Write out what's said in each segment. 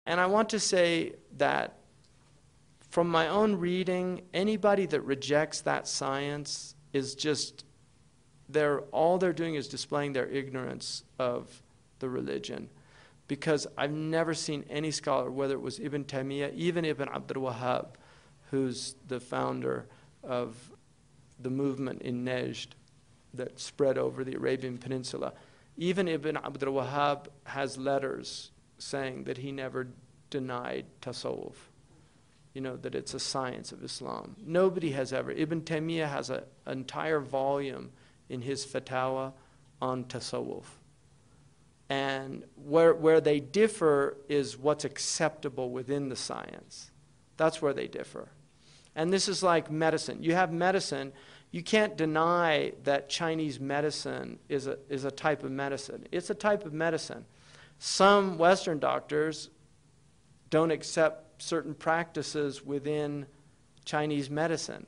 And I want to say that from my own reading, anybody that rejects that science is just, all they're doing is displaying their ignorance of the religion. Because I've never seen any scholar, whether it was Ibn Taymiyyah, even Ibn Abdul Wahhab, who's the founder of the movement in Najd that spread over the Arabian Peninsula. Even Ibn Abdul Wahhab has letters saying that he never denied tasawwuf, that it's a science of Islam. Nobody has ever. Ibn Taymiyyah has an entire volume in his fatwa on tasawwuf. And where they differ is what's acceptable within the science. That's where they differ. And this is like medicine. You have medicine. You can't deny that Chinese medicine is a type of medicine. It's a type of medicine. Some Western doctors don't accept certain practices within Chinese medicine.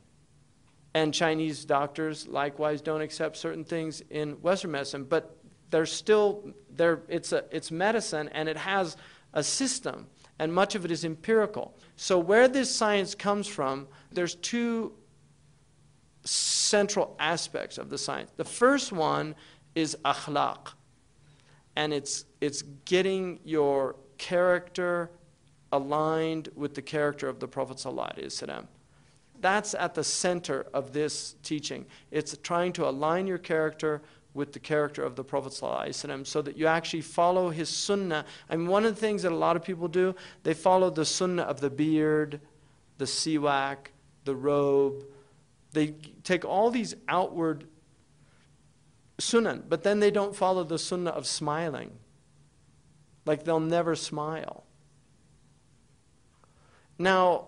And Chinese doctors likewise don't accept certain things in Western medicine. But it's medicine, and it has a system, and much of it is empirical. So where this science comes from, there's two central aspects of the science. The first one is akhlaq, and it's getting your character aligned with the character of the Prophet ﷺ. That's at the center of this teaching. It's trying to align your character with the character of the Prophet ﷺ so that you actually follow his sunnah. I mean, one of the things that a lot of people do, they follow the sunnah of the beard, the siwak, the robe. They take all these outward sunnah, but then they don't follow the sunnah of smiling. Like they'll never smile. Now,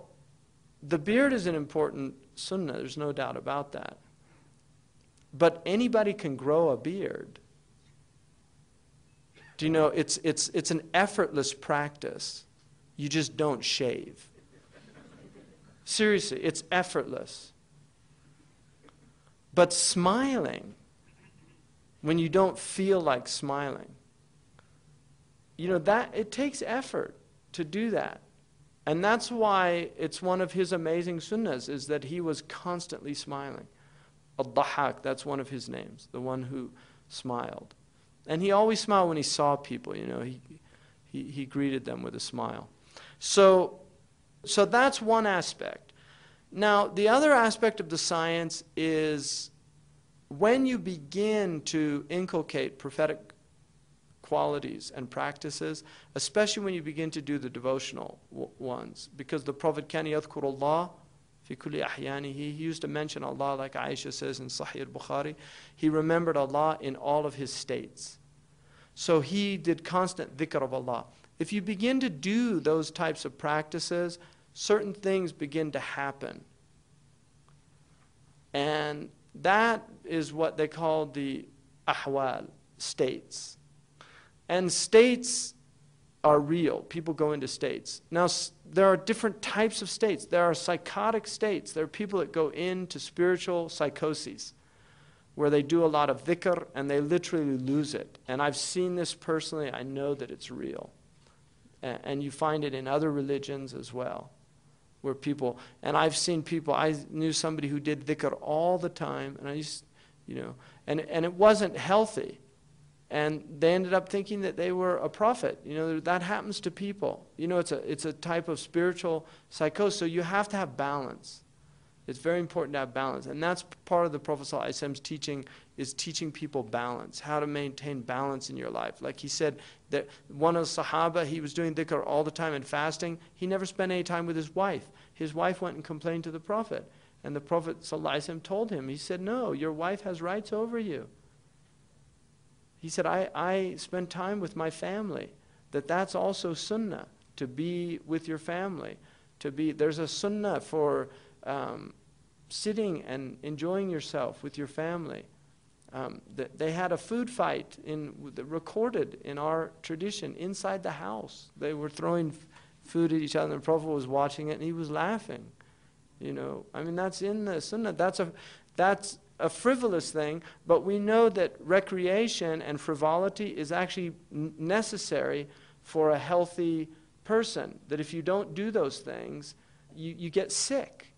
the beard is an important sunnah, there's no doubt about that. But anybody can grow a beard. Do you know, it's an effortless practice. You just don't shave. Seriously, it's effortless. But smiling, when you don't feel like smiling, that it takes effort to do that. And that's why it's one of his amazing sunnahs, is that he was constantly smiling. Al-Dahhak, that's one of his names, the one who smiled. And he always smiled when he saw people, he greeted them with a smile. So that's one aspect. Now, the other aspect of the science is when you begin to inculcate prophetic qualities and practices, especially when you begin to do the devotional ones, because the Prophet kana yadhkurullah fi kulli ahyanihi, he used to mention Allah, like Aisha says in Sahih al-Bukhari. He remembered Allah in all of his states. So he did constant dhikr of Allah. If you begin to do those types of practices, certain things begin to happen. And that is what they call the ahwal, states. And states are real. People go into states. Now, there are different types of states. There are psychotic states. There are people that go into spiritual psychoses where they do a lot of dhikr and they literally lose it. And I've seen this personally. I know that it's real. And you find it in other religions as well, where people, and I've seen people, I knew somebody who did dhikr all the time, and I used, and it wasn't healthy. And they ended up thinking that they were a prophet. That happens to people. It's a type of spiritual psychosis. So you have to have balance. It's very important to have balance. And that's part of the Prophet ﷺ's teaching, is teaching people balance, how to maintain balance in your life. Like he said that one of the Sahaba, he was doing dhikr all the time and fasting. He never spent any time with his wife. His wife went and complained to the Prophet. And the Prophet ﷺ told him, he said, no, your wife has rights over you. He said, I spend time with my family. That's also sunnah, to be with your family. There's a sunnah for sitting and enjoying yourself with your family. They had a food fight recorded in our tradition inside the house. They were throwing food at each other, and the Prophet was watching it, and he was laughing. That's in the sunnah. That's a frivolous thing, but we know that recreation and frivolity is actually necessary for a healthy person that if you don't do those things, you get sick.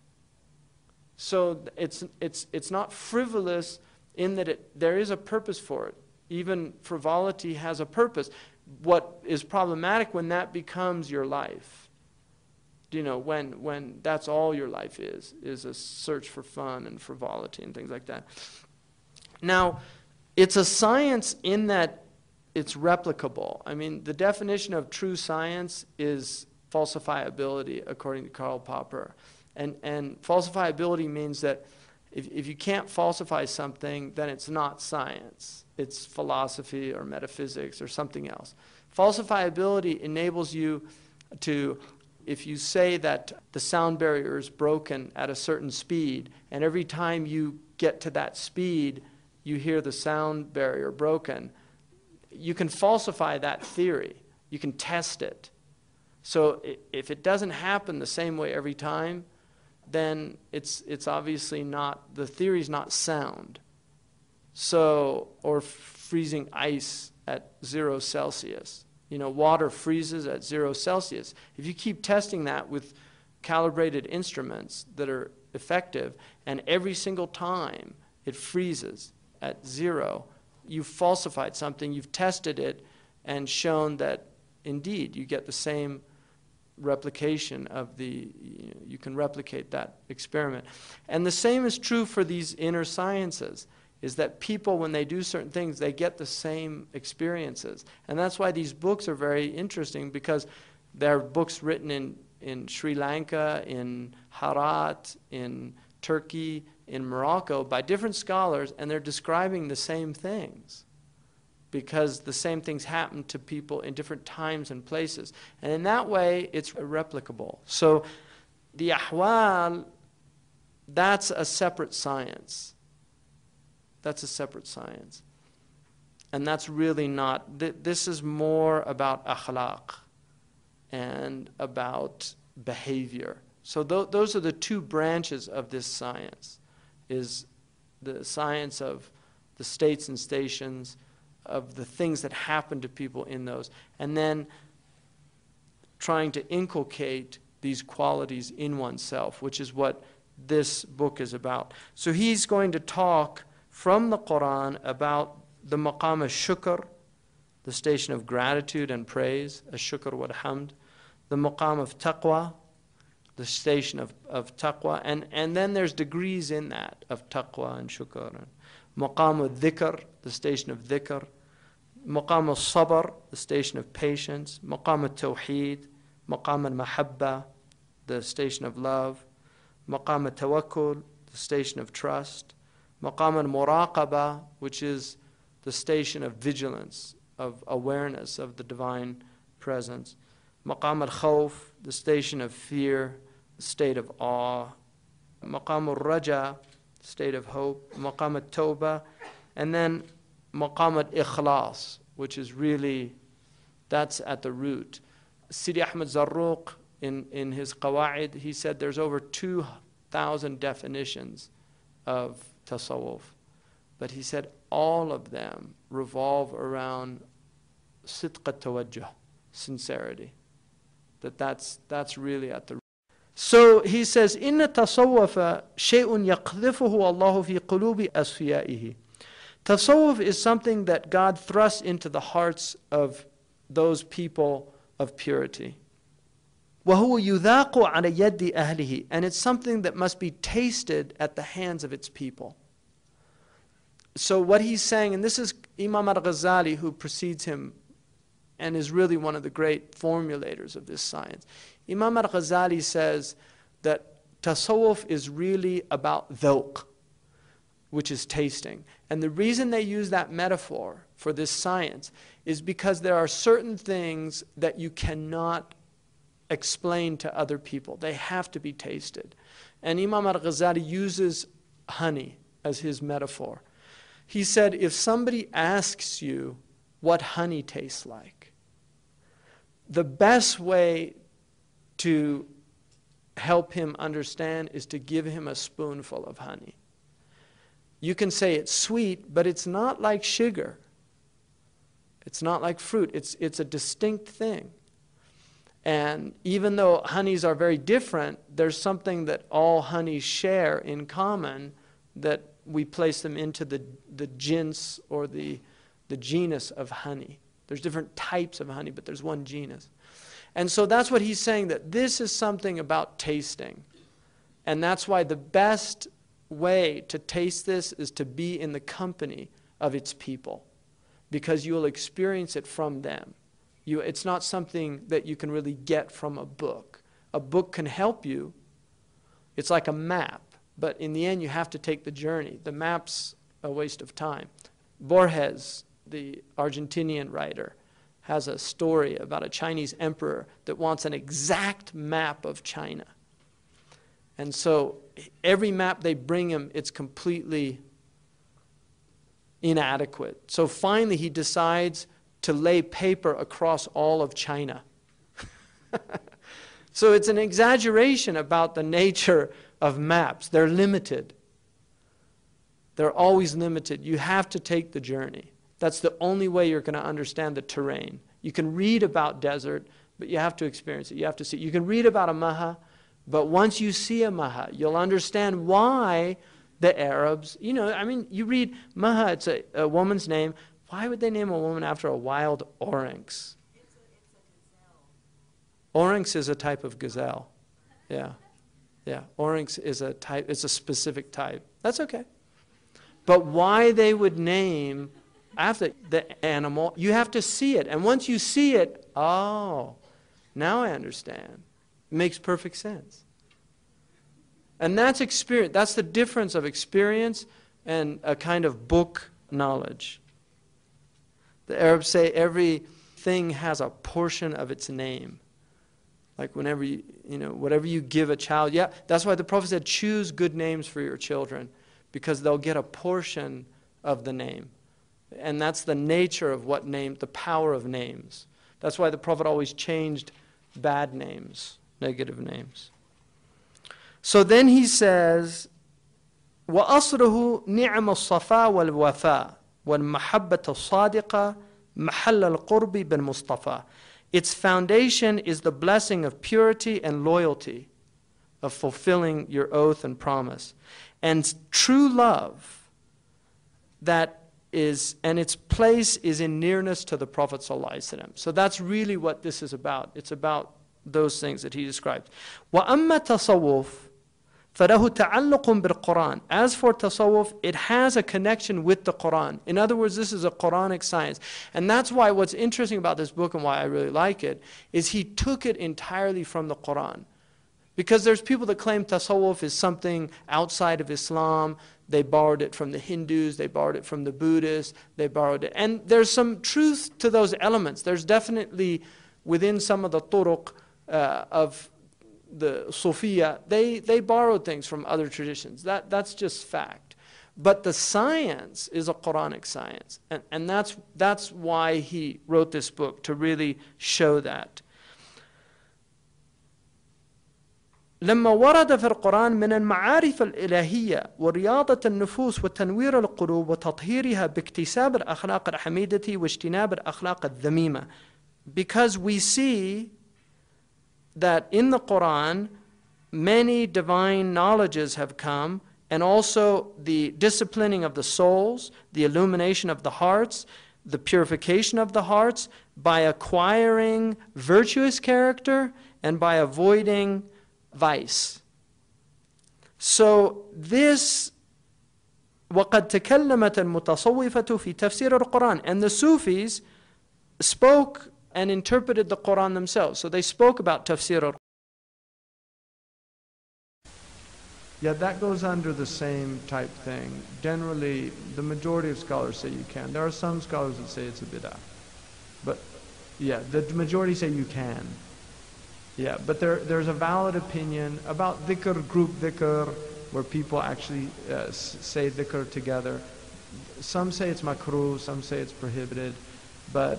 So it's not frivolous in that there is a purpose for it. Even frivolity has a purpose. What is problematic when that becomes your life? You know, when that's all your life is a search for fun and frivolity and things like that. Now, it's a science in that it's replicable. I mean, the definition of true science is falsifiability, according to Karl Popper. And falsifiability means that if you can't falsify something, then it's not science. It's philosophy or metaphysics or something else. Falsifiability enables you to, if you say that the sound barrier is broken at a certain speed, and every time you get to that speed, you hear the sound barrier broken, you can falsify that theory. You can test it. So if it doesn't happen the same way every time, then it's obviously not, the theory's not sound. So, or freezing ice at 0 Celsius. You know, water freezes at 0 Celsius. If you keep testing that with calibrated instruments that are effective, and every single time it freezes at 0, you've falsified something, you've tested it, and shown that indeed you get the same replication of you can replicate that experiment. And the same is true for these inner sciences, is that people, when they do certain things, they get the same experiences. And that's why these books are very interesting, because they're books written in Sri Lanka, in Herat, in Turkey, in Morocco, by different scholars, and they're describing the same things, because the same things happen to people in different times and places. And in that way, it's replicable. So the ahwal, that's a separate science. That's a separate science. And that's really not, this is more about akhlaq and about behavior. So those are the two branches of this science, is the science of the states and stations, of the things that happen to people in those, and then trying to inculcate these qualities in oneself, which is what this book is about. So he's going to talk from the Quran about the maqam al-shukr, the station of gratitude and praise, al-shukr wal-hamd, the maqam of taqwa, the station of taqwa, and then there's degrees in that of taqwa and shukr. Maqam al-dhikr, the station of dhikr. Maqam al-sabr, the station of patience. Maqam al-tawheed, maqam al-mahabba, the station of love. Maqam al-tawakkul, the station of trust. Maqam al-muraqaba, which is the station of vigilance, of awareness of the divine presence. Maqam al-khawf, the station of fear, the state of awe. Maqam al-raja, state of hope. Maqam al-tawbah, and then maqam al-ikhlas, which is really, that's at the root. Sidi Ahmed Zarruq, in his Qawa'id, he said there's over 2,000 definitions of tasawwuf. But he said all of them revolve around sidq at-tawajjuh, sincerity. That's really at the root. So he says, Inna tasawwufa shay'un yaqdhifuhu Allahu fi qulubi asfiyaihi. Tasawwuf is something that God thrusts into the hearts of those people of purity. وَهُوَ يُذَاقُ عَلَى يَدِّ أَهْلِهِ. And it's something that must be tasted at the hands of its people. So what he's saying, and this is Imam al-Ghazali, who precedes him and is really one of the great formulators of this science. Imam al-Ghazali says that tasawwuf is really about dhawq, which is tasting. And the reason they use that metaphor for this science is because there are certain things that you cannot explain to other people. They have to be tasted. And Imam al-Ghazali uses honey as his metaphor. He said, if somebody asks you what honey tastes like, the best way to help him understand is to give him a spoonful of honey. You can say it's sweet, but it's not like sugar. It's not like fruit. It's a distinct thing. And even though honeys are very different, there's something that all honeys share in common, that we place them into the jins, or the genus of honey. There's different types of honey, but there's one genus. And so that's what he's saying, that this is something about tasting. And that's why the best way to taste this is to be in the company of its people, because you will experience it from them. It's not something that you can really get from a book. A book can help you. It's like a map, but in the end you have to take the journey. The map's a waste of time. Borges, the Argentinian writer, has a story about a Chinese emperor that wants an exact map of China. And so every map they bring him, it's completely inadequate. So finally he decides to lay paper across all of China. So it's an exaggeration about the nature of maps. They're limited. They're always limited. You have to take the journey. That's the only way you're going to understand the terrain. You can read about desert, but you have to experience it. You have to see it. You can read about a maha, but once you see a maha, you'll understand why the Arabs, you read maha, it's a woman's name. Why would they name a woman after a wild oryx? It's a gazelle. Oryx is a type of gazelle. Yeah. Yeah. Oryx is a type, it's a specific type. That's okay. But why they would name after the animal, you have to see it. And once you see it, oh, now I understand. It makes perfect sense. And that's experience. That's the difference of experience and a kind of book knowledge. The Arabs say everything has a portion of its name. Like whenever whatever you give a child. Yeah, that's why the Prophet said, choose good names for your children, because they'll get a portion of the name. And that's the nature of what name, the power of names. That's why the Prophet always changed bad names, negative names. So then he says, وَأَصْرُهُ نِعْمَ الصَّفَا وَالْوَفَاء وَالْمَحَبَّةَ الصَّادِقَةِ مَحَلَّ الْقُرْبِ بِالْمُصْطَفَى. Its foundation is the blessing of purity and loyalty, of fulfilling your oath and promise. And true love, and its place is in nearness to the Prophet ﷺ. So that's really what this is about. It's about those things that he describes. وَأَمَّا تَصَوُّفْ فَلَهُ تَعَلُّقٌ بِالْقُرْآنِ. As for tasawwuf, it has a connection with the Quran. In other words, this is a Quranic science. And that's why what's interesting about this book and why I really like it is he took it entirely from the Quran. Because there's people that claim tasawwuf is something outside of Islam. They borrowed it from the Hindus, they borrowed it from the Buddhists, they borrowed it. And there's some truth to those elements. There's definitely within some of the turuq of the Sufiya, they borrowed things from other traditions. That's just fact. But the science is a Quranic science. And that's why he wrote this book, to really show that. لما ورد في القرآن من المعارف الإلهية ورياضة النفوس وتنوير القلوب وتطهيرها باكتساب الأخلاق الحميدة واجتناب الأخلاق الذميمة. Because we see that in the Quran many divine knowledges have come, and also the disciplining of the souls, the illumination of the hearts, the purification of the hearts by acquiring virtuous character and by avoiding vice. So this وقد تكلمت المتصوفة في تفسير القرآن, and the Sufis spoke and interpreted the Quran themselves. So they spoke about tafsir al-Quran. Yeah, that goes under the same type thing. Generally, the majority of scholars say you can. There are some scholars that say it's a bid'ah. But yeah, the majority say you can. Yeah, but there's a valid opinion about dhikr, group dhikr, where people actually say dhikr together. Some say it's makruh, some say it's prohibited, but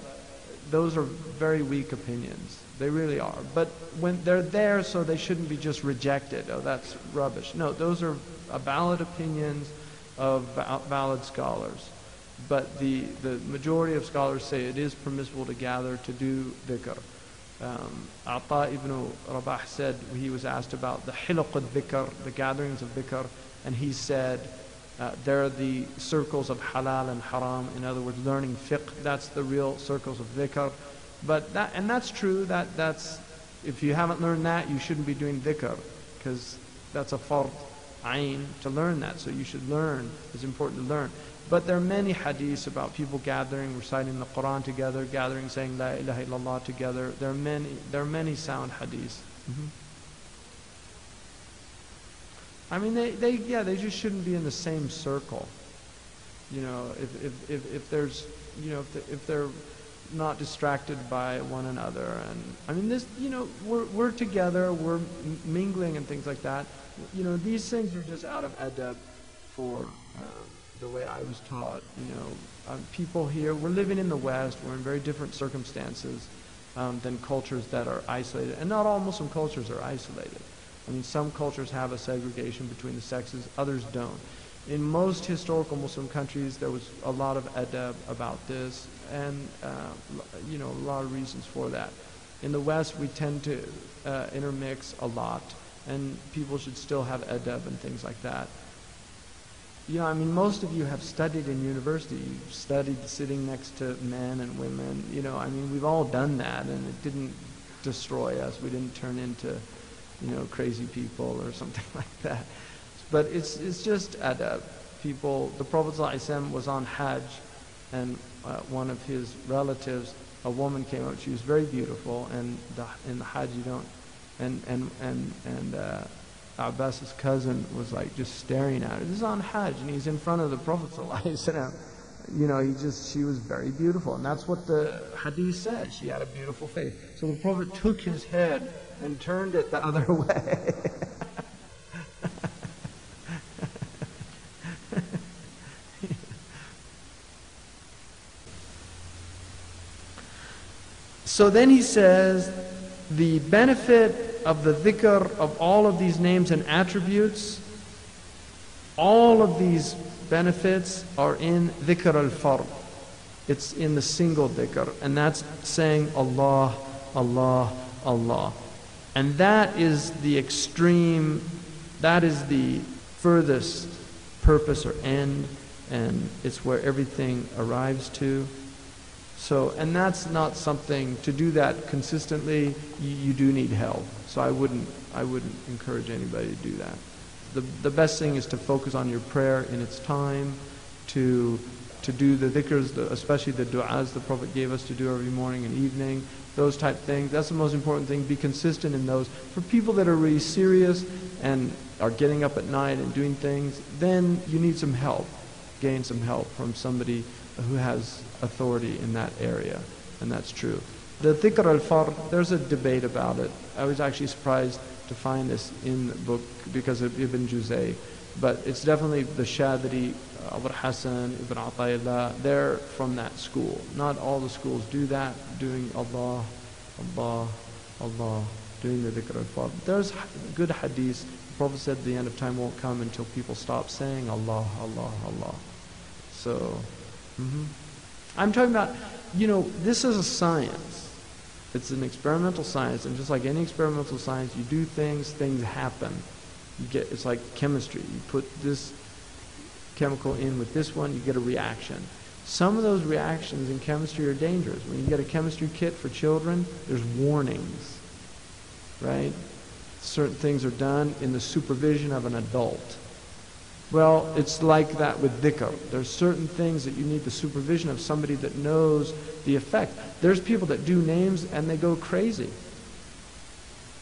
those are very weak opinions. They really are. But when they're there, so they shouldn't be just rejected. Oh, that's rubbish. No, those are valid opinions of valid scholars. But the majority of scholars say it is permissible to gather to do dhikr. Ata ibn Rabah said, he was asked about the hiluq al-dhikr, the gatherings of dhikr, and he said, they're the circles of halal and haram. In other words, learning fiqh, that's the real circles of dhikr. But that's true, that's, if you haven't learned that, you shouldn't be doing dhikr, because that's a fard ayn to learn that. So you should learn, it's important to learn. But there are many hadiths about people gathering, reciting the Quran together, gathering, saying La ilaha illallah together. There are many sound hadiths. I mean, they just shouldn't be in the same circle. You know, if there's, you know, if they're not distracted by one another, and I mean, this, you know, we're together, we're mingling and things like that. You know, these things are just out of adab for the way I was taught. You know, people here, we're living in the West, we're in very different circumstances than cultures that are isolated, and not all Muslim cultures are isolated. I mean, some cultures have a segregation between the sexes, others don't. In most historical Muslim countries, there was a lot of adab about this, and you know, a lot of reasons for that. In the West, we tend to intermix a lot, and people should still have adab and things like that. You know, I mean, most of you have studied in university. You've studied sitting next to men and women. You know, I mean, we've all done that, and it didn't destroy us. We didn't turn into, you know, crazy people or something like that. But it's just adab. People, the Prophet ﷺ was on Hajj, and one of his relatives, a woman came up. She was very beautiful, and in the Hajj you don't, and Abbas's cousin was like just staring at her. This is on Hajj, and he's in front of the Prophet ﷺ. You know, she was very beautiful, and that's what the hadith says. She had a beautiful face. So the Prophet took his head and turned it the other way. So then he says, the benefit of the dhikr of all of these names and attributes, all of these benefits are in dhikr al-fard. It's in the single dhikr, and that's saying Allah, Allah, Allah. And that is the extreme, that is the furthest purpose or end, and it's where everything arrives to. So, and that's not something, to do that consistently, you do need help. So I wouldn't encourage anybody to do that. The best thing is to focus on your prayer in its time, to do the dhikrs, especially the du'as the Prophet gave us to do every morning and evening, those type things. That's the most important thing. Be consistent in those. For people that are really serious and are getting up at night and doing things, then you need some help. Gain some help from somebody who has authority in that area, and that's true. The dhikr al-fard, there's a debate about it. I was actually surprised to find this in the book because of Ibn Juzay, but it's definitely the Shadri, Abu Hassan, Ibn Ata'illah, they're from that school. Not all the schools do that, doing Allah, Allah, Allah, doing the dhikr al-fard. There's good hadith. The Prophet said the end of time won't come until people stop saying Allah, Allah, Allah. So, I'm talking about, you know, this is a science. It's an experimental science, and just like any experimental science, you do things, things happen. It's like chemistry. You put this chemical in with this one, you get a reaction. Some of those reactions in chemistry are dangerous. When you get a chemistry kit for children, there's warnings, right? Certain things are done in the supervision of an adult. Well, it's like that with dhikr. There's certain things that you need the supervision of somebody that knows the effect. There's people that do names and they go crazy.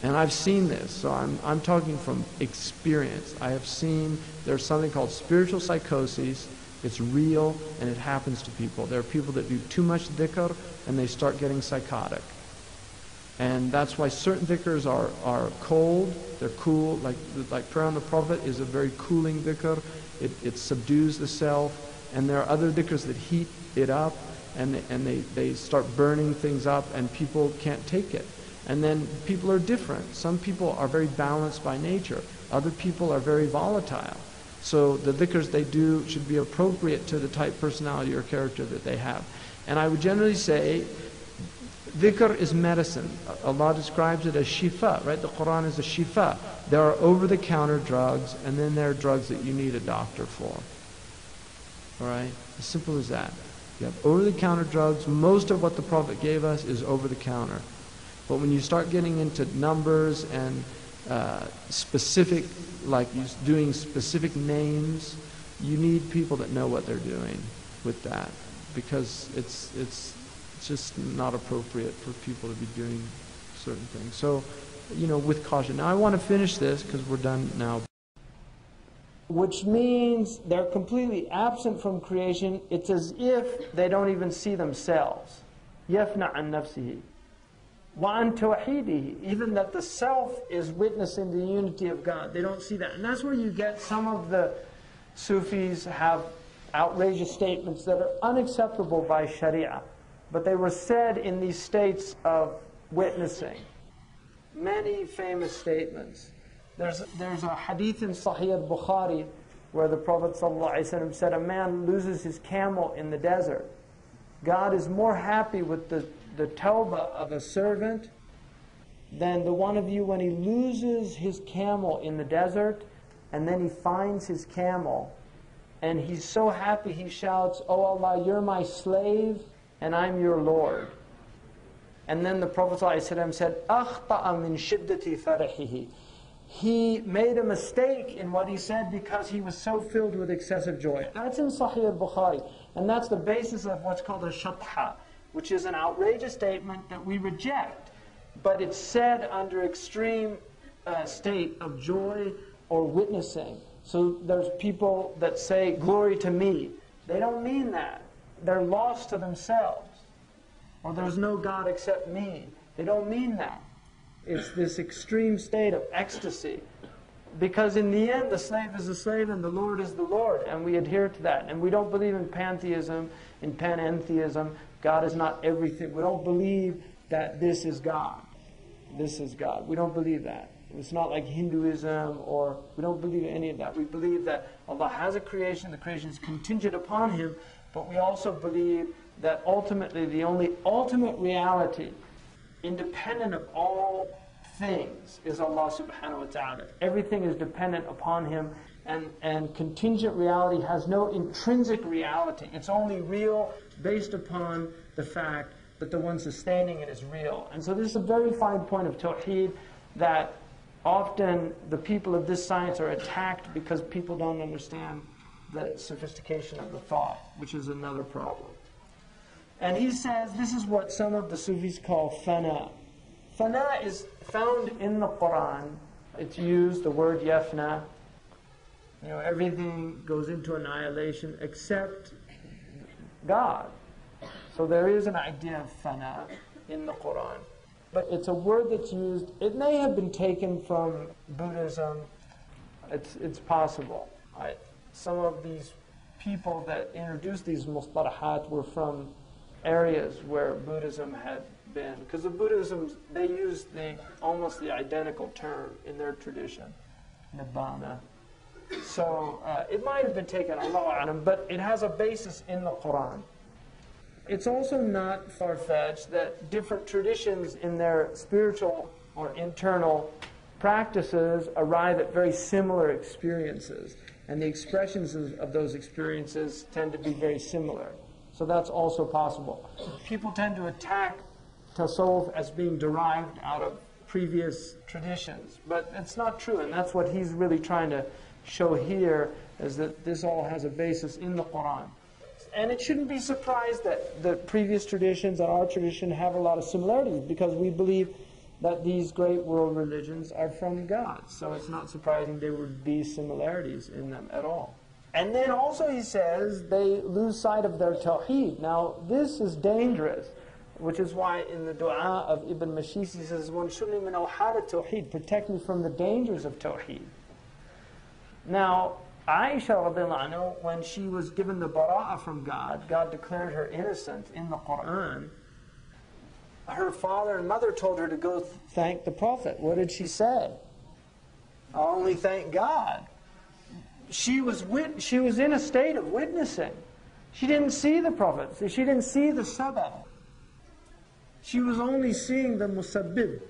And I've seen this, so I'm talking from experience. I have seen there's something called spiritual psychosis. It's real and it happens to people. There are people that do too much dhikr and they start getting psychotic. And that's why certain dhikrs are cold, they're cool, like prayer on the Prophet is a very cooling dhikr. It subdues the self. And there are other dhikrs that heat it up and they start burning things up and people can't take it. And then people are different. Some people are very balanced by nature. Other people are very volatile. So the dhikrs they do should be appropriate to the type personality or character that they have. And I would generally say Dhikr is medicine. Allah describes it as shifa, right? The Quran is a shifa. There are over-the-counter drugs, and then there are drugs that you need a doctor for. All right? As simple as that. You have over-the-counter drugs. Most of what the Prophet gave us is over-the-counter. But when you start getting into numbers and specific, like doing specific names, you need people that know what they're doing with that, because it's just not appropriate for people to be doing certain things. So, with caution. Now I want to finish this because we're done now. Which means they're completely absent from creation. It's as if they don't even see themselves. يَفْنَعْ عَنْ نَفْسِهِ وَعَنْ تَوْحِيدِهِ. Even that the self is witnessing the unity of God. They don't see that. And that's where you get some of the Sufis have outrageous statements that are unacceptable by Sharia. But they were said in these states of witnessing. Many famous statements. There's a hadith in Sahih al-Bukhari where the Prophet ﷺ said, a man loses his camel in the desert. God is more happy with the tawbah of a servant than the one of you when he loses his camel in the desert and then he finds his camel and he's so happy he shouts, "Oh Allah, you're my slave and I'm your Lord." And then the Prophet ﷺ said, أَخْطَأَ مِنْ شِدَّةِ فَرَحِهِ. He made a mistake in what he said because he was so filled with excessive joy. That's in Sahih al-Bukhari. And that's the basis of what's called a shatha, which is an outrageous statement that we reject. But it's said under extreme state of joy or witnessing. So there's people that say, "Glory to me." They don't mean that. They're lost to themselves. Or there's no God except me. They don't mean that. It's this extreme state of ecstasy. Because in the end, the slave is the slave and the Lord is the Lord. And we adhere to that. And we don't believe in pantheism, in panentheism. God is not everything. We don't believe that this is God. This is God. We don't believe that. It's not like Hinduism, or we don't believe any of that. We believe that Allah has a creation. The creation is contingent upon Him. But we also believe that ultimately the only ultimate reality, independent of all things, is Allah subhanahu wa ta'ala. Everything is dependent upon Him, and contingent reality has no intrinsic reality. It's only real based upon the fact that the one sustaining it is real. And so this is a very fine point of Tawheed that often the people of this science are attacked because people don't understand the sophistication of the thought, which is another problem. And he says this is what some of the Sufis call fana. Fana is found in the Quran. It's used, the word yafna. Everything goes into annihilation except God. So there is an idea of fana in the Quran. But it's a word that's used. It may have been taken from Buddhism. It's possible. Some of these people that introduced these mustalahat were from areas where Buddhism had been. Because the Buddhism, they used almost the identical term in their tradition, nibbana. So it might have been taken, Allahu a'lam, but it has a basis in the Quran. It's also not far-fetched that different traditions in their spiritual or internal practices arrive at very similar experiences. And the expressions of those experiences tend to be very similar. So that's also possible. People tend to attack tasawwuf as being derived out of previous traditions. But it's not true, and that's what he's really trying to show here, is that this all has a basis in the Quran. And it shouldn't be surprised that the previous traditions and our tradition have a lot of similarities, because we believe that these great world religions are from God. So it's not surprising there would be similarities in them at all. And then also he says they lose sight of their tawheed. Now this is dangerous, which is why in the dua of Ibn Mashis he says, "Wanshurni min awhad tawheed," protect me from the dangers of tawheed. Now Aisha radiallahu anha, when she was given the bara'ah from God, God declared her innocent in the Quran. Her father and mother told her to go thank the Prophet. What did she say? "I'll only thank God." She was in a state of witnessing. She didn't see the Prophet. She didn't see the sabah. She was only seeing the musabbib.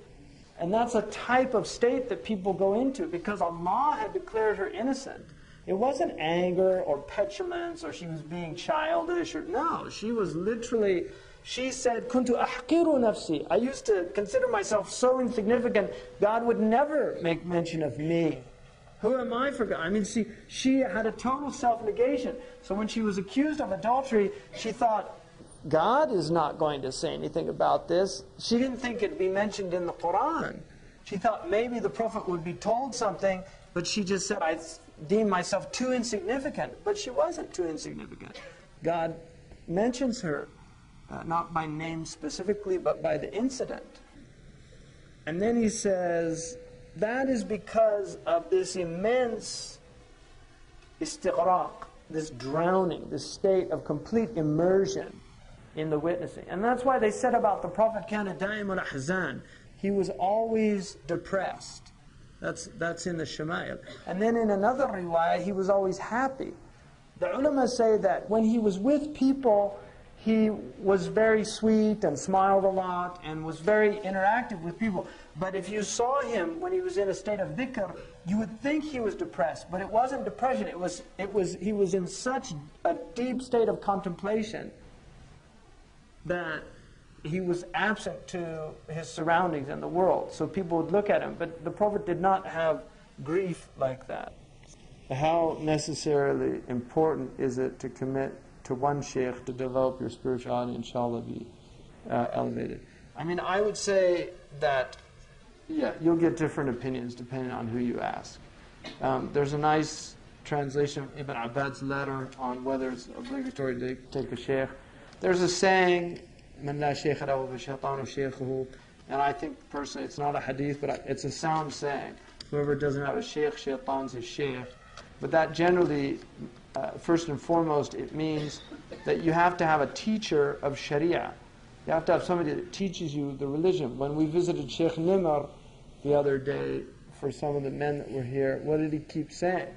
And that's a type of state that people go into because Allah had declared her innocent. It wasn't anger or petulance or she was being childish. No, she was literally, she said, Kuntu ahqiru nafsi. I used to consider myself so insignificant, God would never make mention of me. Who am I for God? I mean, see, she had a total self-negation. So when she was accused of adultery, she thought, God is not going to say anything about this. She didn't think it'd be mentioned in the Quran. She thought maybe the Prophet would be told something, but she just said, I deem myself too insignificant. But she wasn't too insignificant. God mentions her, not by name specifically, but by the incident. And then he says, that is because of this immense istighraq, this drowning, this state of complete immersion in the witnessing. And that's why they said about the Prophet, kana da'im al-ahzan. He was always depressed. That's in the Shama'il. And then in another riwayah, he was always happy. The ulama say that when he was with people, he was very sweet and smiled a lot and was very interactive with people. But if you saw him when he was in a state of dhikr, you would think he was depressed. But it wasn't depression. He was in such a deep state of contemplation that he was absent to his surroundings and the world. So people would look at him. But the Prophet did not have grief like that. How necessarily important is it to commit to one shaykh to develop your spirituality, inshallah, be elevated? I mean, I would say that, yeah, you'll get different opinions depending on who you ask. There's a nice translation of Ibn Abbad's letter on whether it's obligatory to take a shaykh. There's a saying, "Man la shaykha lahu fashaitanu shaykhuhu," and I think personally it's not a hadith, but it's a sound saying. Whoever doesn't have a shaykh, shaitan's his shaykh. But that generally, first and foremost, it means that you have to have a teacher of Sharia. You have to have somebody that teaches you the religion. When we visited Shaykh Nimar the other day, for some of the men that were here, what did he keep saying?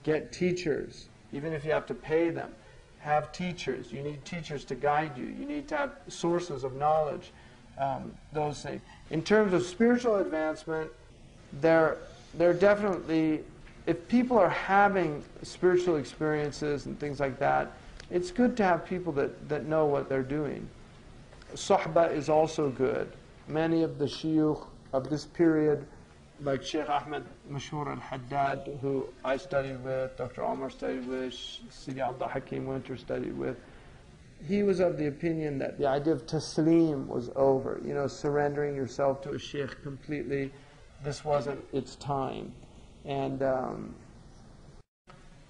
Get teachers, even if you have to pay them. Have teachers. You need teachers to guide you. You need to have sources of knowledge, those things. In terms of spiritual advancement, they're definitely, if people are having spiritual experiences and things like that, it's good to have people that know what they're doing. Sohbah is also good. Many of the shuyukh of this period, like Shaykh Ahmed Mashhur al-Haddad, who I studied with, Dr. Omar studied with, Sidi Abdul Hakim Winter studied with, he was of the opinion that the idea of taslim was over, surrendering yourself to a shaykh completely. This wasn't its time. And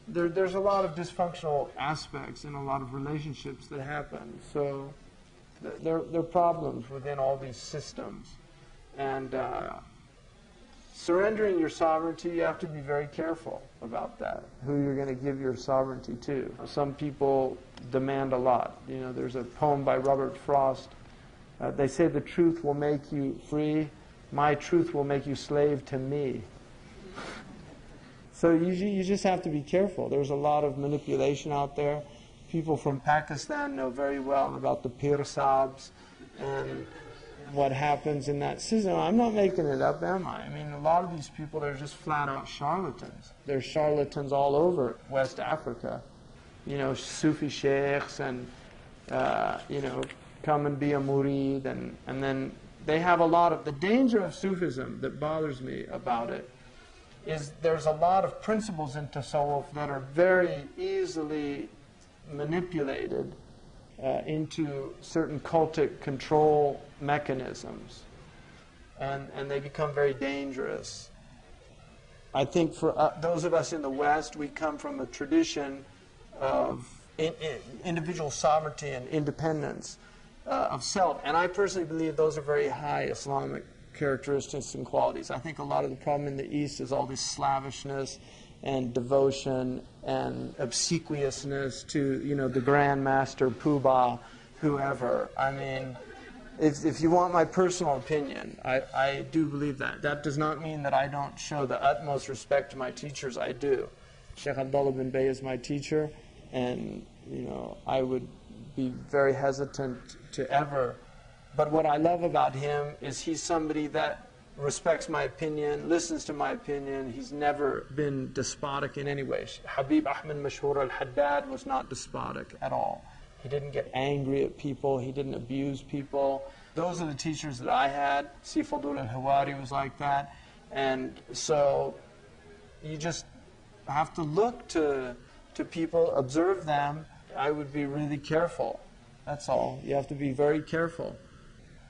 there's a lot of dysfunctional aspects in a lot of relationships that happen. So there are problems within all these systems. And surrendering your sovereignty, you have to be very careful about that, who you're going to give your sovereignty to. Some people demand a lot. There's a poem by Robert Frost. They say the truth will make you free. My truth will make you slave to me. So you just have to be careful. There's a lot of manipulation out there. People from Pakistan know very well about the Pir Sahibs and what happens in that system. I'm not making it up, am I? I mean, a lot of these people, they're just flat-out charlatans. There's charlatans all over West Africa. Sufi sheikhs and, come and be a murid. And then they have a lot of... The danger of Sufism that bothers me about it is there's a lot of principles in tasawwuf that are very easily manipulated into certain cultic control mechanisms, and they become very dangerous. I think for those of us in the West, we come from a tradition of individual sovereignty and independence of self, and I personally believe those are very high Islamic characteristics and qualities. I think a lot of the problem in the East is all this slavishness and devotion and obsequiousness to, the Grand Master, Poobah, whoever. I mean, if you want my personal opinion, I do believe that. That does not mean that I don't show the utmost respect to my teachers. I do. Sheikh Abdullah bin Bay is my teacher, and, I would be very hesitant to ever But what I love about him is he's somebody that respects my opinion, listens to my opinion. He's never been despotic in any way. Habib Ahmed Mashhur al-Haddad was not despotic at all. He didn't get angry at people. He didn't abuse people. Those are the teachers that I had. Sifadul al-Hawari was like that. And so you just have to look to people, observe them. I would be really careful. That's all. You have to be very careful.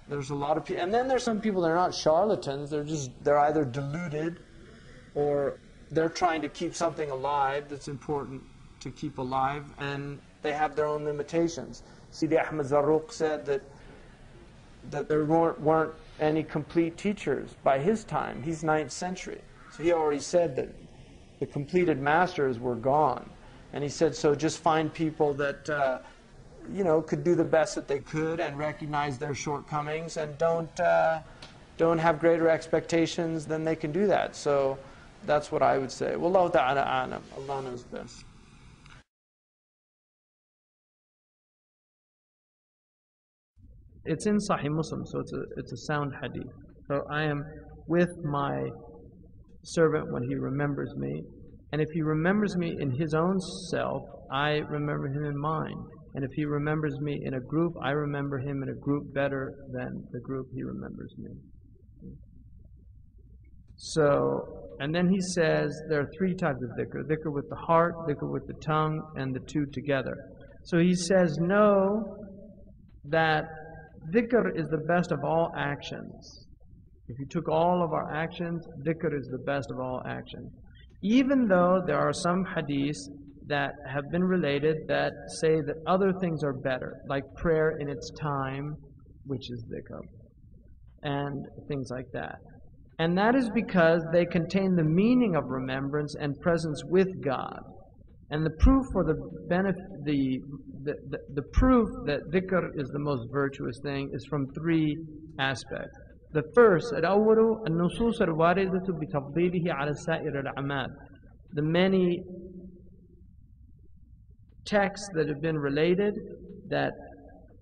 There's a lot of people, and then there's some people that are not charlatans. They're either deluded or they're trying to keep something alive that's important to keep alive, and they have their own limitations. Sidi Ahmed Zarruq said that there weren't any complete teachers by his time. He's 9th century. So he already said that the completed masters were gone. And he said, so just find people that could do the best that they could and recognize their shortcomings, and don't have greater expectations than they can do that. So that's what I would say. Wallahu ta'ala a'lam. Allah knows best. It's in Sahih Muslim, so it's a sound hadith. So I am with my servant when he remembers me, and if he remembers me in his own self, I remember him in mine. And if he remembers me in a group, I remember him in a group better than the group he remembers me. So, and then he says there are 3 types of dhikr. Dhikr with the heart, dhikr with the tongue, and the 2 together. So he says, know that dhikr is the best of all actions. If you took all of our actions, dhikr is the best of all actions. Even though there are some hadiths that have been related that say that other things are better, like prayer in its time, which is dhikr, and things like that. And that is because they contain the meaning of remembrance and presence with God. And the proof for the proof that dhikr is the most virtuous thing is from 3 aspects. The first, الأول النصوص الواردة بتفضيله على سائر الأعمال. The many texts that have been related that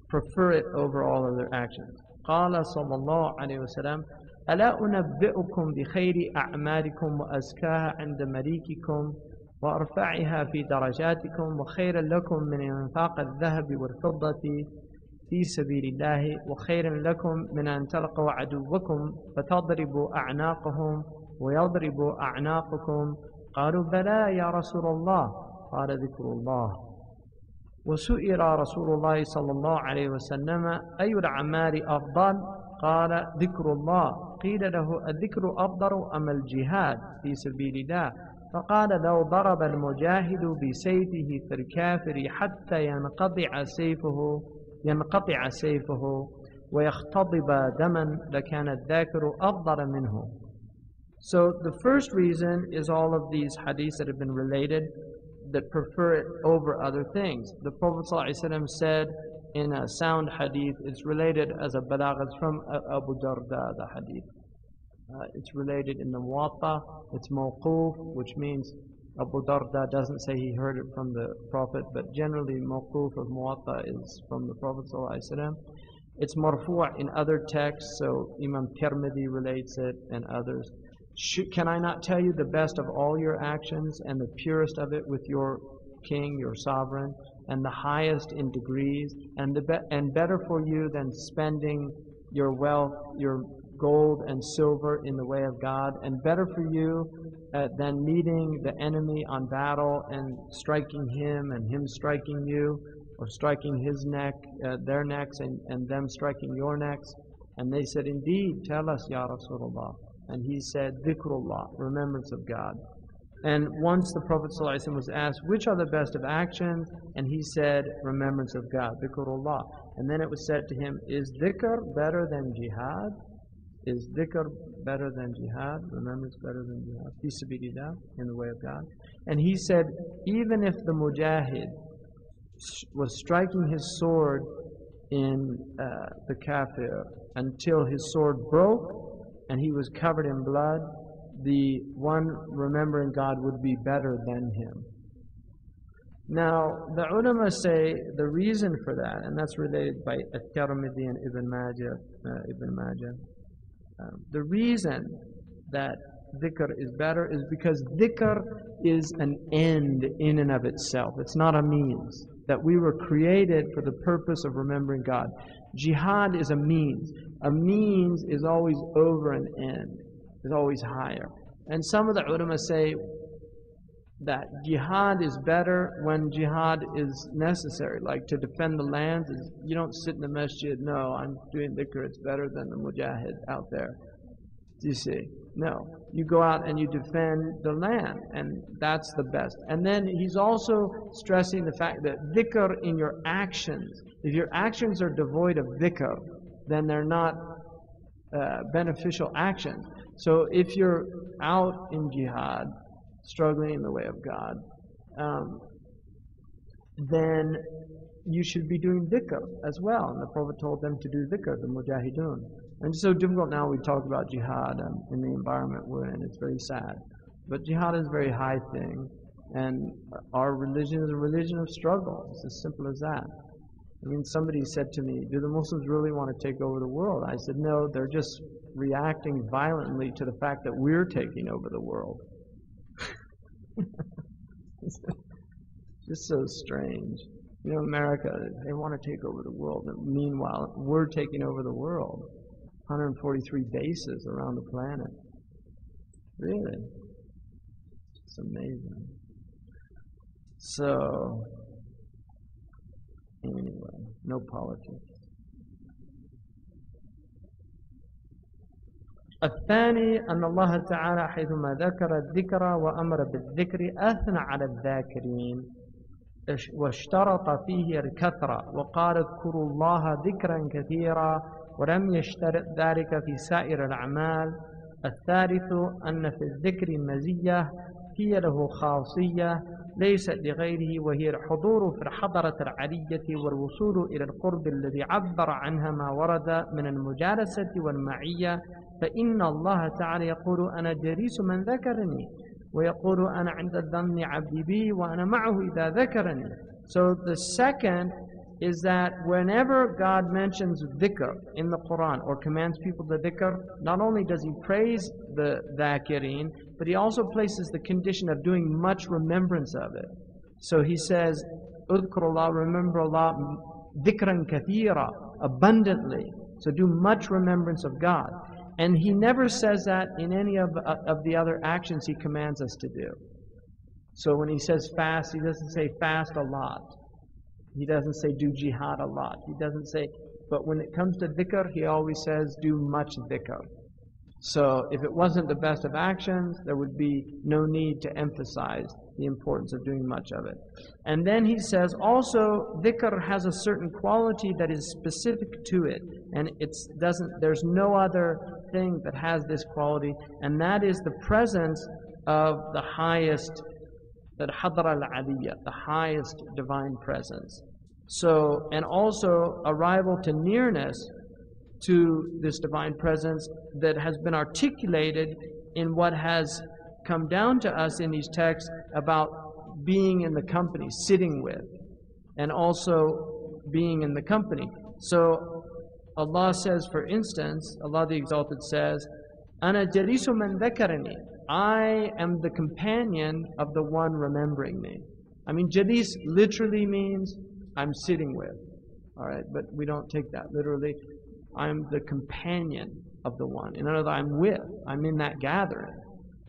prefer it over all other actions. قال صلى الله عليه وسلم ألا أنبئكم بخير أعمالكم وأزكاها عند مليككم وأرفعها في درجاتكم وخيرا لكم من إنفاق الذهب والفضة في سبيل الله وخيرا لكم من أن تلقوا عدوكم فتضربوا أعناقهم ويضربوا أعناقكم قالوا بلى يا رسول الله قال ذكر الله. وسئل رسول الله صلى الله عليه وسلم أي الأعمال أفضل قال ذكر الله. قيل له الذكر أفضل أم الجهاد في سبيل الله؟ فقال لو ضرب المجاهد بسيفه في الكافر حتى ينقطع سيفه ويختضب دما لكان الذاكر أفضل منه. So the first reason is all of these hadiths that have been related that prefer it over other things. The Prophet ﷺ said in a sound hadith, it's related as a balagh, it's from Abu Darda, the hadith. It's related in the Muwatta, it's mawquf, which means Abu Darda doesn't say he heard it from the Prophet, but generally mawquf of Muwatta is from the Prophet ﷺ. It's marfu' in other texts, so Imam Tirmidhi relates it and others. Can I not tell you the best of all your actions and the purest of it with your king, your sovereign, and the highest in degrees, and better for you than spending your wealth, your gold and silver in the way of God, and better for you than meeting the enemy on battle and striking him and him striking you, or striking his neck, their necks, and them striking your necks? And they said, indeed, tell us, Ya Rasulullah. And he said, dhikrullah, remembrance of God. And once the Prophet ﷺ was asked, which are the best of actions? And he said, remembrance of God, dhikrullah. And then it was said to him, is dhikr better than jihad? Is dhikr better than jihad? Remembrance better than jihad? Fi sabilillah, in the way of God. And he said, even if the mujahid was striking his sword in the kafir until his sword broke, and he was covered in blood, the one remembering God would be better than him. Now, the ulama say the reason for that, and that's related by At-Tirmidhi and Ibn Majah. The reason that dhikr is better is because dhikr is an end in and of itself. It's not a means. That we were created for the purpose of remembering God. Jihad is a means. A means is always over an end. Is always higher. And some of the ulama say that jihad is better when jihad is necessary, like to defend the lands. You don't sit in the masjid, no, I'm doing dhikr, it's better than the mujahid out there. Do you see? No. You go out and you defend the land, and that's the best. And then he's also stressing the fact that dhikr in your actions, if your actions are devoid of dhikr, then they're not beneficial actions. So if you're out in jihad, struggling in the way of God, then you should be doing dhikr as well. And the Prophet told them to do dhikr, the mujahideen. And it's so difficult now we talk about jihad in the environment we're in. It's very sad. But jihad is a very high thing. And our religion is a religion of struggle. It's as simple as that. I mean, somebody said to me, do the Muslims really want to take over the world? I said, no, they're just reacting violently to the fact that we're taking over the world. Just so strange. You know, America, they want to take over the world. And meanwhile, we're taking over the world. 143 bases around the planet. Really? It's amazing. So, anyway, no politics. الثاني أن الله تعالى حيثما ذكر الذكر وأمر بالذكر أثنى على الذاكرين واشترط فيه الكثرة وقال اذكروا الله ذكرا كثيرا ولم يشترط ذلك في سائر الأعمال. الثالث أن في الذكر مزية هي له خاصية ليست لغيره وهي الحضور في الحضرة العلية والوصول إلى القرب الذي عبر عنها ما ورد من المجالسة والمعية. فإن الله تعالى يقول أنا جليس من ذكرني ويقول أنا عند الظن عبدي بي وأنا معه إذا ذكرني. So the second is that whenever God mentions dhikr in the Quran or commands people to dhikr, not only does he praise the dhakirin, but he also places the condition of doing much remembrance of it. So he says, udhkurullah, remember Allah, dhikran kathira, abundantly. So do much remembrance of God. And he never says that in any of the other actions he commands us to do. So when he says fast, he doesn't say fast a lot. He doesn't say do jihad a lot. He doesn't say, but when it comes to dhikr, he always says do much dhikr. So if it wasn't the best of actions, there would be no need to emphasize the importance of doing much of it. And then he says also dhikr has a certain quality that is specific to it, and there's no other thing that has this quality, and that is the presence of the highest, the hadra al-aliyya, the highest divine presence. So, and also arrival to nearness to this divine presence that has been articulated in what has come down to us in these texts about being in the company, sitting with, and also being in the company. So Allah says, for instance, Allah the Exalted says, "Ana jalisu man dhakarani." I am the companion of the one remembering me. I mean, jalis literally means I'm sitting with. All right, but we don't take that literally. I'm the companion of the one. In other words, I'm with. I'm in that gathering.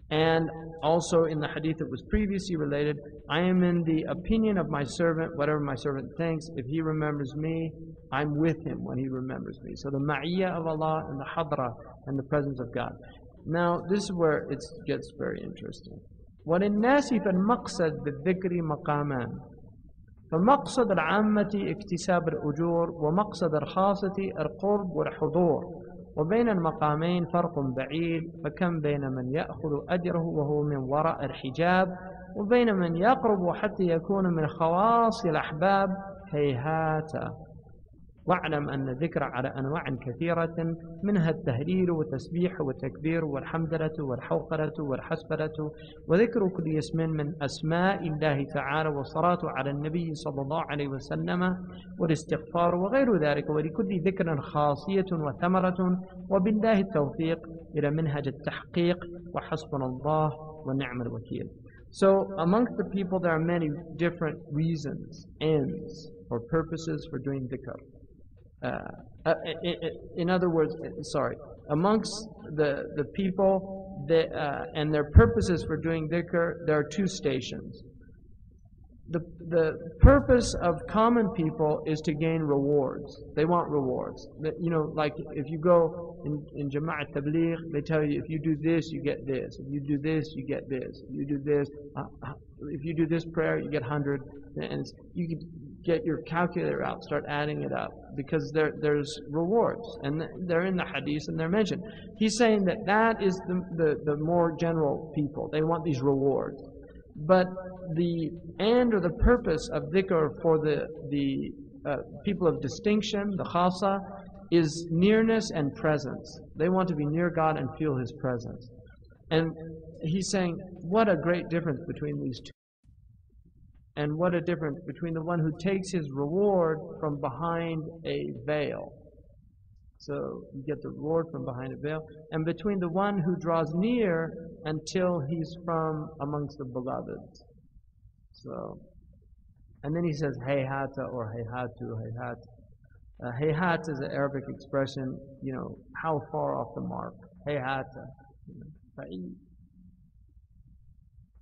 And also in the hadith that was previously related, I am in the opinion of my servant, whatever my servant thinks. If he remembers me, I'm with him when he remembers me. So the ma'iyah of Allah and the hadra and the presence of God. Now, this is where it gets very interesting. وَلِلنَّاسِ فَالْمَقْصَدْ بِالذِّكْرِ مَقَامًا. فمقصد العامة اكتساب الأجور ومقصد الخاصة القرب والحضور وبين المقامين فرق بعيد فكم بين من يأخذ أجره وهو من وراء الحجاب وبين من يقرب حتى يكون من خواص الأحباب هيهات. واعلم أن الذكر على أنواع كثيرة منها التهليل والتسبيح والتكبير والحمدلة والحوقلة والحسبلة وذكر كل اسم من أسماء الله تعالى والصلاة على النبي صلى الله عليه وسلم والاستغفار وغير ذلك ولكل ذكر خاصية وثمرة وبالله التوفيق إلى منهج التحقيق وحسبنا الله ونعم الوكيل. So amongst the people there are many different reasons, ends, or purposes for doing dhikr. In other words, amongst the people and their purposes for doing dhikr, there are two stations. The purpose of common people is to gain rewards. They want rewards. You know, like if you go in Jama'at Tabligh, they tell you if you do this, you get this. If you do this, you get this. If you do this, if you do this prayer, you get 100. And you can get your calculator out, start adding it up, because there's rewards, and they're in the hadith and they're mentioned. He's saying that is the more general people. They want these rewards. But the end or the purpose of dhikr for the people of distinction, the khasa, is nearness and presence. They want to be near God and feel His presence. And he's saying, what a great difference between these two. And what a difference between the one who takes his reward from behind a veil. So you get the reward from behind a veil. And between the one who draws near until he's from amongst the beloved. So, and then he says, hayhata or hayhatu, hayhat. Hayhat is an Arabic expression, you know, how far off the mark. Hayhata.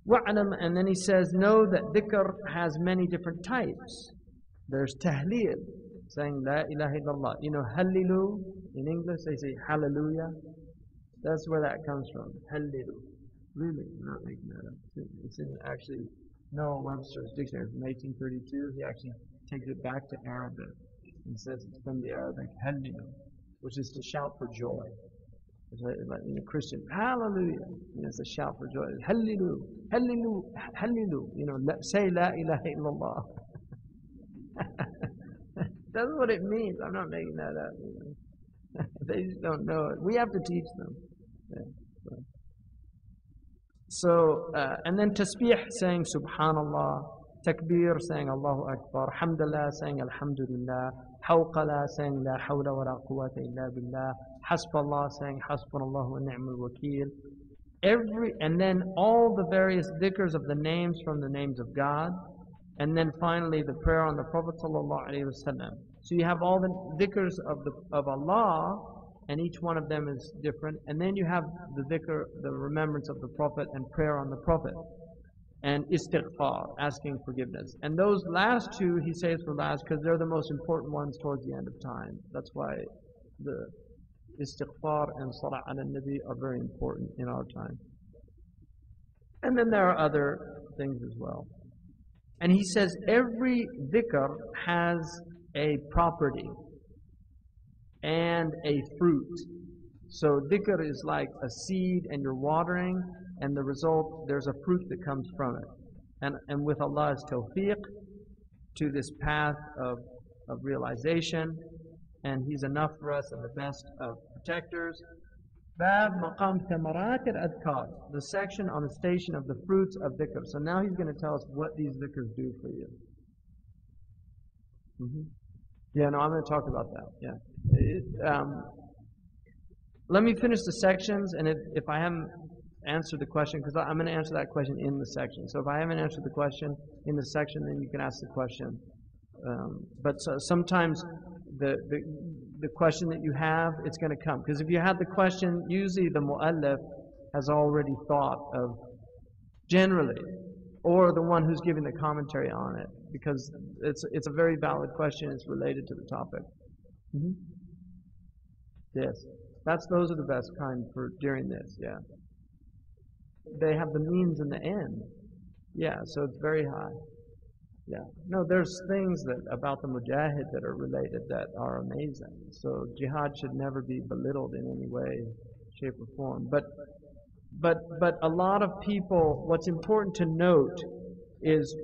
Wa'alam, and then he says, know that dhikr has many different types. There's tahleel, saying La ilaha illallah. You know, hallilu, in English they say hallelujah. That's where that comes from, hallilu. Really, I'm not making that up. It's in actually Noah Webster's dictionary from 1832. He actually takes it back to Arabic and says it's from the Arabic hallilu, which is to shout for joy. Like in a Christian, hallelujah, you know, it's a shout for joy. Hallilu, hallilu, hallilu, you know, say la ilaha illallah. That's what it means. I'm not making that up. You know. They just don't know it. We have to teach them. Yeah, so and then tasbih, saying subhanallah, takbir, saying Allahu Akbar, hamdallah, saying alhamdulillah, hawqala, saying la hawla wa la quwwata illa billah, hasbullah, saying hasbunallahu wa ni'mal wakeel. And then all the various dhikrs of the names from the names of God, and then finally the prayer on the Prophet sallallahu alaihi wasallam. So you have all the dhikrs of Allah, and each one of them is different. And then you have the dhikr, the remembrance of the Prophet, and prayer on the Prophet, and istighfar, asking forgiveness. And those last two he saves for last because they're the most important ones towards the end of time. That's why the istighfar and salah ala nabi are very important in our time. And then there are other things as well. And he says every dhikr has a property and a fruit. So dhikr is like a seed and you're watering, and the result, there's a fruit that comes from it. And with Allah's tawfiq to this path of realization, and He's enough for us and the best of protectors. Bab maqam thamarat al-adhkar, the section on the station of the fruits of dhikr. So now he's going to tell us what these dhikrs do for you. Yeah, no, I'm going to talk about that. Yeah. Let me finish the sections, and if I haven't answered the question, because I'm going to answer that question in the section. So if I haven't answered the question in the section, then you can ask the question. But sometimes the question that you have, it's going to come. Because if you had the question, usually the mu'allif has already thought of generally, or the one who's giving the commentary on it, because it's a very valid question. It's related to the topic. Yes, those are the best kind for during this. Yeah, they have the means and the end. Yeah, so it's very high. Yeah, no, there's things about the mujahid that are related that are amazing. So jihad should never be belittled in any way, shape, or form. But a lot of people, what's important to note is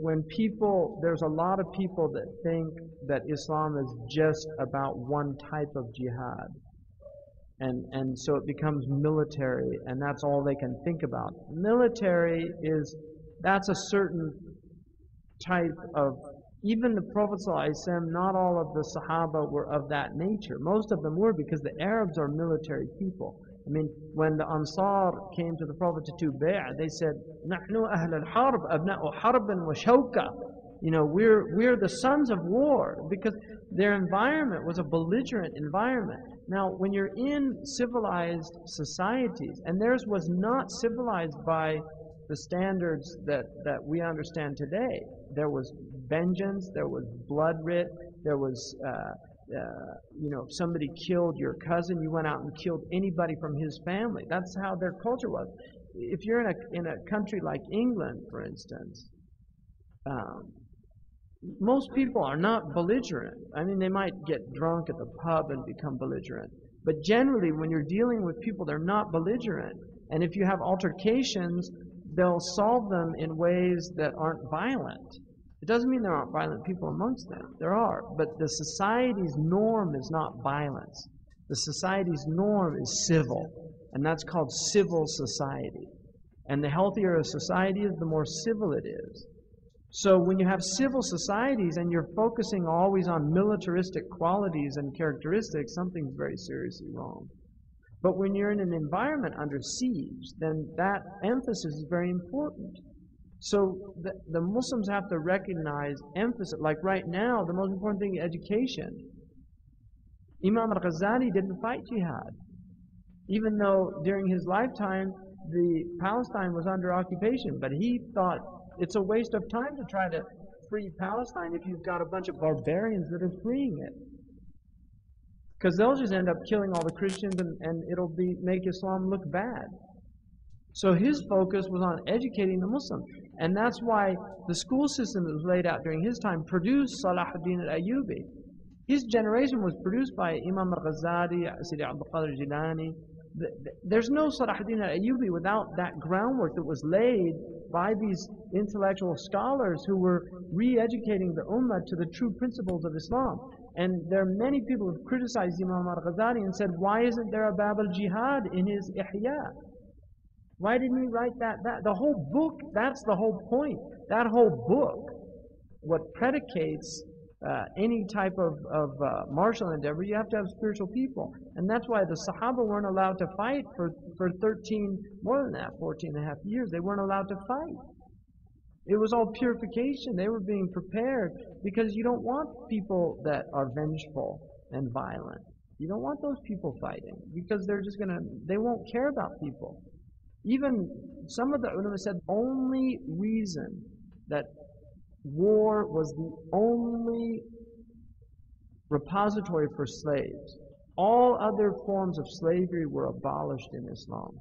there's a lot of people that think that Islam is just about one type of jihad. And so it becomes military, and that's all they can think about. Military that's a certain type of, even the Prophet ﷺ, not all of the Sahaba were of that nature. Most of them were, because the Arabs are military people. I mean, when the Ansar came to the Prophet to do bay'ah, they said, "Nahnu ahl al-harb, abna'u harbin wa shawka." You know, we're the sons of war, because their environment was a belligerent environment. Now, when you're in civilized societies, and theirs was not civilized by the standards that we understand today. There was vengeance, there was blood writ, there was, if somebody killed your cousin, you went out and killed anybody from his family. That's how their culture was. If you're in a country like England, for instance, most people are not belligerent. I mean, they might get drunk at the pub and become belligerent. But generally, when you're dealing with people, they're not belligerent. And if you have altercations, they'll solve them in ways that aren't violent. It doesn't mean there aren't violent people amongst them. There are. But the society's norm is not violence. The society's norm is civil. And that's called civil society. And the healthier a society is, the more civil it is. So when you have civil societies and you're focusing always on militaristic qualities and characteristics, something's very seriously wrong. But when you're in an environment under siege, then that emphasis is very important. So the Muslims have to recognize emphasis. Like right now, the most important thing is education. Imam al-Ghazali didn't fight jihad. Even though during his lifetime, Palestine was under occupation, but he thought it's a waste of time to try to free Palestine if you've got a bunch of barbarians that are freeing it. Because they'll just end up killing all the Christians, and it'll make Islam look bad. So his focus was on educating the Muslims. And that's why the school system that was laid out during his time produced Salahuddin al-Ayyubi. His generation was produced by Imam al-Ghazali, Sidi Abdul Qadir Jilani. There's no Salahuddin al-Ayyubi without that groundwork that was laid by these intellectual scholars who were re-educating the Ummah to the true principles of Islam. And there are many people who have criticized Imam al-Ghazali and said, why isn't there a Bab al-Jihad in his Ihya? Why didn't he write that? The whole book, that's the whole point. That whole book, what predicates any type of martial endeavor, you have to have spiritual people. And that's why the Sahaba weren't allowed to fight for 14 and a half years. They weren't allowed to fight. It was all purification. They were being prepared, because you don't want people that are vengeful and violent. You don't want those people fighting, because they won't care about people. Even some of the ulama said the only reason that war was the only repository for slaves. All other forms of slavery were abolished in Islam.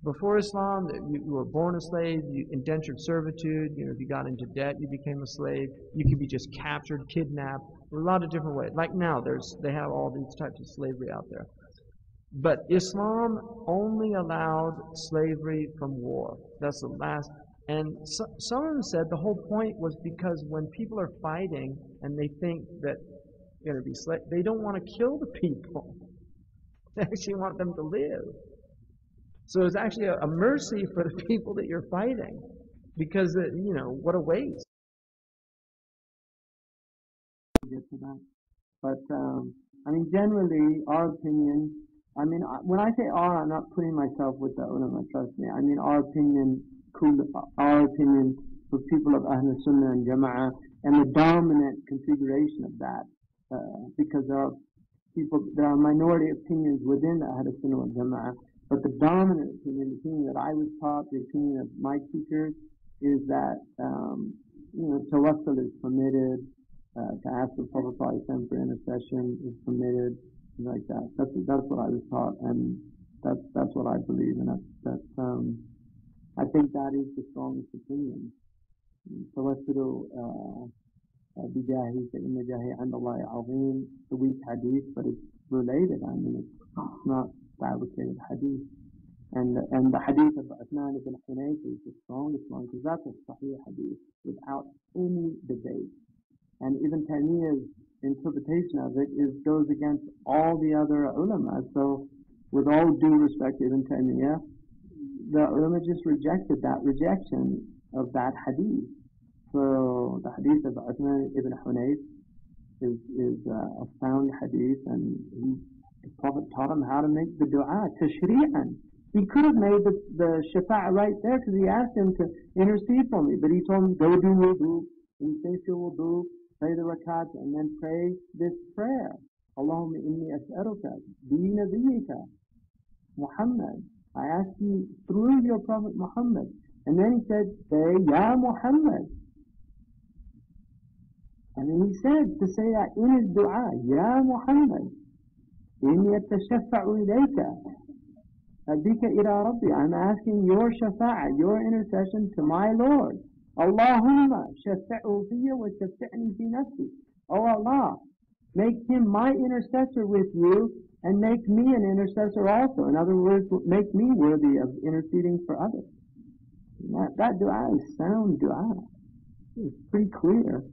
Before Islam, you were born a slave, you indentured servitude, if you got into debt, you became a slave. You could be just captured, kidnapped. There are a lot of different ways. Like now, they have all these types of slavery out there. But Islam only allowed slavery from war. That's the last. And some of them said the whole point was because when people are fighting and they think that they're going to be slaves, they don't want to kill the people. They actually want them to live. So it's actually a mercy for the people that you're fighting, because, what a waste. Get to that. But, generally, our opinion, when I say our, I'm not putting myself with the ulama, trust me. Our opinion for people of Ahl Sunnah and Jama'ah, and the dominant configuration of that, because there are minority opinions within the Ahl Sunnah and Jama'ah, but the dominant opinion, the opinion that I was taught, the opinion of my teachers, is that, tawassul is permitted, to ask the Prophet ﷺ for intercession is permitted, like that. That's what I was taught, and that's what I believe, and I think that is the strongest opinion. Tawassul bijahi fa inna jahi 'inda Allahi 'azim. It's a weak hadith, but it's related. It's not fabricated hadith. And the hadith of Uthman ibn Hunayf is the strongest one, because that's a sahih hadith without any debate. And Ibn Taymiyyah's interpretation of it goes against all the other ulama. So, with all due respect to Ibn Taymiyyah, the ulama just rejected that rejection of that hadith. So, the hadith of Uthman ibn Hunayf is a sound hadith, and the Prophet taught him how to make the dua, tashri'an. He could have made the shafa'a right there because he asked him to intercede for me, but he told him, go do wudu, and finish your wudu, pray the rakat, and then pray this prayer. Allahumma inni as'aluka bi nabiyyika Muhammad. I ask you through your Prophet Muhammad. And then he said, say, Ya Muhammad. And then he said to say that in his dua, Ya Muhammad, inni atashafa'u ilayka, abika ila rabbi. I'm asking your shafa'a, your intercession to my Lord. Allahumma shafa'u fiyya wa shafa'ni fi nafsi. Oh Allah, make him my intercessor with you and make me an intercessor also. In other words, make me worthy of interceding for others. That dua is sound dua. It's pretty clear.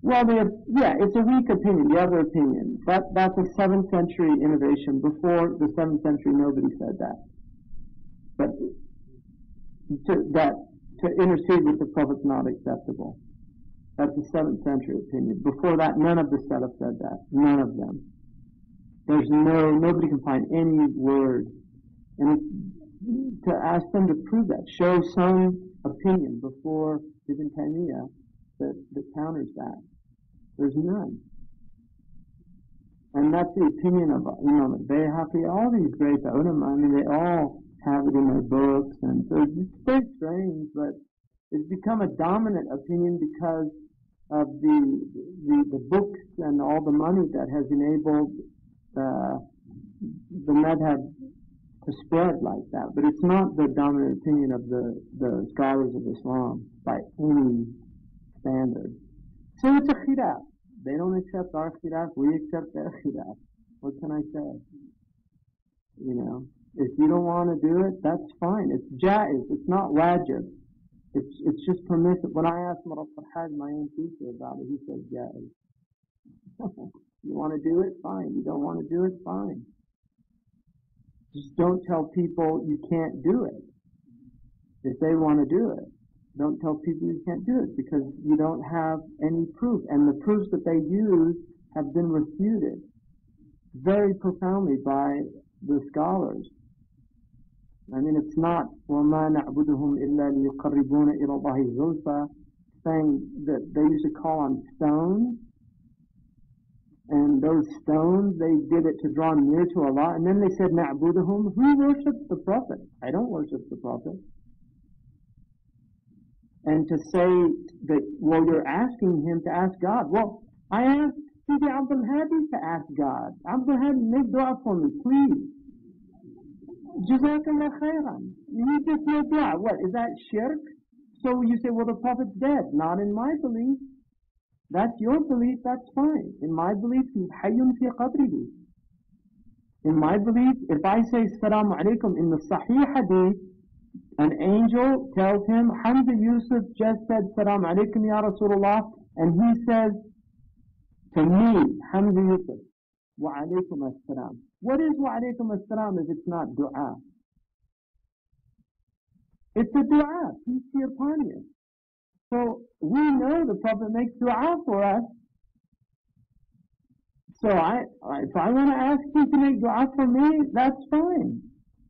Well, it's a weak opinion, the other opinion. That's a 7th century innovation. Before the 7th century, nobody said that. But to intercede with the Prophet's not acceptable. That's a 7th century opinion. Before that, none of the Salaf said that. None of them. Nobody can find any word. And to ask them to prove that, show some opinion before Ibn Taymiyyah that counters that. There's none. And that's the opinion of Imam al-Bayhaqi, all these great ulama. I mean, they all have it in their books, and so it's very strange, but it's become a dominant opinion because of the books and all the money that has enabled the madhab to spread like that. But it's not the dominant opinion of the scholars of Islam by any standard. So it's a khilaf. They don't accept our khilaf, we accept their khilaf. What can I say? You know, if you don't want to do it, that's fine. It's jaiz, it's not wajib. It's just permissive. When I asked Maraf al-Hajj, my own teacher, about it, he said jaiz. You want to do it? Fine. You don't want to do it? Fine. Just don't tell people you can't do it. If they want to do it, don't tell people you can't do it because you don't have any proof. And the proofs that they use have been refuted very profoundly by the scholars. I mean, it's not وَمَا نَعْبُدُهُمْ إِلَّا لِيُقَرِّبُونَ إِلَى اللَّهِ زُلْفَى, saying that they used to call on stones, and those stones, they did it to draw near to Allah, and then they said نَعْبُدُهُمْ. Who worships the Prophet? I don't worship the Prophet. And to say that, well, you're asking him to ask God. Well, I asked Sidi Abdul Hadi to ask God. Abdul Hadi, make dua for me, please. Jazakallah khairan. You need to do dua. What, is that shirk? So you say, well, the Prophet's dead. Not in my belief. That's your belief, that's fine. In my belief, he's hayyun fi qabrihi. In my belief, if I say Assalamu alaikum in the Sahih Hadith, an angel tells him, Hamza Yusuf just said Assalamu alaikum ya Rasulullah, and he says to me, Hamza Yusuf, wa alaikum assalam. What is wa alaikum assalam if it's not dua? It's a dua, peace be upon you. So we know the Prophet makes dua for us. So if I want to ask you to make dua for me, that's fine.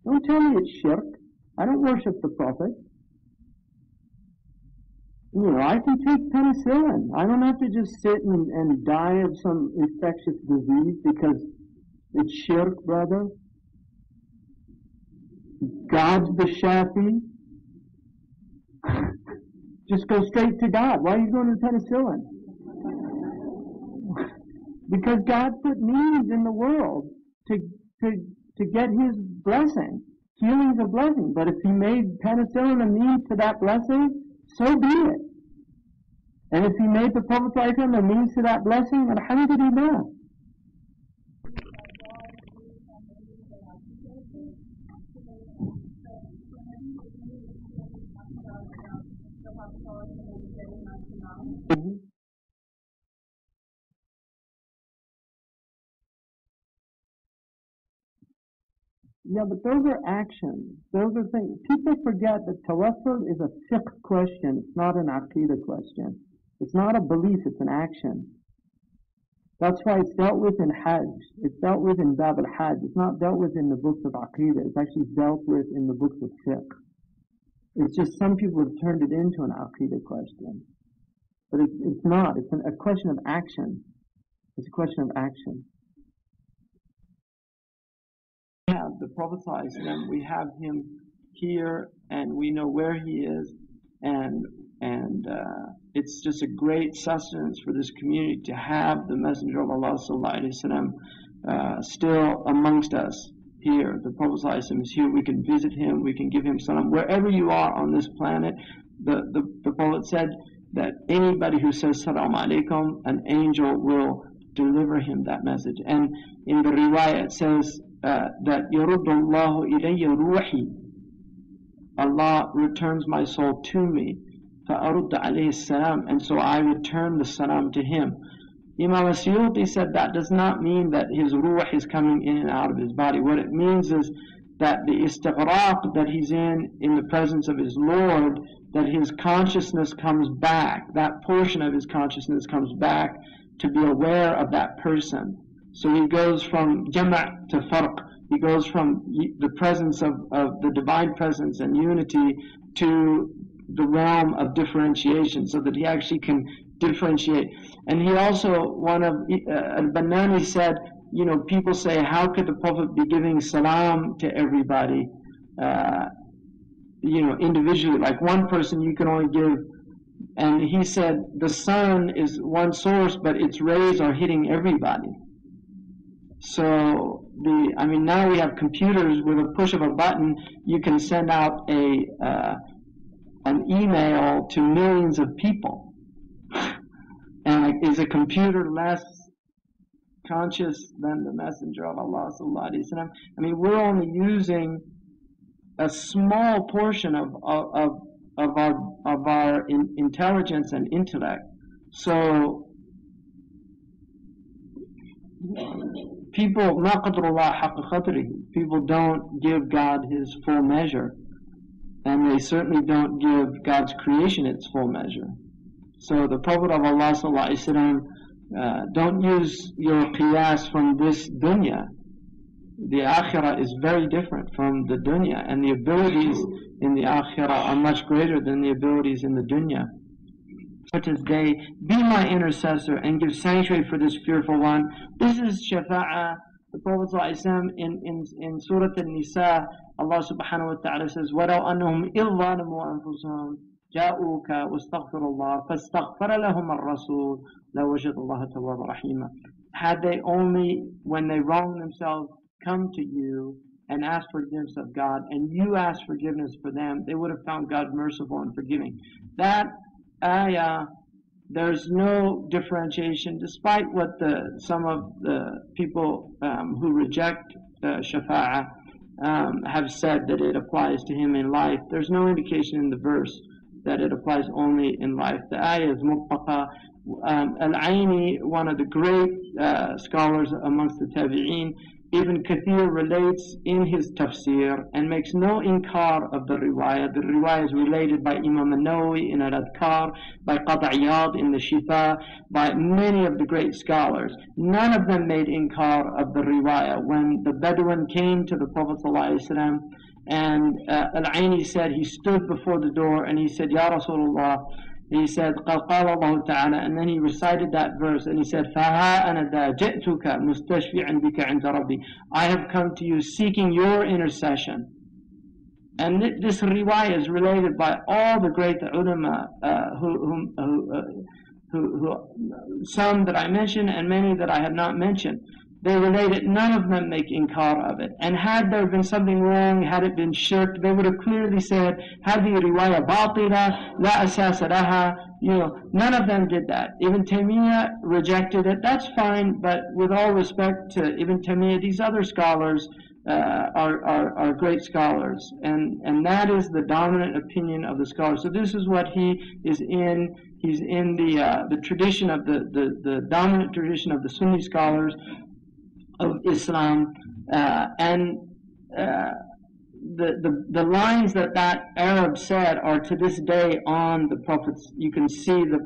Don't tell me it's shirk. I don't worship the Prophet. You know, I can take penicillin. I don't have to just sit and die of some infectious disease because it's shirk, brother. God's the Shafi. Just go straight to God. Why are you going to penicillin? Because God put means in the world to get His blessing. Healing's a blessing, but if He made penicillin a means to that blessing, so be it. And if He made the Prophet ﷺ a means to that blessing, alhamdulillah. Mhm. Yeah, but those are actions. Those are things. People forget that tawassul is a fiqh question. It's not an aqidah question. It's not a belief, it's an action. That's why it's dealt with in Hajj. It's dealt with in Bab al-Hajj. It's not dealt with in the books of aqidah. It's actually dealt with in the books of fiqh. It's just some people have turned it into an aqidah question. But it's not. It's a question of action. It's a question of action. We have the Prophet ﷺ, we have him here, and we know where he is, and it's just a great sustenance for this community to have the Messenger of Allah ﷺ still amongst us here. The Prophet ﷺ is here. We can visit him. We can give him salam. Wherever you are on this planet, the Prophet said that anybody who says salam alaikum, an angel will deliver him that message. And in the riwayah it says that يَرُدُّ اللَّهُ إِلَيَّ رُوحِي, Allah returns my soul to me. فَأَرُدَّ عَلَيْهِ السَّلَامِ, and so I return the salam to him. Imam Asyuti said that does not mean that his ruh is coming in and out of his body. What it means is that the istighraq that he's in the presence of his Lord, that his consciousness comes back, that portion of his consciousness comes back to be aware of that person. So he goes from jama' to farq. He goes from the presence of the divine presence and unity to the realm of differentiation, so that he actually can differentiate. And he also, Al-Bannani said, people say, how could the Prophet be giving salam to everybody, individually? Like one person you can only give. And he said, the sun is one source, but its rays are hitting everybody. So now we have computers. With a push of a button, you can send out an email to millions of people. And is a computer less conscious than the Messenger of Allah sallallahu alaihi wasallam? We're only using a small portion of our intelligence and intellect. So people, ما قدر الله حق قدره, people don't give God his full measure, and they certainly don't give God's creation its full measure. So the Prophet of Allah sallallahu alaihi wasallam, don't use your qiyas from this dunya. The akhirah is very different from the dunya, and the abilities in the akhirah are much greater than the abilities in the dunya. This day, be my intercessor and give sanctuary for this fearful one. This is shafa'ah. The Prophet ﷺ in Surah An-Nisa, Allah subhanahu wa ta'ala says, وَلَوْ أَنَّهُمْ إِذْ ظَلَمُوا أَنفُسَهُمْ جَاءُوكَ وَاسْتَغْفِرُوا اللَّهَ فَاسْتَغْفَرَ لَهُمَ الرَّسُولُ لَوَجَدَ اللَّهَ تَوَّابًا رَحِيمًا. Had they only, when they wronged themselves, come to you and asked forgiveness of God, and you asked forgiveness for them, they would have found God merciful and forgiving. That ayah, there's no differentiation, despite what some of the people who reject shafa'ah have said that it applies to him in life. There's no indication in the verse that it applies only in life. The ayah is muttaqa. Al-Aini, one of the great scholars amongst the tabi'een, Ibn Kathir relates in his tafsir and makes no inkar of the riwayah. The riwayah is related by Imam al-Nawawi in Al-Adhkar, by Qadi' Iyad in the Shifa, by many of the great scholars. None of them made inkar of the riwayah. When the Bedouin came to the Prophet ﷺ, and Al-Aini said, he stood before the door and he said, Ya Rasulullah, he said, قَالَ اللَّهُ تَعَالَى, and then he recited that verse and he said, فَهَا أَنَا ذَا جِئْتُكَ مُسْتَشْفِعًا بِكَ عِنْدَ رَبِّي, I have come to you seeking your intercession. And this riwayah is related by all the great ulama, who some that I mentioned and many that I have not mentioned. they related, none of them make inkar of it. And had there been something wrong, had it been shirk, they would have clearly said, هذه رواية باطلة لا أساس لها. None of them did that. Ibn Taymiyyah rejected it. That's fine, but with all respect to Ibn Taymiyyah, these other scholars are great scholars, and that is the dominant opinion of the scholars. So this is what he is in. He's in the tradition of the dominant tradition of the Sunni scholars of Islam, and the lines that Arab said are to this day on the Prophet's. You can see the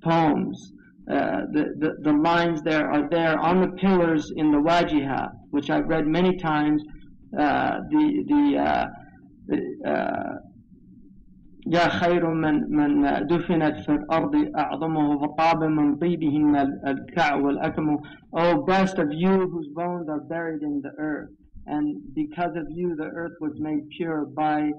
poems. The lines there are there on the pillars in the Wajiha, which I've read many times. يا خير من دفنت في الأرض أعظمه فطاب من طيبهن الكع والأكم. Oh, best of you whose bones are buried in the earth, and because of you the earth was made pure by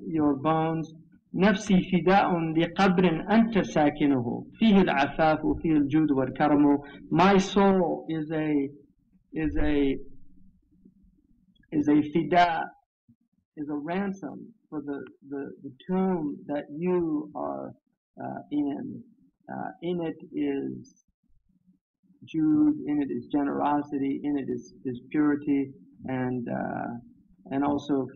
your bones. نفسي فداء لقبر أنت ساكنه فيه العفاف وفيه الجود والكرم. My soul is a fida, is a ransom for the tomb that you are in. In it is Jude, in it is generosity, in it is purity, and also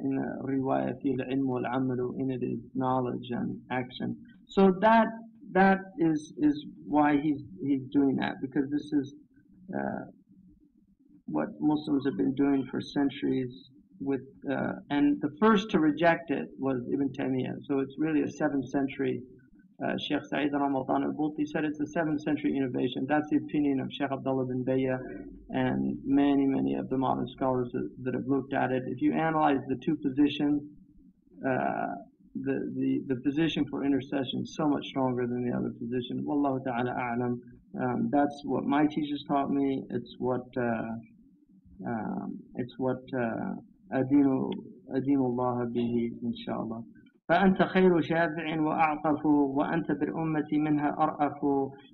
in the riwayah fi al-ilm wal-amalu, in it is knowledge and action. So that is why he's doing that, because this is what Muslims have been doing for centuries. And the first to reject it was Ibn Taymiyyah. So it's really a 7th century. Shaykh Sa'id Ramadan al-Bulti said it's a 7th century innovation. That's the opinion of Shaykh Abdullah bin Bayya and many of the modern scholars that have looked at it. If you analyze the two positions, the position for intercession is so much stronger than the other position. Wallahu ta'ala a'lam. That's what my teachers taught me. It's what أدين الله به إن شاء الله. فأنت خير شافع وأعطف وأنت بالأمة منها أرأف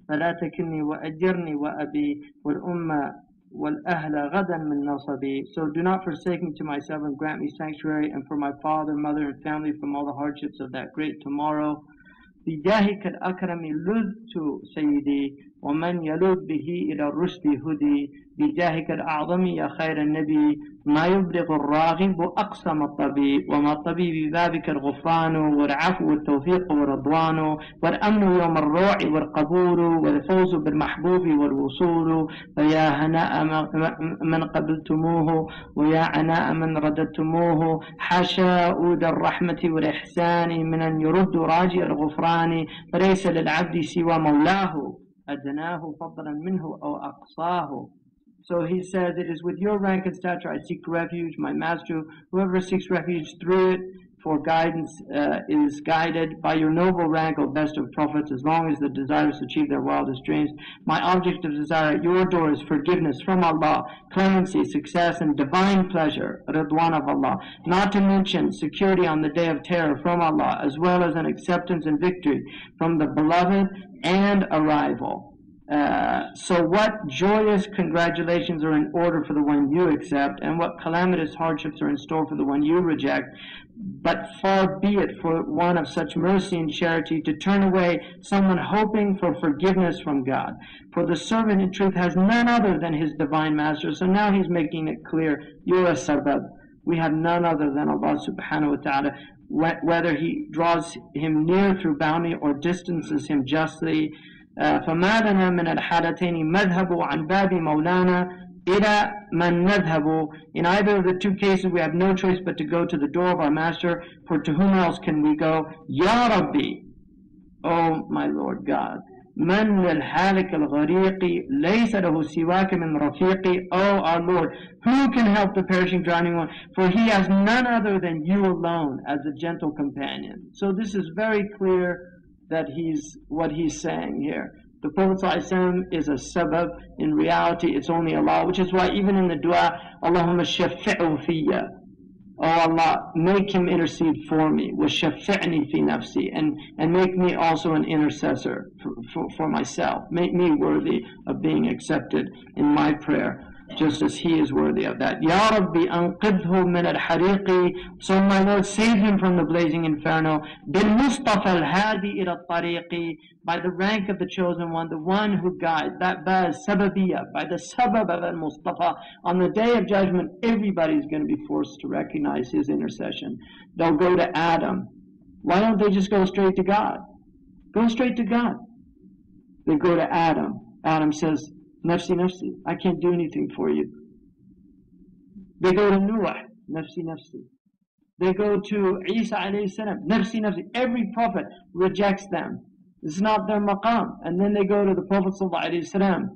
فلا تكلني وأجرني وأبي والأمة والأهل غدا من نصبي. So do not forsake me to myself and grant me sanctuary, and for my father, mother, and family from all the hardships of that great tomorrow. بجاهك الأكرم لذت سيدي ومن يلذ به إلى الرشد هدي. بجاهك الأعظم يا خير النبي ما يبلغ الراغب أقسم الطبيب. وما الطبيب ببابك الغفران والعفو والتوفيق والرضوان والأمن يوم الروع والقبول والفوز بالمحبوب والوصول. فيا هناء من قبلتموه ويا عناء من رددتموه. حاشا أود الرحمة والإحسان من أن يرد راجي الغفران. فليس للعبد سوى مولاه أدناه فضلا منه أو أقصاه. So he says, it is with your rank and stature I seek refuge, my master. Whoever seeks refuge through it for guidance is guided. By your noble rank, O best of prophets, as long as the desirous achieve their wildest dreams. My object of desire at your door is forgiveness from Allah, clemency, success, and divine pleasure, Ridwan of Allah. Not to mention security on the day of terror from Allah, as well as an acceptance and victory from the beloved and arrival. So what joyous congratulations are in order for the one you accept, and what calamitous hardships are in store for the one you reject. But far be it for one of such mercy and charity to turn away someone hoping for forgiveness from God. For the servant in truth has none other than his divine master. So now he's making it clear, you're a sabab. We have none other than Allah subhanahu wa ta'ala. Whether he draws him near through bounty or distances him justly. فما لنا من الحالتين مذهب عن باب مولانا إلى من نذهب. In either of the two cases we have no choice but to go to the door of our master, for to whom else can we go? Ya Rabbi, O my Lord God. من للحالك الغريق ليس له سواك من رفيق. O our Lord, who can help the perishing drowning one? For he has none other than you alone as a gentle companion. So this is very clear that what he's saying here. The Prophet ﷺ is a sabab. In reality, it's only Allah, which is why even in the dua, Allahumma shafi'u fiyya, Oh Allah, make him intercede for me. وَشَفِّعْنِي فِي نَفْسِي, and make me also an intercessor for myself. Make me worthy of being accepted in my prayer, just as he is worthy of that. Ya Rabbi, anqidhu min al-hariqi. So my Lord, save him from the blazing inferno. Bil-Mustafa al-hadi ila tariqi. By the rank of the chosen one, the one who guides. That baz sababiyya, by the sabab of al-Mustafa. On the day of judgment, everybody's going to be forced to recognize his intercession. They'll go to Adam. Why don't they just go straight to God? Go straight to God. They go to Adam. Adam says, Nafsi, nafsi, I can't do anything for you. They go to Noah, Nafsi, nafsi. They go to Isa alayhi salam, Nafsi, nafsi. Every prophet rejects them. It's not their maqam. And then they go to the Prophet sallallahu alayhi salam.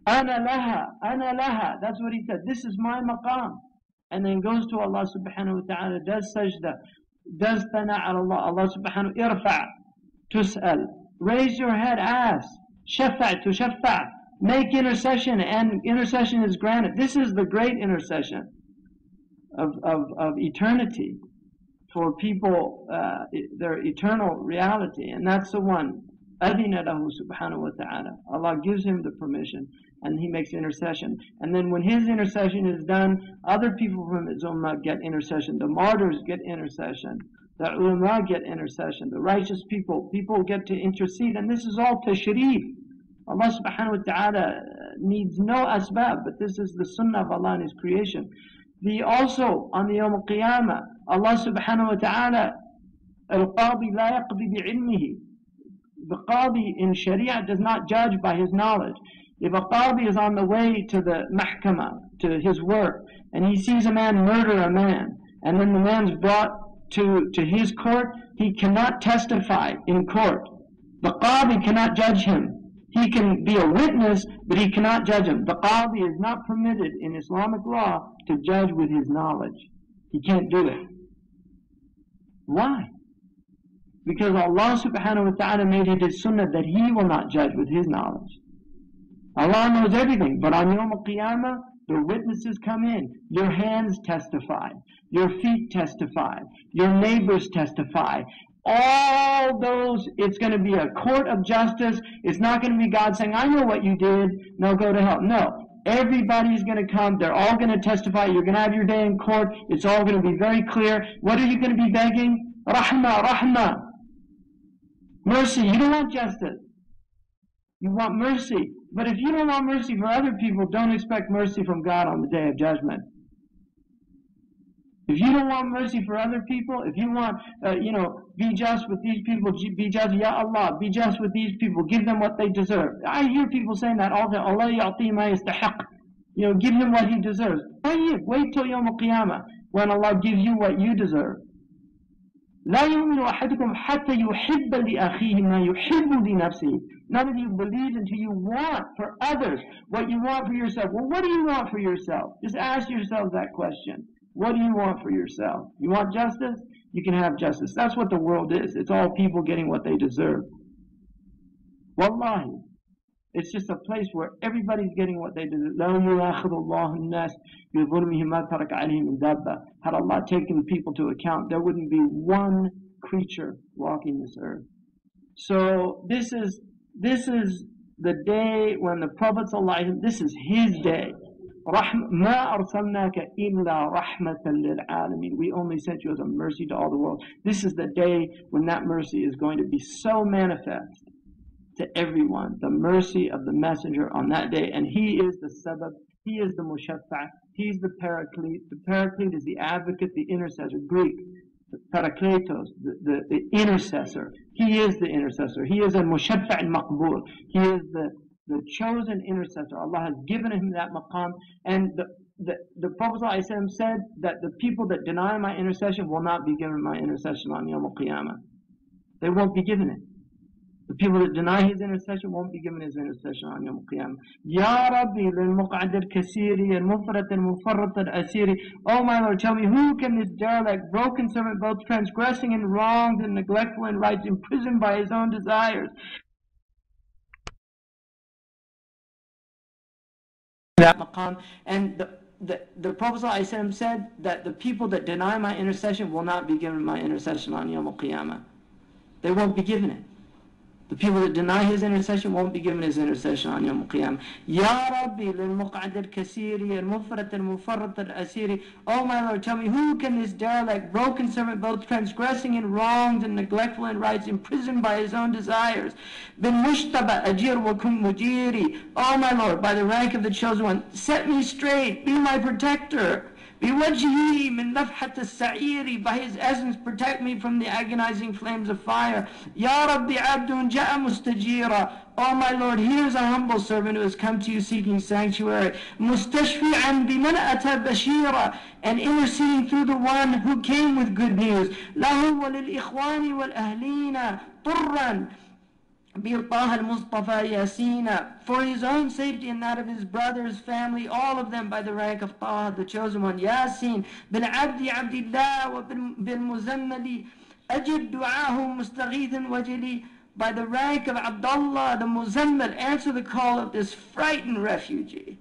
Ana laha. That's what he said. This is my maqam. And then goes to Allah subhanahu wa ta'ala, does sajda, does thana ala Allah. Allah subhanahu wa ta'ala, irfa' tus'al. Raise your head, ask. Shafa' to shafa'. Make intercession, and intercession is granted. This is the great intercession of eternity for people, their eternal reality. And that's the one. Adina lahu subhanahu wa ta'ala. Allah gives him the permission, and he makes intercession. And then when his intercession is done, other people from his ummah get intercession. The martyrs get intercession. The ulama get intercession. The righteous people get to intercede. And this is all tashrif. Allah subhanahu wa ta'ala needs no asbab, but this is the sunnah of Allah in His creation. Also, on the Yawm al-Qiyamah, Allah subhanahu wa ta'ala, al-Qadi la yaqdi bi'ilmihi. The Qadi in Sharia does not judge by his knowledge. If a Qadi is on the way to the mahkamah, to his work, and he sees a man murder a man, and then the man's brought to his court, he cannot testify in court. The Qadi cannot judge him. He can be a witness, but he cannot judge him. The Qadi is not permitted in Islamic law to judge with his knowledge. He can't do it. Why? Because Allah subhanahu wa ta'ala made it His sunnah that He will not judge with His knowledge. Allah knows everything, but on Yawm al-Qiyamah, the witnesses come in. Your hands testify. Your feet testify. Your neighbors testify. All those, it's going to be a court of justice. It's not going to be God saying, I know what you did, now go to hell. No, everybody's going to come. They're all going to testify. You're going to have your day in court. It's all going to be very clear. What are you going to be begging? Rahmah. Mercy. You don't want justice. You want mercy. But if you don't want mercy for other people, don't expect mercy from God on the day of judgment. If you don't want mercy for other people, if you want, be just with these people, be just, Ya Allah, be just with these people, give them what they deserve. I hear people saying that all the time, Allah ya'ti ma yastahiq. Give him what he deserves. Wait till Yawm al-Qiyamah, when Allah gives you what you deserve. لا يؤمن أحدكم حتى يحب لأخيه ما يحب لنفسه. None of you believe until you want for others what you want for yourself. Well, what do you want for yourself? Just ask yourself that question. What do you want for yourself? You want justice? You can have justice. That's what the world is. It's all people getting what they deserve. Wallahi. It's just a place where everybody's getting what they deserve. Had Allah taken people to account, there wouldn't be one creature walking this earth. So this is the day when the Prophet ﷺ, this is his day. مَا أَرْسَلْنَاكَ إِلَّا رَحْمَةً لِلْعَالَمِينَ. We only sent you as a mercy to all the world. This is the day when that mercy is going to be so manifest to everyone. The mercy of the messenger on that day. And he is the sabab, he is the mushaffa', he's the paraclete. The paraclete is the advocate, the intercessor. Greek, the parakletos, the intercessor. He is the intercessor. He is a mushaffa' al-maqbul. He is the chosen intercessor. Allah has given him that maqam. And the Prophet ﷺ said that the people that deny my intercession will not be given my intercession on Yawm al-Qiyamah. They won't be given it. The people that deny his intercession won't be given his intercession on Yawm al-Qiyamah. Ya Rabbi, lil-muq'ad al-kasiri, al-mufrat al-mufarrat al-asiri. Oh my Lord, tell me, who can this derelict, broken servant, both transgressing and wronged and neglectful in rights, imprisoned by his own desires? That maqam, and the Prophet ﷺ said that the people that deny my intercession will not be given my intercession on Yawm al-Qiyamah. They won't be given it. The people that deny his intercession won't be given his intercession on Yawm al-Qiyamah. Ya Rabbi, lil-muq'ad al-kasiri, al-mufrat al-mufarrat al-asiri. Oh my Lord, tell me, who can this derelict, broken servant, both transgressing in wrongs and neglectful in rights, imprisoned by his own desires? Bin mushtaba ajir wa kum mujiri. Oh my Lord, by the rank of the chosen one, set me straight, be my protector. بِوَجْهِهِ مِنْ نَفْحَةِ السَّعِيرِ. By his essence, protect me from the agonizing flames of fire. Ya Rabbi abdun ja'a mustajira. Oh my Lord, here's a humble servant who has come to you seeking sanctuary. مُسْتَشْفِعًا بِمَنْ أَتَى بَشِيرًا. And interceding through the one who came with good news. لَهُ وَلِلْإِخْوَانِ وَالْأَهْلِينَ طُرًّا بِطَاهَ الْمُصْطَفَى يَاسِينَ. For his own safety and that of his brothers, family, all of them by the rank of Taha, the chosen one. Yasin, بِالْعَبْدِ عَبْدِ اللَّهِ وَبِالْمُزَمَّلِ أَجِبْ دُعَاهُ مُسْتَغِيثًا وَجِلِي. By the rank of Abdullah, the Muzammil, answer the call of this frightened refugee.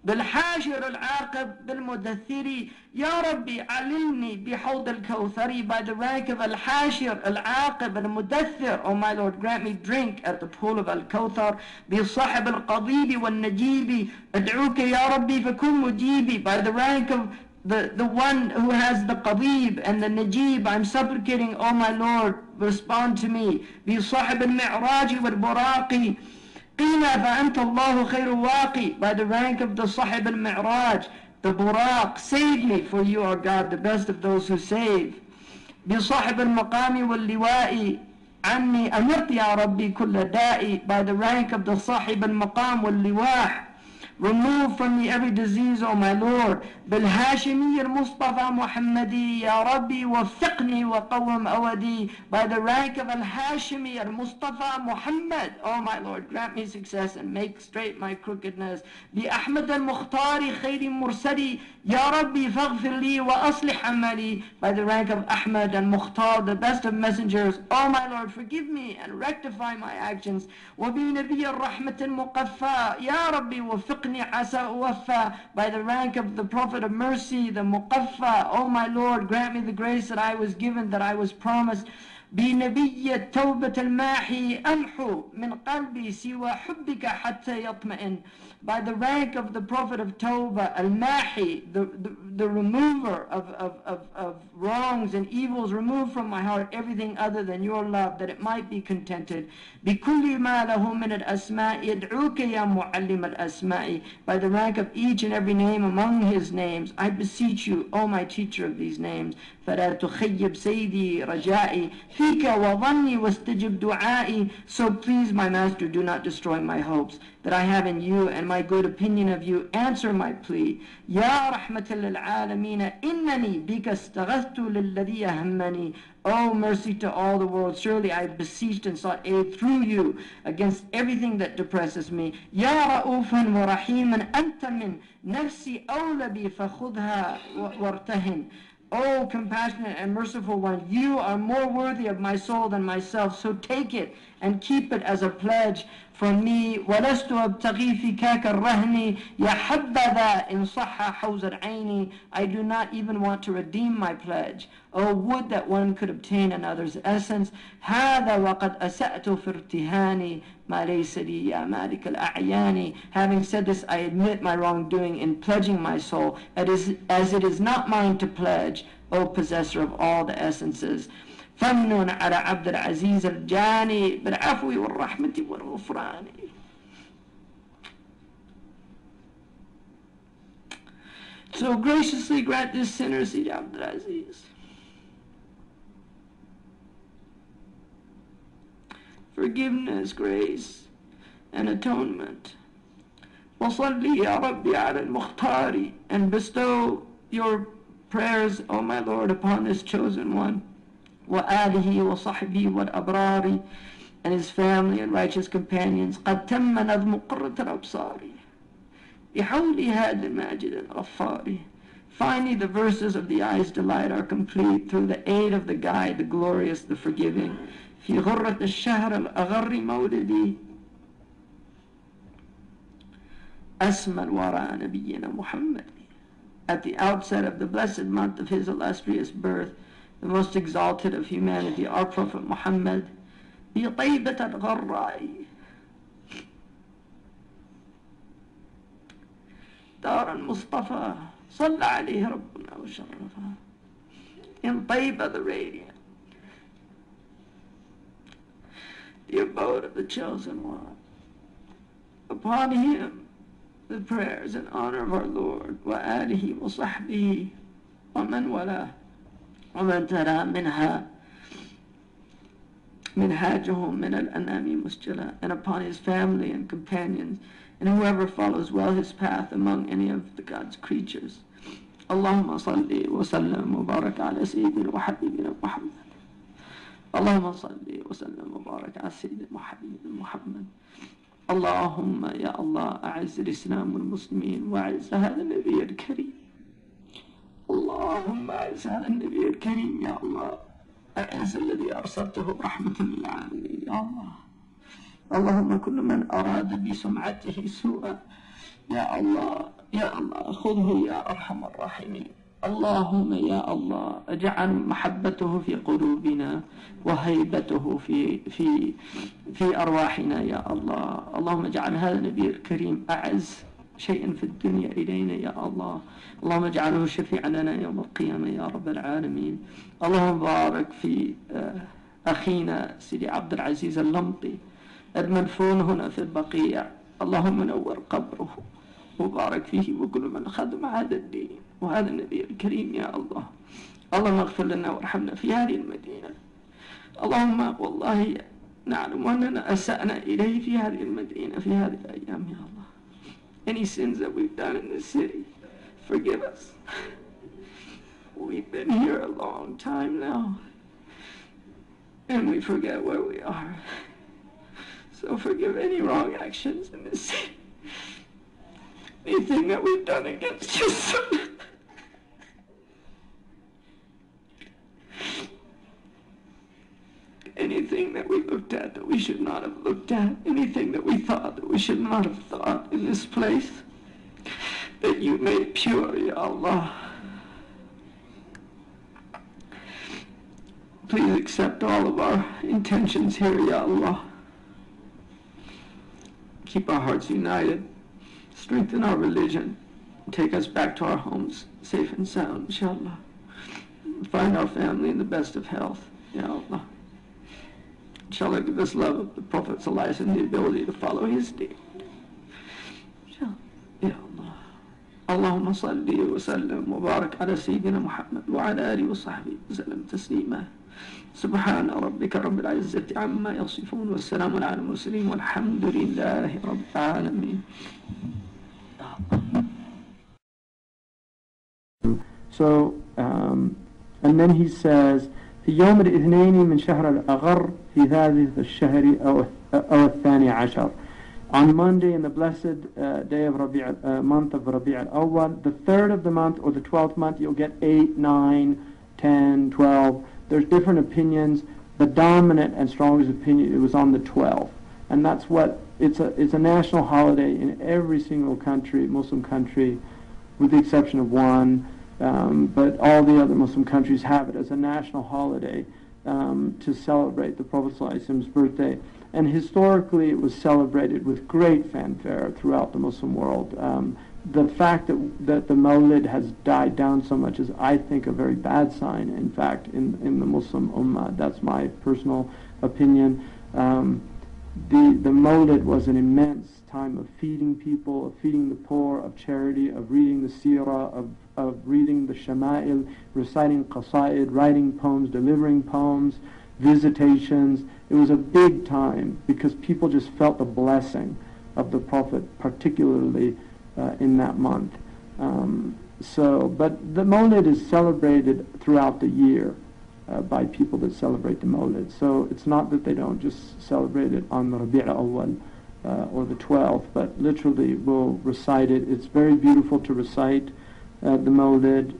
بالحاشر العاقب بالمدثر. يا ربي علمني بحوض الكوثر. By the rank of Al-Hashir, Al-Aqib, Al-Mudathir. Oh my Lord, grant me drink at the pool of Al-Kawthar. بصاحب القضيب والنجيب. أدعوك يا ربي فكن مجيبي. By the rank of the one who has the qadib and the najib, I'm supplicating, oh my Lord, respond to me. بصاحب المعراج والبراقي. قِيلَ فَأَنْتَ اللَّهُ خَيْرُ وَاقِي. By the rank of the Sahib al-Mi'raj, the Buraq, save me, for you are God, the best of those who save. بِصَاحِبِ الْمَقَامِ وَاللِّوَاءِ عَنِّي أَمِرْتِ يَا رَبِّي كُلَّ دَاءِ. By the rank of the Sahib al-Maqam wal-Liwah, remove from me every disease, O my Lord. بالهاشمي المصطفى محمدي يا ربي وفقني وقوم أودي. By the rank of Al-Hashimi al-Mustafa Muhammad, O my Lord, grant me success and make straight my crookedness. بأحمد المختار خير مرسلي يا ربي فاغفر لي وأصلح عملي. By the rank of Ahmad and Mukhtar, the best of messengers, O my Lord, forgive me and rectify my actions. وبنبي الرحمة المقفى يا ربي وفقني عسى أوفى. By the rank of the Prophet of mercy, the Muqaffa, O my Lord, grant me the grace that I was given, that I was promised. بنبي التوبة الماحي أمحو من قلبي سوى حبك حتى يطمئن. By the rank of the Prophet of Tawbah, Al-Mahi, the remover of wrongs and evils, remove from my heart everything other than your love, that it might be contented. بكل ما له من الأسماء يدعوك يا معلم الأسماء. By the rank of each and every name among his names, I beseech you, O my teacher of these names, فلا تخيب سيدي رجائي فيك وظني واستجب دعائي. So please, my master, do not destroy my hopes that I have in you and my good opinion of you. Answer my plea. يا رحمة للعالمين إنني بك استغثت للذي يهمني. O mercy to all the world, surely I beseeched and sought aid through you against everything that depresses me. يا رؤوفا ورحيما أنت من نفسي أولى بي فخذها وارتهن. O compassionate and merciful one, you are more worthy of my soul than myself, so take it and keep it as a pledge from me. وَلَسْتُ أَبْتَغِي فِكَاكَ الرَّهْنِ يَا حَبَّذَا إِنْ صَحَّ حَوْزَ الْعَيْنِ. I do not even want to redeem my pledge. Oh, would that one could obtain another's essence. هَذَا وَقَدْ أَسَأْتُ فِي ارْتِهَانِ مَا لَيْسَ لِي يَا مَالِكَ الْأَعْيَانِ. Having said this, I admit my wrongdoing in pledging my soul, as it is not mine to pledge, O possessor of all the essences. فمن على عبد العزيز الجاني بالعفو والرحمة والغفران. So graciously grant this sinner, Sidi Abdul Aziz, forgiveness, grace, and atonement. وصلي يا ربي على المختار. And bestow your prayers, O my Lord, upon this chosen one. وآله وصحبه والأبرار, and his family and righteous companions. قد تم نظم قرة الأبصار بحول هذا الماجد الغفار. Finally, the verses of the eye's delight are complete through the aid of the guide, the glorious, the forgiving. في غرة الشهر الأغر مولدي أسمى الورى نبينا محمد. at the outset of the blessed month of his illustrious birth, the most exalted of humanity, our Prophet Muhammad, بطيبة الغراء دار المصطفى صلى عليه ربنا وشرفه. In Taiba the radiant, the abode of the chosen one. Upon him, the prayers and honor of our Lord, وآله وصحبه ومن والاه ومن ترى منهاجهم من الأنام مسجلا, and upon his family and companions, and whoever follows well his path among any of the God's creatures. اللهم صل وسلم وبارك على سيدنا وحبيبنا محمد. اللهم صل وسلم وبارك على سيدنا وحبيبنا محمد. اللهم يا الله أعز الإسلام والمسلمين وأعز هذا النبي الكريم. اللهم أعز هذا النبي الكريم يا الله، أعز الذي أرسلته رحمة للعالمين يا الله. اللهم كل من أراد بسمعته سوءا يا الله يا الله خذه يا أرحم الراحمين. اللهم يا الله اجعل محبته في قلوبنا وهيبته في أرواحنا يا الله. اللهم اجعل هذا النبي الكريم أعز شيء في الدنيا إلينا يا الله. اللهم اجعله شفيعا لنا يوم القيامة يا رب العالمين. اللهم بارك في أخينا سيدي عبد العزيز اللمطي المدفون هنا في البقيع. اللهم نور قبره وبارك فيه وكل من خدم هذا الدين وهذا النبي الكريم يا الله. اللهم اغفر لنا وارحمنا في هذه المدينة. اللهم والله نعلم أننا أسأنا إليه في هذه المدينة في هذه الأيام يا الله. Any sins that we've done in this city, forgive us. We've been here a long time now, and we forget where we are. So forgive any wrong actions in this city. Anything that we've done against your son. Anything that we looked at that we should not have looked at. Anything that we thought that we should not have thought in this place. That you made pure, Ya Allah. Please accept all of our intentions here, Ya Allah. Keep our hearts united. Strengthen our religion. Take us back to our homes safe and sound, inshallah. Find our family in the best of health, Ya Allah. Inshallah, give us love of the Prophet ﷺ and the ability to follow his deed. Inshallah. Ya Allah. Allahumma salli wa sallam wa barak ala Sayyidina Muhammad wa ala alihi wa sahbihi wa sallam taslima. سبحان ربك رب العزة عما يصفون والسلام على المرسلين والحمد لله رب العالمين. So, and then he says, في يوم الاثنين من شهر الأغر في هذه الشهر أو الثاني عشر. On Monday in the blessed day of month of Rabi' al-Awwal, the third of the month or the 12th month, you'll get 8, 9, 10, 12. There's different opinions. The dominant and strongest opinion, it was on the 12th. And that's what, it's a national holiday in every single country, Muslim country, with the exception of one. But all the other Muslim countries have it as a national holiday to celebrate the Prophet ﷺ's birthday. And historically it was celebrated with great fanfare throughout the Muslim world. The fact that the Mawlid has died down so much is, I think, a very bad sign, in fact, in the Muslim Ummah. That's my personal opinion. The Mawlid was an immense time of feeding people, of feeding the poor, of charity, of reading the seerah, of reading the shama'il, reciting qasaid, writing poems, delivering poems, visitations. It was a big time because people just felt the blessing of the Prophet, particularly in that month. But the Mawlid is celebrated throughout the year by people that celebrate the Mawlid. So it's not that they don't just celebrate it on the Rabi' al-Awwal or the 12th, but literally will recite it. It's very beautiful to recite the Mawlid,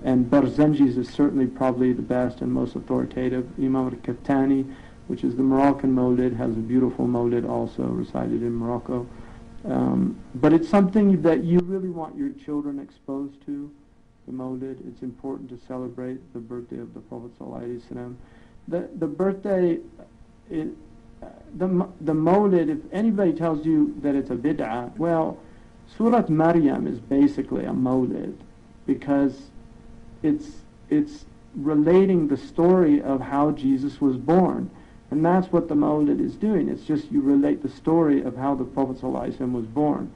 and Barzanji's is certainly probably the best and most authoritative. Imam al-Kaftani, which is the Moroccan Mawlid, has a beautiful Mawlid also recited in Morocco. But it's something that you really want your children exposed to, the Mawlid. It's important to celebrate the birthday of the Prophet ﷺ. The birthday, the Mawlid, if anybody tells you that it's a bid'ah, well, Surah Maryam is basically a Mawlid because it's relating the story of how Jesus was born. And that's what the Mawlid is doing. It's just you relate the story of how the Prophet ﷺ was born.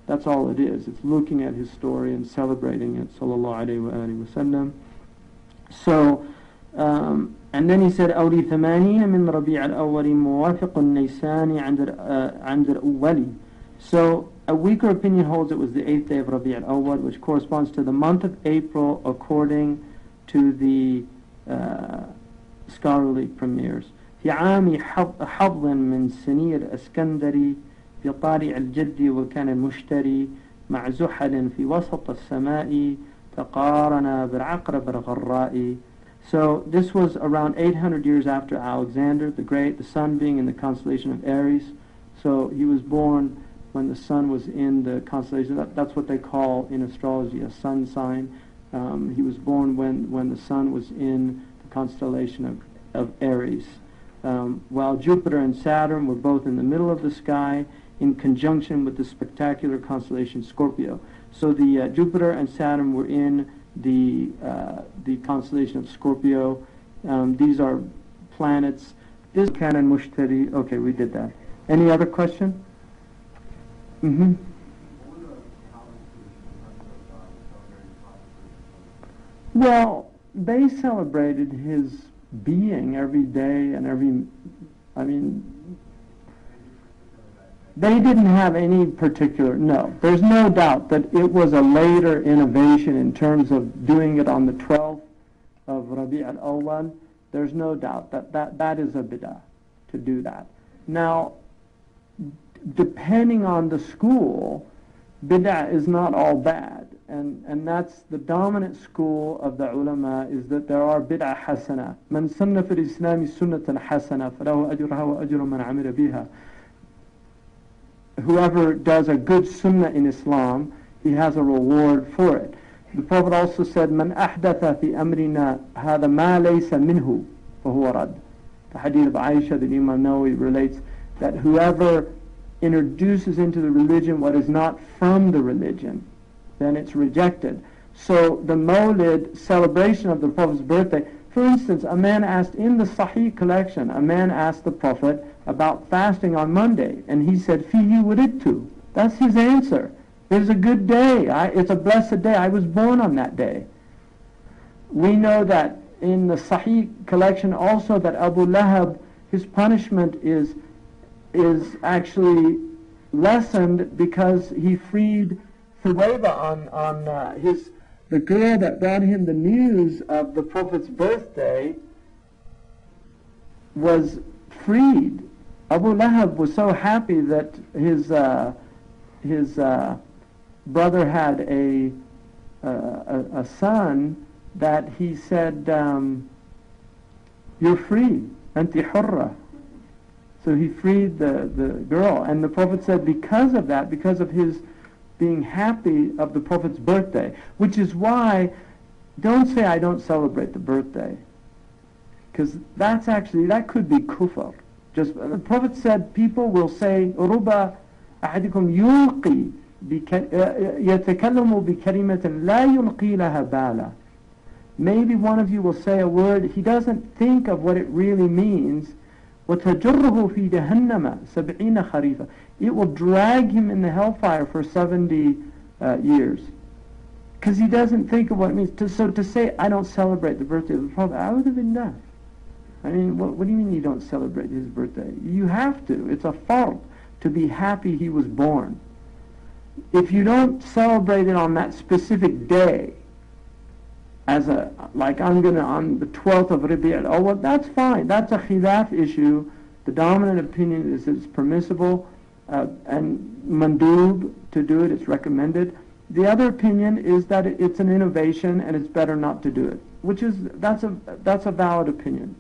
That's all it is. It's looking at his story and celebrating it, sallallahu alayhi wa sallam. So, and then he said, أولي ثمانين من ربيع الأول موافق النيسان عند الأول. So, a weaker opinion holds it was the 8th day of Rabi' al-Awwal, which corresponds to the month of April according to the scholarly premiers. في عام حظ من سني الأسكندري في طالع الجد وكان المشتري مع زحل في وسط السماء تقارن بالعقرب الغراء. So this was around 800 years after Alexander the Great, the sun being in the constellation of Aries. So he was born when the sun was in the constellation. That's what they call in astrology a sun sign. He was born when the sun was in the constellation of Aries. While Jupiter and Saturn were both in the middle of the sky in conjunction with the spectacular constellation Scorpio. So the Jupiter and Saturn were in the constellation of Scorpio. These are planets. This Canon Mushtari. Okay, we did that. Any other question? Mm-hmm. Well, they celebrated his being every day and they didn't have any particular, no. There's no doubt that it was a later innovation in terms of doing it on the 12th of Rabi' al-Awwal. There's no doubt that is a bid'ah to do that. Now, depending on the school, bid'ah is not all bad. And that's the dominant school of the ulama, is that there are bid'ah hasana. Man sunna fil islami sunnatan hasana falahu ajruha wa ajru man amila biha. Whoever does a good sunnah in Islam, he has a reward for it. The Prophet also said, Man ahdatha fi amrina hadha ma laysa minhu fahuwa rad. The hadith of Aisha that Imam Nawawi relates, that whoever introduces into the religion what is not from the religion, then it's rejected. So the Mawlid celebration of the Prophet's birthday, for instance, a man asked in the Sahih collection, a man asked the Prophet about fasting on Monday, and he said, Fihi wuridtu. That's his answer. It's a good day. It's a blessed day. I was born on that day. We know that in the Sahih collection also that Abu Lahab, his punishment is actually lessened because he freed Thuwayba on the girl that brought him the news of the Prophet's birthday was freed. Abu Lahab was so happy that his brother had a son that he said, you're free, anti hurra. So he freed the girl. And the Prophet said because of that, because of his being happy of the Prophet's birthday, which is why, don't say I don't celebrate the birthday, because that could be kufr. Just the Prophet said people will say ruba ahadikum yulqi yatakallamu bi kalimatin la yulqi laha bala. Maybe one of you will say a word, he doesn't think of what it really means. وَتَجُرُّهُ فِي جَهَنَّمَ 70 خَرِيفًا. It will drag him in the hellfire for 70 years. Because he doesn't think of what it means. So to say, I don't celebrate the birthday of the Prophet, I would have been done. I mean, what do you mean you don't celebrate his birthday? You have to. It's a fard to be happy he was born. If you don't celebrate it on that specific day, as I'm going to on the 12th of Rabi' al-Awwal, that's fine. That's a khilaf issue. The dominant opinion is it's permissible and mandub to do it. It's recommended. The other opinion is that it's an innovation and it's better not to do it, that's a valid opinion.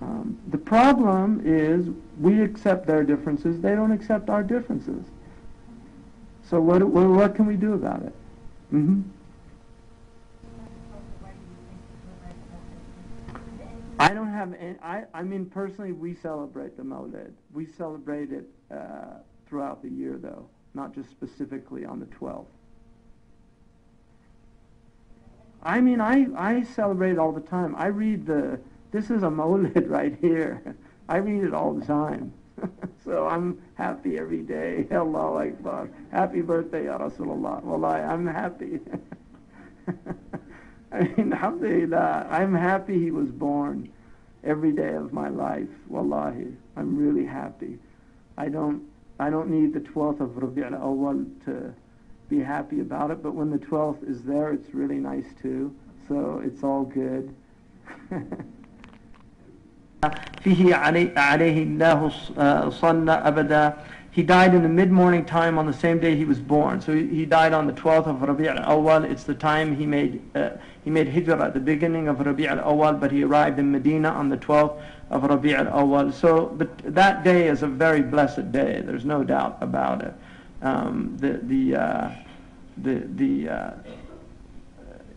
The problem is we accept their differences, they don't accept our differences. So what can we do about it? Mm-hmm. I don't have any, I mean personally we celebrate the Mawlid. We celebrate it throughout the year though, not just specifically on the 12th. I mean I celebrate it all the time. I read this is a Mawlid right here. I read it all the time. So I'm happy every day. Allahu Akbar. Happy birthday, Ya Rasulullah. Wallahi, I'm happy. I mean, alhamdulillah, I'm happy he was born every day of my life. Wallahi, I'm really happy. I don't need the 12th of Rabi' al-Awwal to be happy about it, but when the 12th is there, it's really nice too. So it's all good. فيه عليه الله صلى أبدا. He died in the mid-morning time on the same day he was born. So he died on the 12th of Rabi' al-Awwal. It's the time he made hijrah at the beginning of Rabi' al-Awwal, but he arrived in Medina on the 12th of Rabi' al-Awwal. So, but that day is a very blessed day. There's no doubt about it. Imam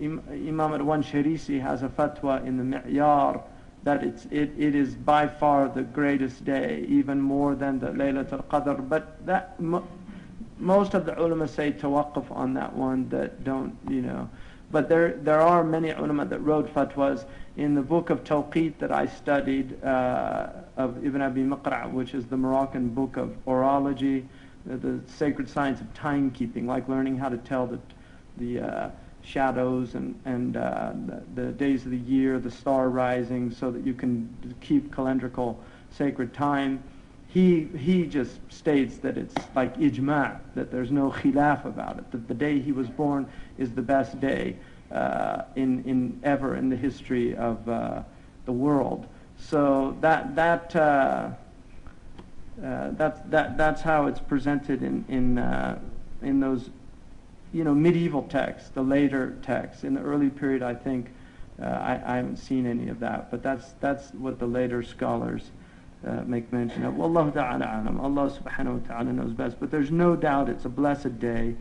al-Sharisi has a fatwa in the Mi'yar that it is by far the greatest day, even more than the Laylatul Qadr. But that most of the ulama say tawaqquf on that one, that don't, But there are many ulama that wrote fatwas. In the book of Tawqeet that I studied, of Ibn Abi Maqra', which is the Moroccan book of orology, the sacred science of timekeeping, like learning how to tell the shadows and the days of the year, the star rising, so that you can keep calendrical sacred time. He just states that it's like ijma', that there's no khilaf about it, that the day he was born is the best day in ever in the history of the world. So that's how it's presented in those medieval texts, the later texts. In the early period, I think I haven't seen any of that, but that's what the later scholars make mention of. Wallahu ta'ala alam. Allah subhanahu wa ta'ala knows best, but there's no doubt it's a blessed day.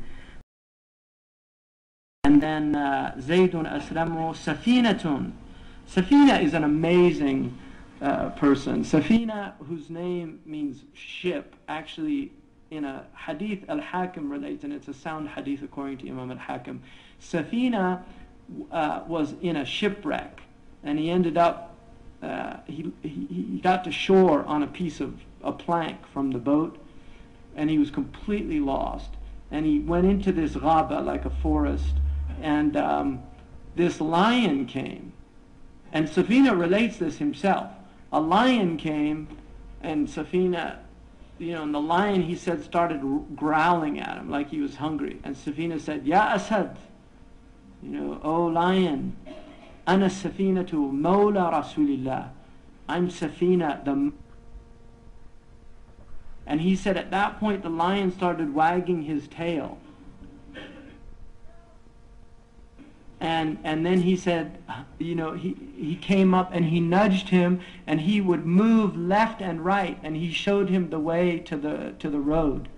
And then Zaydun Aslamu Safinatun. Safina is an amazing person. Safina, whose name means ship, actually in a hadith Al-Hakim relates, and it's a sound hadith according to Imam Al-Hakim. Safina was in a shipwreck, and he ended up, he got to shore on a piece of a plank from the boat, and he was completely lost. And he went into this ghaba, like a forest, and this lion came. And Safina relates this himself. A lion came, and Safina, and the lion, he said, started growling at him like he was hungry. And Safina said, Ya Asad, O lion, Ana Safinatu Mawla Rasulillah. I'm Safina, and he said at that point the lion started wagging his tail. And then he said, he came up and he nudged him, and he would move left and right, and he showed him the way to the road.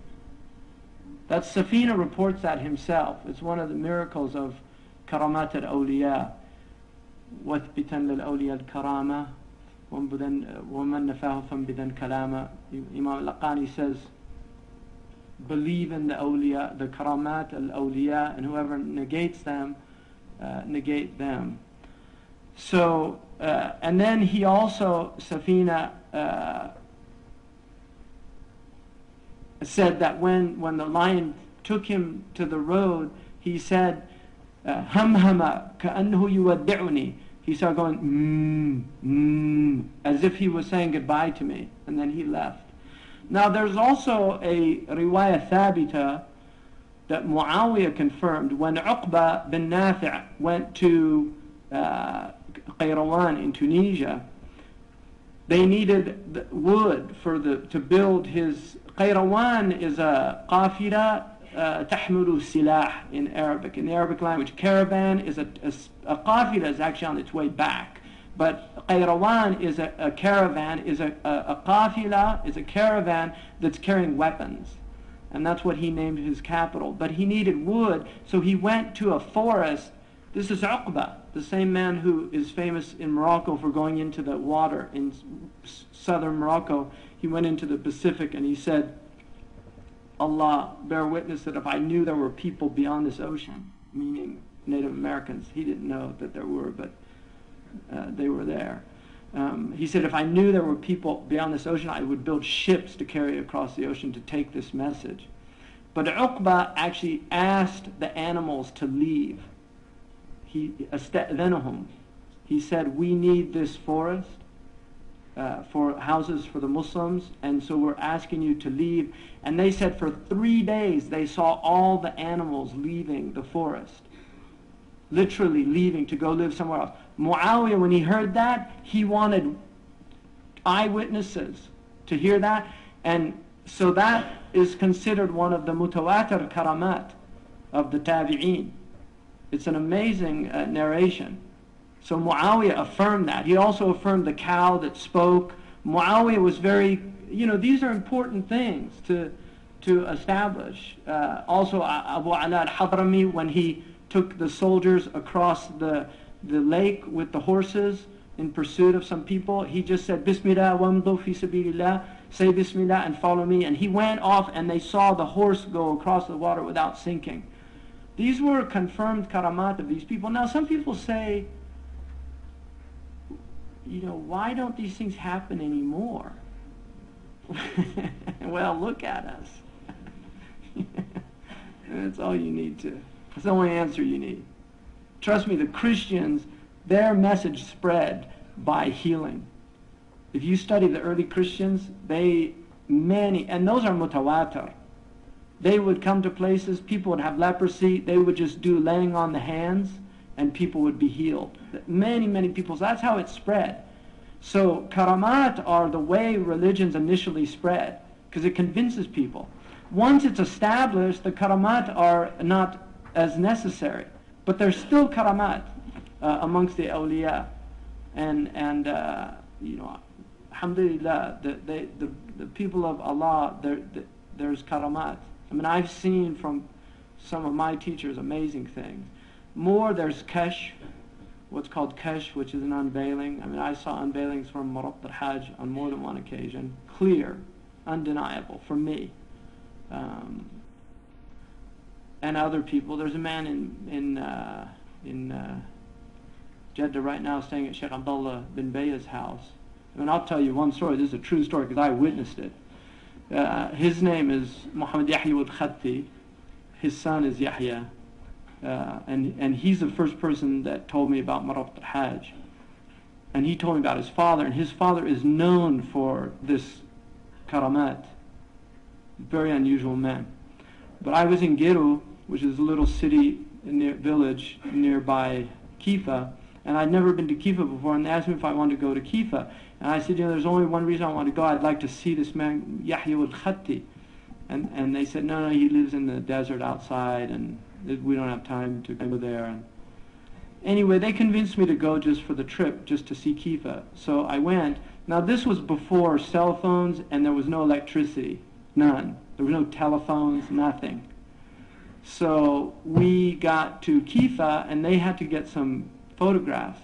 That Safina reports that himself. It's one of the miracles of karamat al-awliya. وَثْبِتًا لِلْأَوْلِيَا الْكَرَامَةِ وَمَنْ نَفَاهُ فَانْبِذًا كَلَامًا. Imam al-Laqani says, believe in the awliya, the karamat al-awliya, and whoever negates them, negate them. So, and then he also, Safina, said that when the lion took him to the road, he said, Hamhama ka'annahu yuwaddi'uni. He started going, as if he was saying goodbye to me, and then he left. Now there's also a riwayah thabita that Muawiyah confirmed when Uqba bin Nafi' went to Qayrawan in Tunisia. They needed wood to build his. Qayrawan is a qafila tahmulu silah in Arabic. In the Arabic language, caravan is a qafila is actually on its way back. But Qayrawan is a caravan, is a qafila, is a caravan that's carrying weapons. And that's what he named his capital. But he needed wood, so he went to a forest. This is Uqba, the same man who is famous in Morocco for going into the water in southern Morocco. He went into the Pacific and he said, Allah, bear witness that if I knew there were people beyond this ocean, meaning Native Americans, he didn't know that there were, but they were there. He said, if I knew there were people beyond this ocean, I would build ships to carry across the ocean to take this message. But Uqba actually asked the animals to leave. He said, we need this forest for houses for the Muslims, and so we're asking you to leave. And they said for 3 days they saw all the animals leaving the forest, literally leaving to go live somewhere else. Muawiyah, when he heard that, he wanted eyewitnesses to hear that, and so that is considered one of the mutawatir karamat of the tabi'een. It's an amazing narration. So Muawiyah affirmed that. He also affirmed the cow that spoke. Muawiyah was very, these are important things to establish. Also Abu Ala al-Hadrami, when he took the soldiers across the lake with the horses in pursuit of some people, he just said, Bismillah wamdu fi sabilillah, say Bismillah and follow me. And he went off and they saw the horse go across the water without sinking. These were confirmed karamat of these people. Now some people say, why don't these things happen anymore? Well, look at us. That's all you need to. That's the only answer you need. Trust me, the Christians, their message spread by healing. If you study the early Christians, and those are mutawatir. They would come to places, people would have leprosy, they would just do laying on the hands, and people would be healed. Many people, so that's how it spread. So karamat are the way religions initially spread, because it convinces people. Once it's established, the karamat are not as necessary, but there's still karamat amongst the awliya, and alhamdulillah, the people of Allah, there's karamat. I mean, I've seen from some of my teachers amazing things. There's kashf, what's called kashf, which is an unveiling. I mean, I saw unveilings from Marabt al-Hajj on more than one occasion. Clear, undeniable for me. And other people. There's a man in Jeddah right now staying at Shaykh Abdullah bin Bayah's house. I mean, I'll tell you one story. This is a true story because I witnessed it. His name is Muhammad Yahya al-Khatti. His son is Yahya. And he's the first person that told me about Marabt al-Hajj. And he told me about his father, and his father is known for this karamat. Very unusual man. But I was in Giru, which is a little village nearby Kifa, and I'd never been to Kifa before, and they asked me if I wanted to go to Kifa. And I said, there's only one reason I want to go. I'd like to see this man, Yahya al-Khatti. And they said, no, he lives in the desert outside, and we don't have time to go there. And anyway, they convinced me to go just for the trip, just to see Kifa. So I went. Now this was before cell phones, and there was no electricity, none. There was no telephones, nothing. So we got to Kifa, and they had to get some photographs.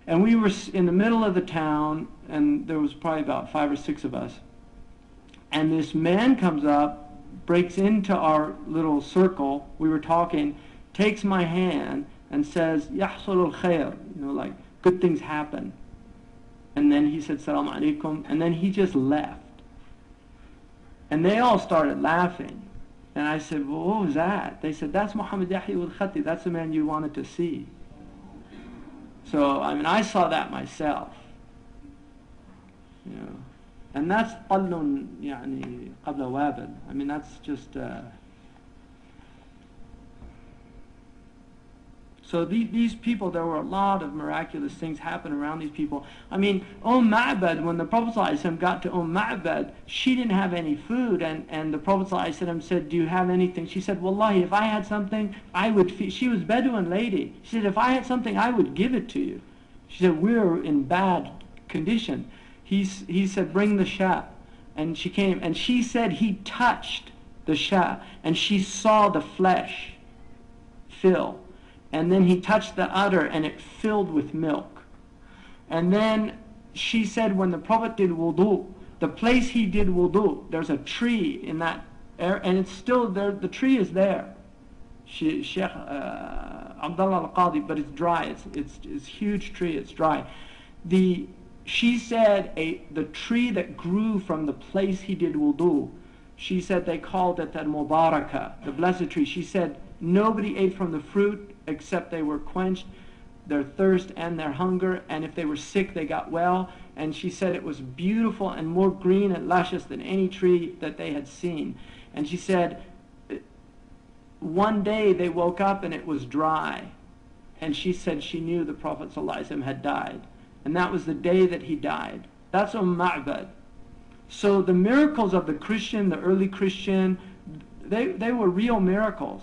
And we were in the middle of the town, and there was probably about 5 or 6 of us. And this man comes up, breaks into our little circle, we were talking, takes my hand and says, Yahsul al-khair, like good things happen. And then he said, Salaam alaikum, and then he just left. And they all started laughing. And I said, well, what was that? They said, that's Muhammad Yahya al-Khatti, that's the man you wanted to see. So, I mean, I saw that myself. And that's قَلٌ يعني قبل وابل. I mean, that's just... So these people, there were a lot of miraculous things happen around these people. I mean, Ma'bad, when the Prophet ﷺ got to Ma'bad, she didn't have any food, and the Prophet ﷺ said, do you have anything? She said, Wallahi, if I had something, I would feed. She was Bedouin lady. She said, if I had something, I would give it to you. She said, we're in bad condition. He said, bring the Shah. And she came, and she said he touched the Shah, and she saw the flesh fill. And then he touched the udder, and it filled with milk. And then she said when the Prophet did wudu, the place he did wudu, there's a tree in that area, and it's still there, the tree is there. Shaykh Abdullah al-Qadi, but it's dry, it's a huge tree, it's dry. She said the tree that grew from the place he did wudu, she said they called it the Mubarakah, the blessed tree. She said nobody ate from the fruit except they were quenched their thirst and their hunger, and if they were sick they got well. And she said it was beautiful and more green and luscious than any tree that they had seen. And she said one day they woke up and it was dry, and she said she knew the Prophet ﷺ had died, and that was the day that he died. That's Ma'bad. So the miracles of the Christian, the early Christian, they were real miracles.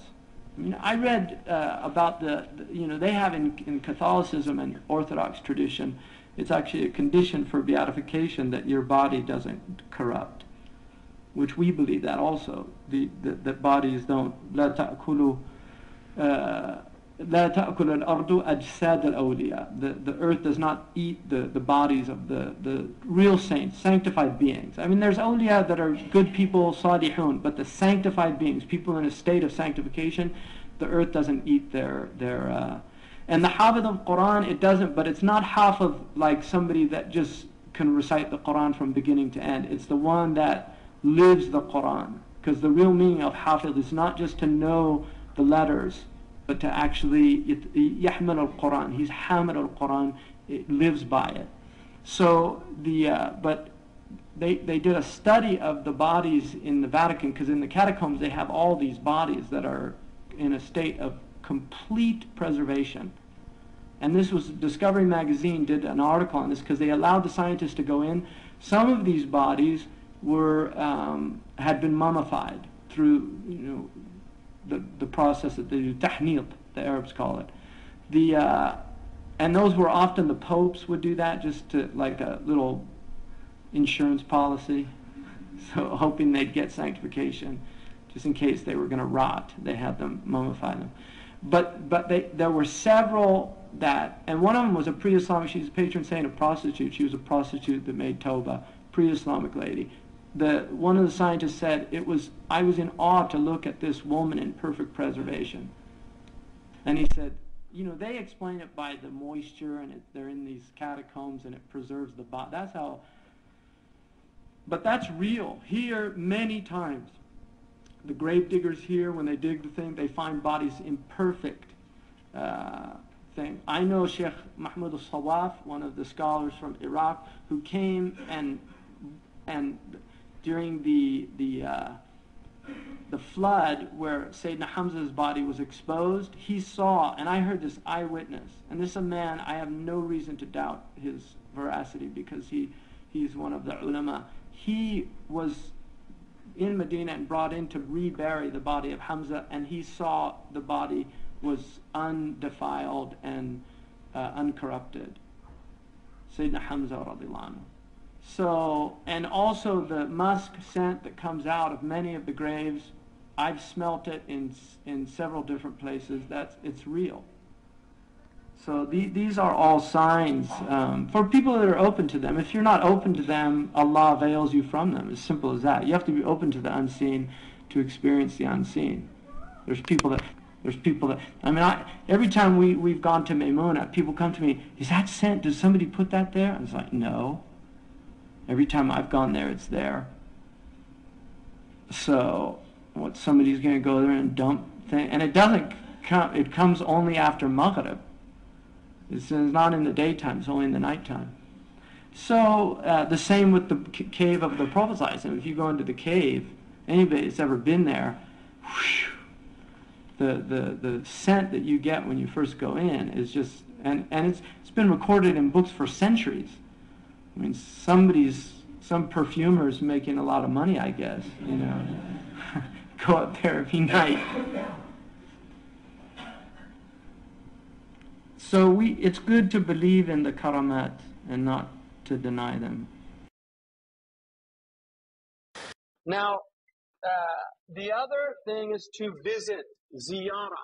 I mean, I read about they have in Catholicism and Orthodox tradition, it's actually a condition for beatification that your body doesn't corrupt, which we believe that also. That bodies don't. لا تأكل الأرض أجساد الأولياء. The earth does not eat the bodies of the real saints, sanctified beings. I mean, there's awliya that are good people, salihun, but the sanctified beings, people in a state of sanctification, the earth doesn't eat their and the Hafidh of Quran, it doesn't, but it's not Hafidh like somebody that just can recite the Quran from beginning to end. It's the one that lives the Quran. Because the real meaning of Hafidh is not just to know the letters, but to actually, Yahmal al-Quran, he's Hamid al-Quran, it lives by it. So, but they did a study of the bodies in the Vatican, because in the catacombs they have all these bodies that are in a state of complete preservation. And this was, Discovery Magazine did an article on this, because they allowed the scientists to go in. Some of these bodies were had been mummified through the process that they do, tahniq, the Arabs call it. And those were often the popes would do that, just to like a little insurance policy, so hoping they'd get sanctification, just in case they were going to rot. They had them mummify them. But there were several that, and one of them was a pre-Islamic, she's a patron saint of prostitutes. She was a prostitute that made tawbah, pre-Islamic lady. One of the scientists said, I was in awe to look at this woman in perfect preservation. And he said, they explain it by the moisture, and they're in these catacombs and it preserves the body. That's how, but that's real. Here, many times, the grave diggers here, when they dig the thing, they find bodies in perfect thing. I know Sheikh Mahmoud al-Sawaf, one of the scholars from Iraq, who came and during the flood where Sayyidina Hamza's body was exposed, he saw, and I heard this eyewitness, and this is a man I have no reason to doubt his veracity, because he's one of the ulama. He was in Medina and brought in to rebury the body of Hamza, and he saw the body was undefiled and uncorrupted. Sayyidina Hamza radiallahu anhu. So, and also the musk scent that comes out of many of the graves, I've smelt it in several different places. It's real. So these are all signs for people that are open to them. If you're not open to them, Allah veils you from them. As simple as that. You have to be open to the unseen to experience the unseen. There's people that. I mean, every time we've gone to Maymuna, people come to me. Is that scent? Does somebody put that there? I was like, no. Every time I've gone there, it's there. So, somebody's going to go there and dump things, and it doesn't come. It comes only after Maghrib. It's not in the daytime, it's only in the nighttime. So, the same with the cave of the Prophet ﷺ. If you go into the cave, anybody that's ever been there, whoosh, the scent that you get when you first go in is just, and it's been recorded in books for centuries. I mean, some perfumer's making a lot of money, I guess, go up there every night. So it's good to believe in the karamat and not to deny them. Now, the other thing is to visit, ziyara.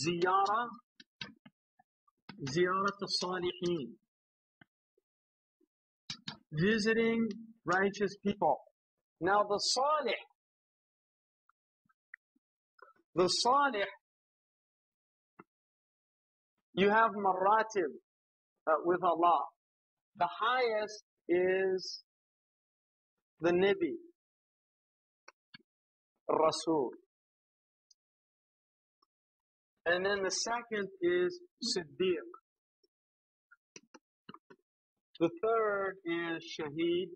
Ziyara, ziyarat al-salihin. Visiting righteous people. Now the salih, you have maratib with Allah. The highest is the Nabi, Rasul. And then the second is Siddiq. The third is Shaheed.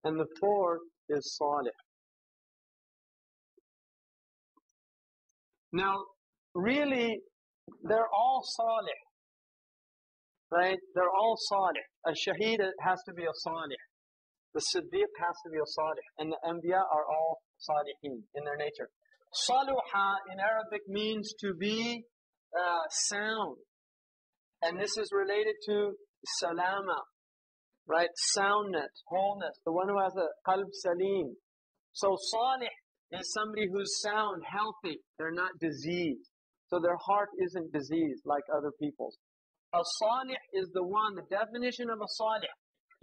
And the fourth is Salih. Now, really, they're all Salih. Right? They're all Salih. A Shaheed has to be a Salih. The Siddiq has to be a Salih. And the Anbiya are all Salihin in their nature. Saluha in Arabic means to be sound. And this is related to salama, right? Soundness, wholeness, the one who has a qalb salim. So salih is somebody who's sound, healthy. They're not diseased. So their heart isn't diseased like other people's. A salih is the one, the definition of a salih.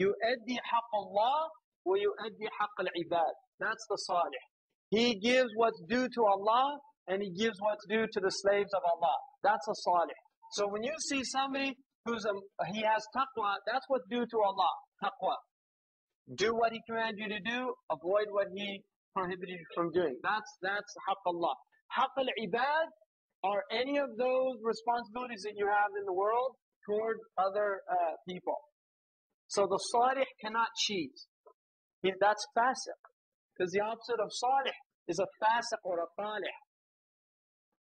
يؤدي حق الله ويؤدي حق العباد. That's the salih. He gives what's due to Allah and he gives what's due to the slaves of Allah. That's a salih. So when you see somebody he has taqwa, that's what's due to Allah, taqwa. Do what he commanded you to do, avoid what he prohibited you from doing. That's haqq Allah. Haqq al-ibad are any of those responsibilities that you have in the world toward other people. So the salih cannot cheat. That's fasiq. Because the opposite of salih is a fasiq or a talih.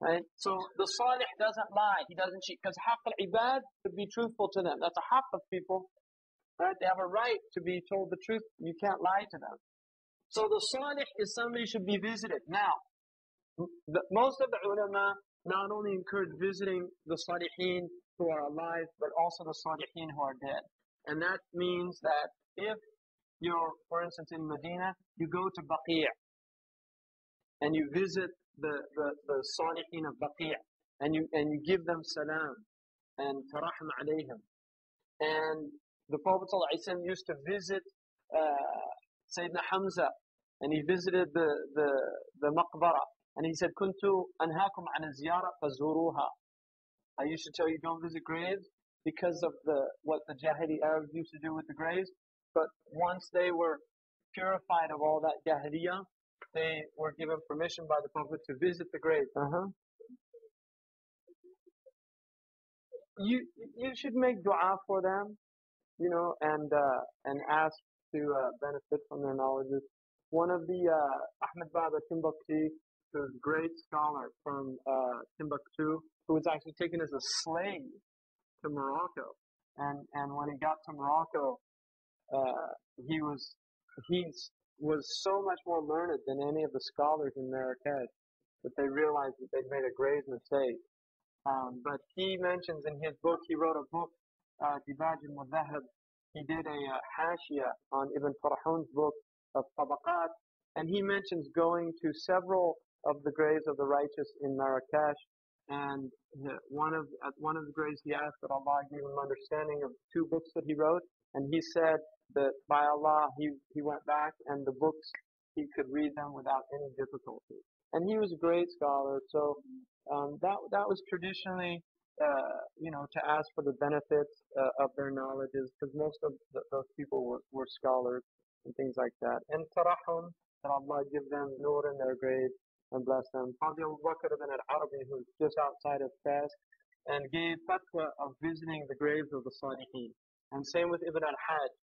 Right? So the salih doesn't lie, he doesn't cheat. Because haqq al-ibad, to be truthful to them. That's a haqq of people. Right? They have a right to be told the truth. You can't lie to them. So the salih is somebody who should be visited. Now, most of the ulama not only encourage visiting the salihin who are alive, but also the salihin who are dead. And that means that if you're, for instance, in Medina, you go to Baqi' and you visit the salihin of Baqi' and you give them salam and tarahm alayhim. And the Prophet ﷺ used to visit Sayyidina Hamza, and he visited the maqbara, and he said, "Kuntu anhaakum an ziyara fazuruha." I used to tell you don't visit graves because of what the Jahili Arabs used to do with the graves. But once they were purified of all that Jahiliyyah, they were given permission by the Prophet to visit the grave. You should make dua for them, and ask to benefit from their knowledges. One of the Ahmed Baba Timbuktu, who's a great scholar from Timbuktu, who was actually taken as a slave to Morocco, and when he got to Morocco, he was so much more learned than any of the scholars in Marrakesh that they realized that they'd made a grave mistake. But he mentions in his book, he wrote a book, Dibaj al-Mudhahab. He did a hashia on Ibn Farahun's book of Tabaqat, and he mentions going to several of the graves of the righteous in Marrakesh. And at one of the graves, he asked that Allah give him understanding of 2 books that he wrote, and he said that by Allah, he went back and the books, he could read them without any difficulty. And he was a great scholar, so that was traditionally, to ask for the benefits of their knowledges, because most of those people were scholars and things like that. And tarahum, that Allah give them nur in their grave and bless them. Qadi Abu Bakr ibn al-Arabi, who's just outside of Fas, and gave fatwa of visiting the graves of the Salihin. And same with Ibn al-Hajj.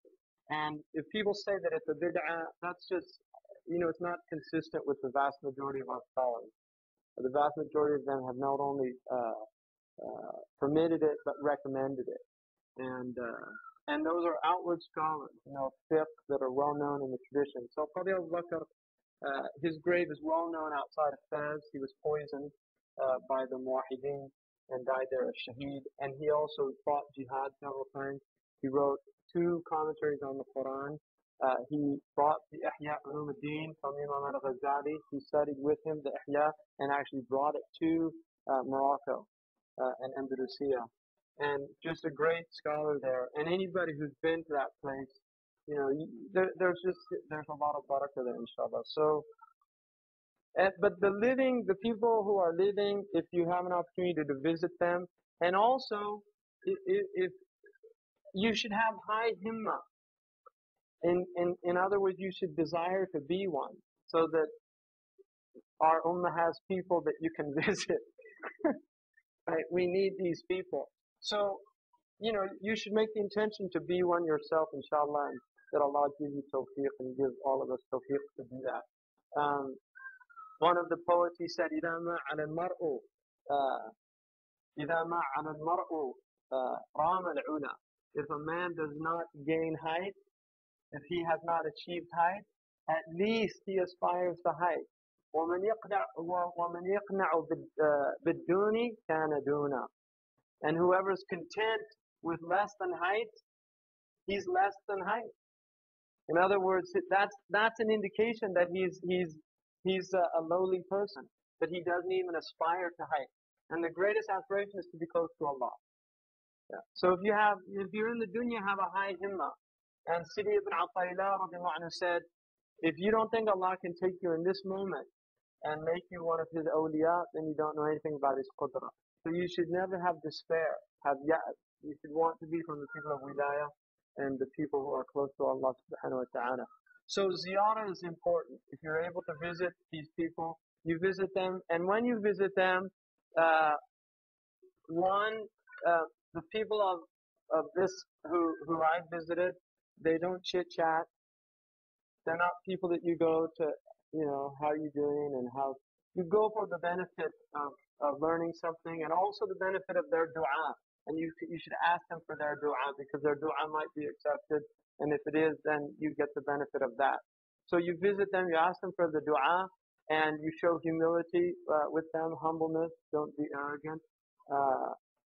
And if people say that it's a bid'ah, that's just, it's not consistent with the vast majority of our scholars. The vast majority of them have not only permitted it, but recommended it. And those are outward scholars, fiqh that are well known in the tradition. So Qadi Abu Bakr His grave is well known outside of Fez. He was poisoned by the Muwahideen and died there as Shaheed. And he also fought jihad several times. He wrote 2 commentaries on the Quran. He brought the Ihya Ulumuddin from Imam al-Ghazali. He studied with him the Ihya and actually brought it to Morocco and Andalusia. And just a great scholar there. And anybody who's been to that place, you know, there's a lot of barakah there, inshallah. So, but the people who are living, if you have an opportunity to visit them, and also, if you should have high himmah. In other words, you should desire to be one, so that our ummah has people that you can visit. Right? We need these people. So, you know, you should make the intention to be one yourself, inshallah, and that Allah give you tawfiq and give all of us tawfiq to do that. One of the poets, he said, إِذَا مَا عَلَى الْمَرْءُ رَامَ الْعُلَى. If a man does not gain height, if he has not achieved height, at least he aspires to height. وَمَنْ يَقْنَعُ بِالدُّونِ كَانَ دُونَ. And whoever is content with less than height, he's less than height. In other words, that's an indication that he's a lowly person, that he doesn't even aspire to height. And the greatest aspiration is to be close to Allah. Yeah. So if you're in the dunya, have a high himmah. And Sidi ibn Ataylah said, if you don't think Allah can take you in this moment and make you one of His awliya, then you don't know anything about His qudra. So you should never have despair, have ya'as. You should want to be from the people of wilayah and the people who are close to Allah subhanahu wa ta'ala. So ziyarah is important. If you're able to visit these people, you visit them. And when you visit them, the people of this who I visited, they don't chit chat. They're not people that you go to, you know, how are you doing and how you go for the benefit of learning something and also the benefit of their dua. And you should ask them for their dua because their dua might be accepted. And if it is, then you get the benefit of that. So you visit them, you ask them for the dua, and you show humility with them, humbleness, don't be arrogant.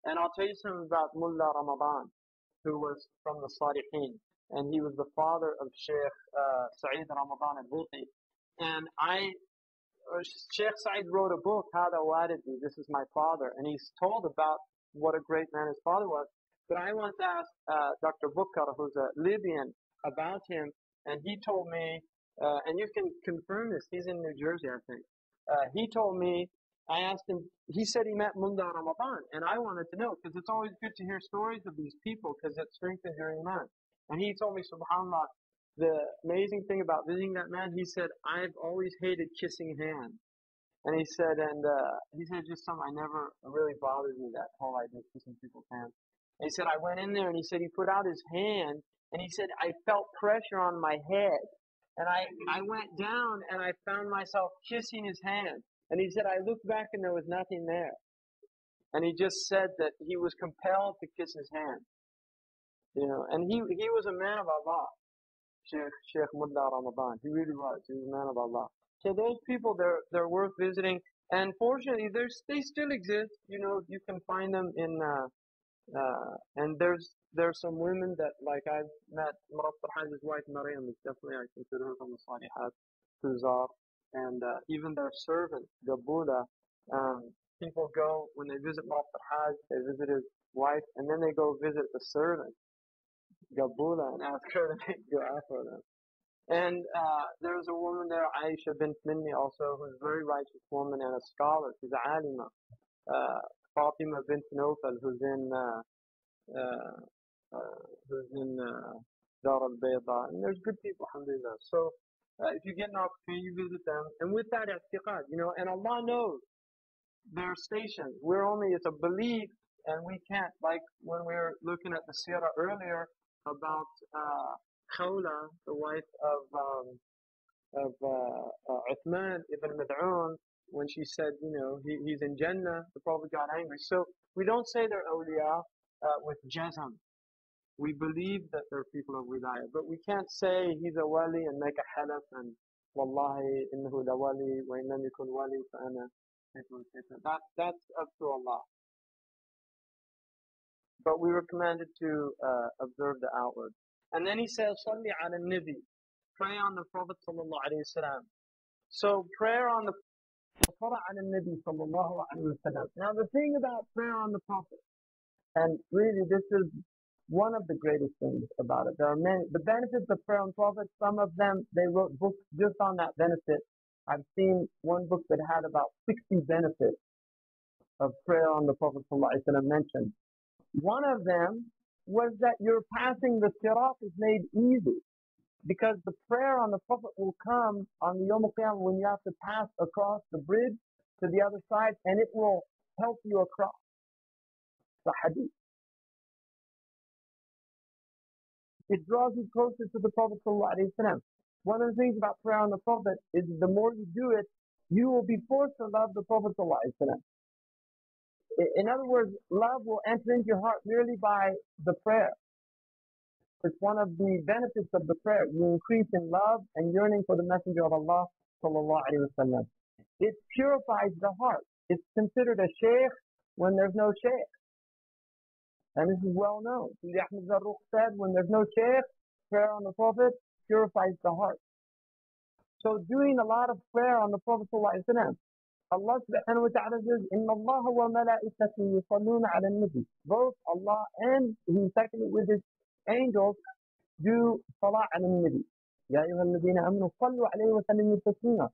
And I'll tell you something about Mullah Ramadan, who was from the Salihin. And he was the father of Shaykh Sa'id Ramadan al-Buti. And Shaykh Sa'id wrote a book, Hada Walidi, this is my father. And he's told about what a great man his father was. But I once asked Dr. Bukhar, who's a Libyan, about him. And he told me, and you can confirm this, he's in New Jersey, I think. He told me, I asked him, he said he met Mullah Ramadan. And I wanted to know, because it's always good to hear stories of these people, because it strengthens your iman. And he told me, subhanAllah, the amazing thing about visiting that man, he said, I've always hated kissing hands. And he said, just something I never really bothered me, that whole idea of kissing people's hands. And he said, I went in there and he said, he put out his hand and he said, I felt pressure on my head. And I went down and I found myself kissing his hand. And he said, I looked back and there was nothing there. And he just said that he was compelled to kiss his hand. You know, and he was a man of Allah. Shaykh Mullah Ramadan. He really was. He was a man of Allah. So those people, they're worth visiting. And fortunately, they still exist. You know, you can find them in, and there's some women that, like I've met, Murat Farhaj's wife, Maryam, is definitely, I consider her from the Salihat, Tuzar. And even their servant, Gabula, people go, when they visit Murat Farhaj, they visit his wife, and then they go visit the servant, Gabula, and ask her to make dua for them. And there's a woman there, Aisha bint Minni also, who's a very righteous woman and a scholar. She's a alima. Fatima bint Nawfal, who's in Dar al-Bayda. And there's good people, alhamdulillah. So if you get an opportunity, you visit them. And with that i'tiqad, you know, and Allah knows their stations. It's a belief, and we can't, like when we were looking at the seerah earlier about Khawla, the wife of Uthman ibn Mad'un, when she said, you know, he's in Jannah, the Prophet got angry. So we don't say they're awliya with jazm. We believe that they're people of wilayah, but we can't say he's a wali and make a halaf and Wallahi innahu la wali wa in lam yakun wali fa ana that's up to Allah. But we were commanded to observe the outward. And then he says, Salli ala nabi, pray on the Prophet sallallahu alaihi wasallam. So prayer on the Prophet ala nabi sallallahu alaihi wasallam. Now the thing about prayer on the Prophet, and really this is one of the greatest things about it. There are many, the benefits of prayer on Prophet, some of them, they wrote books just on that benefit. I've seen one book that had about 60 benefits of prayer on the Prophet sallallahu alaihi wasallam mentioned. One of them was that your passing the sirat is made easy, because the prayer on the Prophet will come on the Yawm al-Qiyamah when you have to pass across the bridge to the other side, and it will help you across. The hadith. It draws you closer to the Prophet ﷺ. One of the things about prayer on the Prophet is the more you do it, you will be forced to love the Prophet ﷺ. In other words, love will enter into your heart merely by the prayer. It's one of the benefits of the prayer. You increase in love and yearning for the Messenger of Allah ﷺ. It purifies the heart. It's considered a shaykh when there's no shaykh. And this is well known. Ahmed Zarruq said, when there's no shaykh, prayer on the Prophet purifies the heart. So doing a lot of prayer on the Prophet ﷺ, Allah subhanahu wa ta'ala says, Inna Allah wa malaikatahu yusalluna ala nabi. Both Allah and He secondly with His angels do salah ala nabi. Ya ayyuha alladhina amanu sallu alayhi wa sallimu taslima.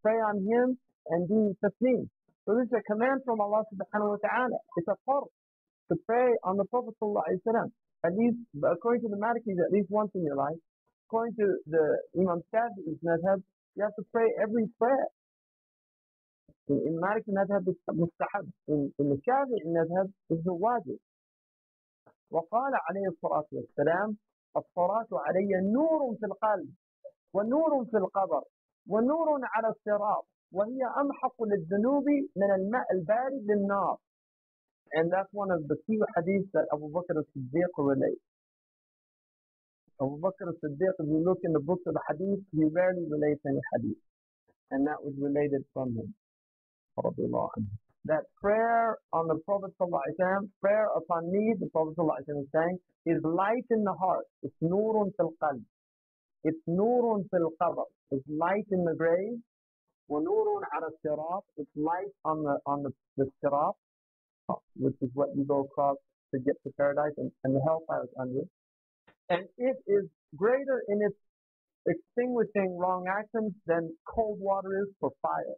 Pray on Him and do taslim. So this is a command from Allah subhanahu wa ta'ala. It's a farz to pray on the Prophet sallallahu alaihi wasallam. At least, according to the Malikis, at least once in your life. According to the Imam Shafi'i's madhab, you have to pray every prayer. In Maliki madhab, it's mustahab. In the Shafi'i madhab, it's a wajib. وقال عليه الصلاة والسلام الصلاة علي نور في القلب ونور في القبر ونور على الصراط وهي أمحق للذنوب من الماء البارد للنار. And that's one of the few hadiths that Abu Bakr as-Siddiq relates. Abu Bakr as-Siddiq, if you look in the books of the hadith, he rarely relates any hadith. And that was related from him. That prayer on the Prophet ﷺ, prayer upon me, the Prophet ﷺ is saying, is light in the heart. It's nurun fil qalb. It's nurun fil qabr. It's light in the grave. Wa nurun ala sirat. It's light on the sirat, which is what you go across to get to paradise, and the hellfire is under it. And it is greater in its extinguishing wrong actions than cold water is for fire.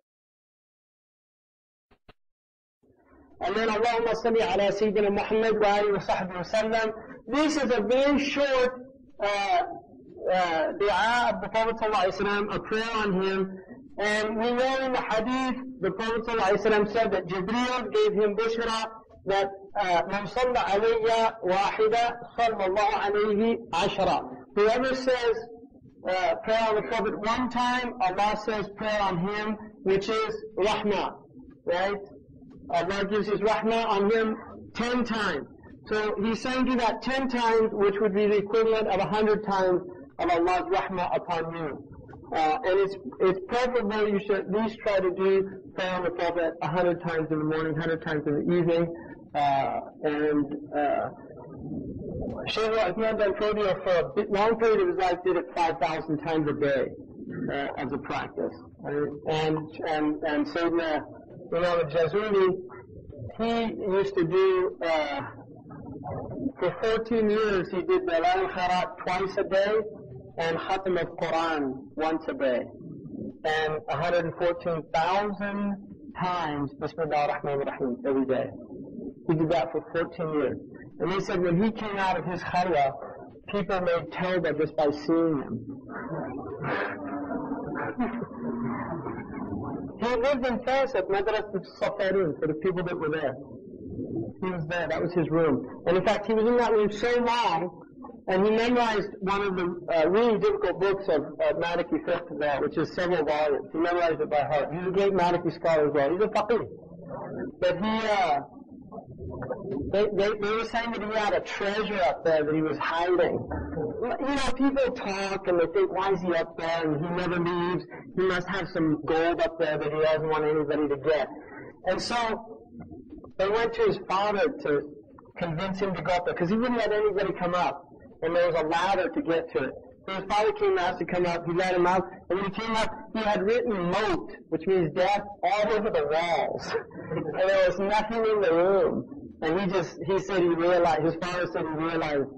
And then Allahumma salli ala Sayyidina Muhammad wa alihi wa sahbihi wa sallam. This is a very short dua of the Prophet ﷺ, a prayer on him. And we know in the hadith, the Prophet ﷺ said that Jibreel gave him bushra that man salla alayya wahida sallallahu alayhi ashara. Whoever says prayer on the Prophet one time, Allah says prayer on him, which is rahmah, right? Allah gives His rahmah on him 10 times. So He's saying do that 10 times, which would be the equivalent of 100 times of Allah's rahmah upon you. And it's preferable you should at least try to do prayer on the Prophet 100 times in the morning, 100 times in the evening. Shaykh Uthman bin Fodio for a long period of his life did it 5,000 times a day as a practice. And Sayyidina Imam al-Jazuli, he used to do, for 14 years, he did the Dalal al-Kharat twice a day and Khatam al-Quran once a day. And 114,000 times Bismillah ar-Rahman ar-Rahim every day. He did that for 14 years. And they said when he came out of his khalwa, people made tawbah just by seeing him. He lived in Fas at Madras al-Safarin for the people that were there. He was there, that was his room. And in fact, he was in that room so long, and he memorized one of the really difficult books of Maliki fiqh there, which is several volumes. He memorized it by heart. He's a great Maliki scholar as well. He's a faqih. But They were saying that he had a treasure up there that he was hiding. You know, people talk and they think, why is he up there and he never leaves? He must have some gold up there that he doesn't want anybody to get. And so they went to his father to convince him to go up there because he wouldn't let anybody come up. And there was a ladder to get to it. So his father came out to come up, he let him out, and when he came up, he had written moat, which means death, all over the walls. And there was nothing in the room. And he said he realized, his father said he realized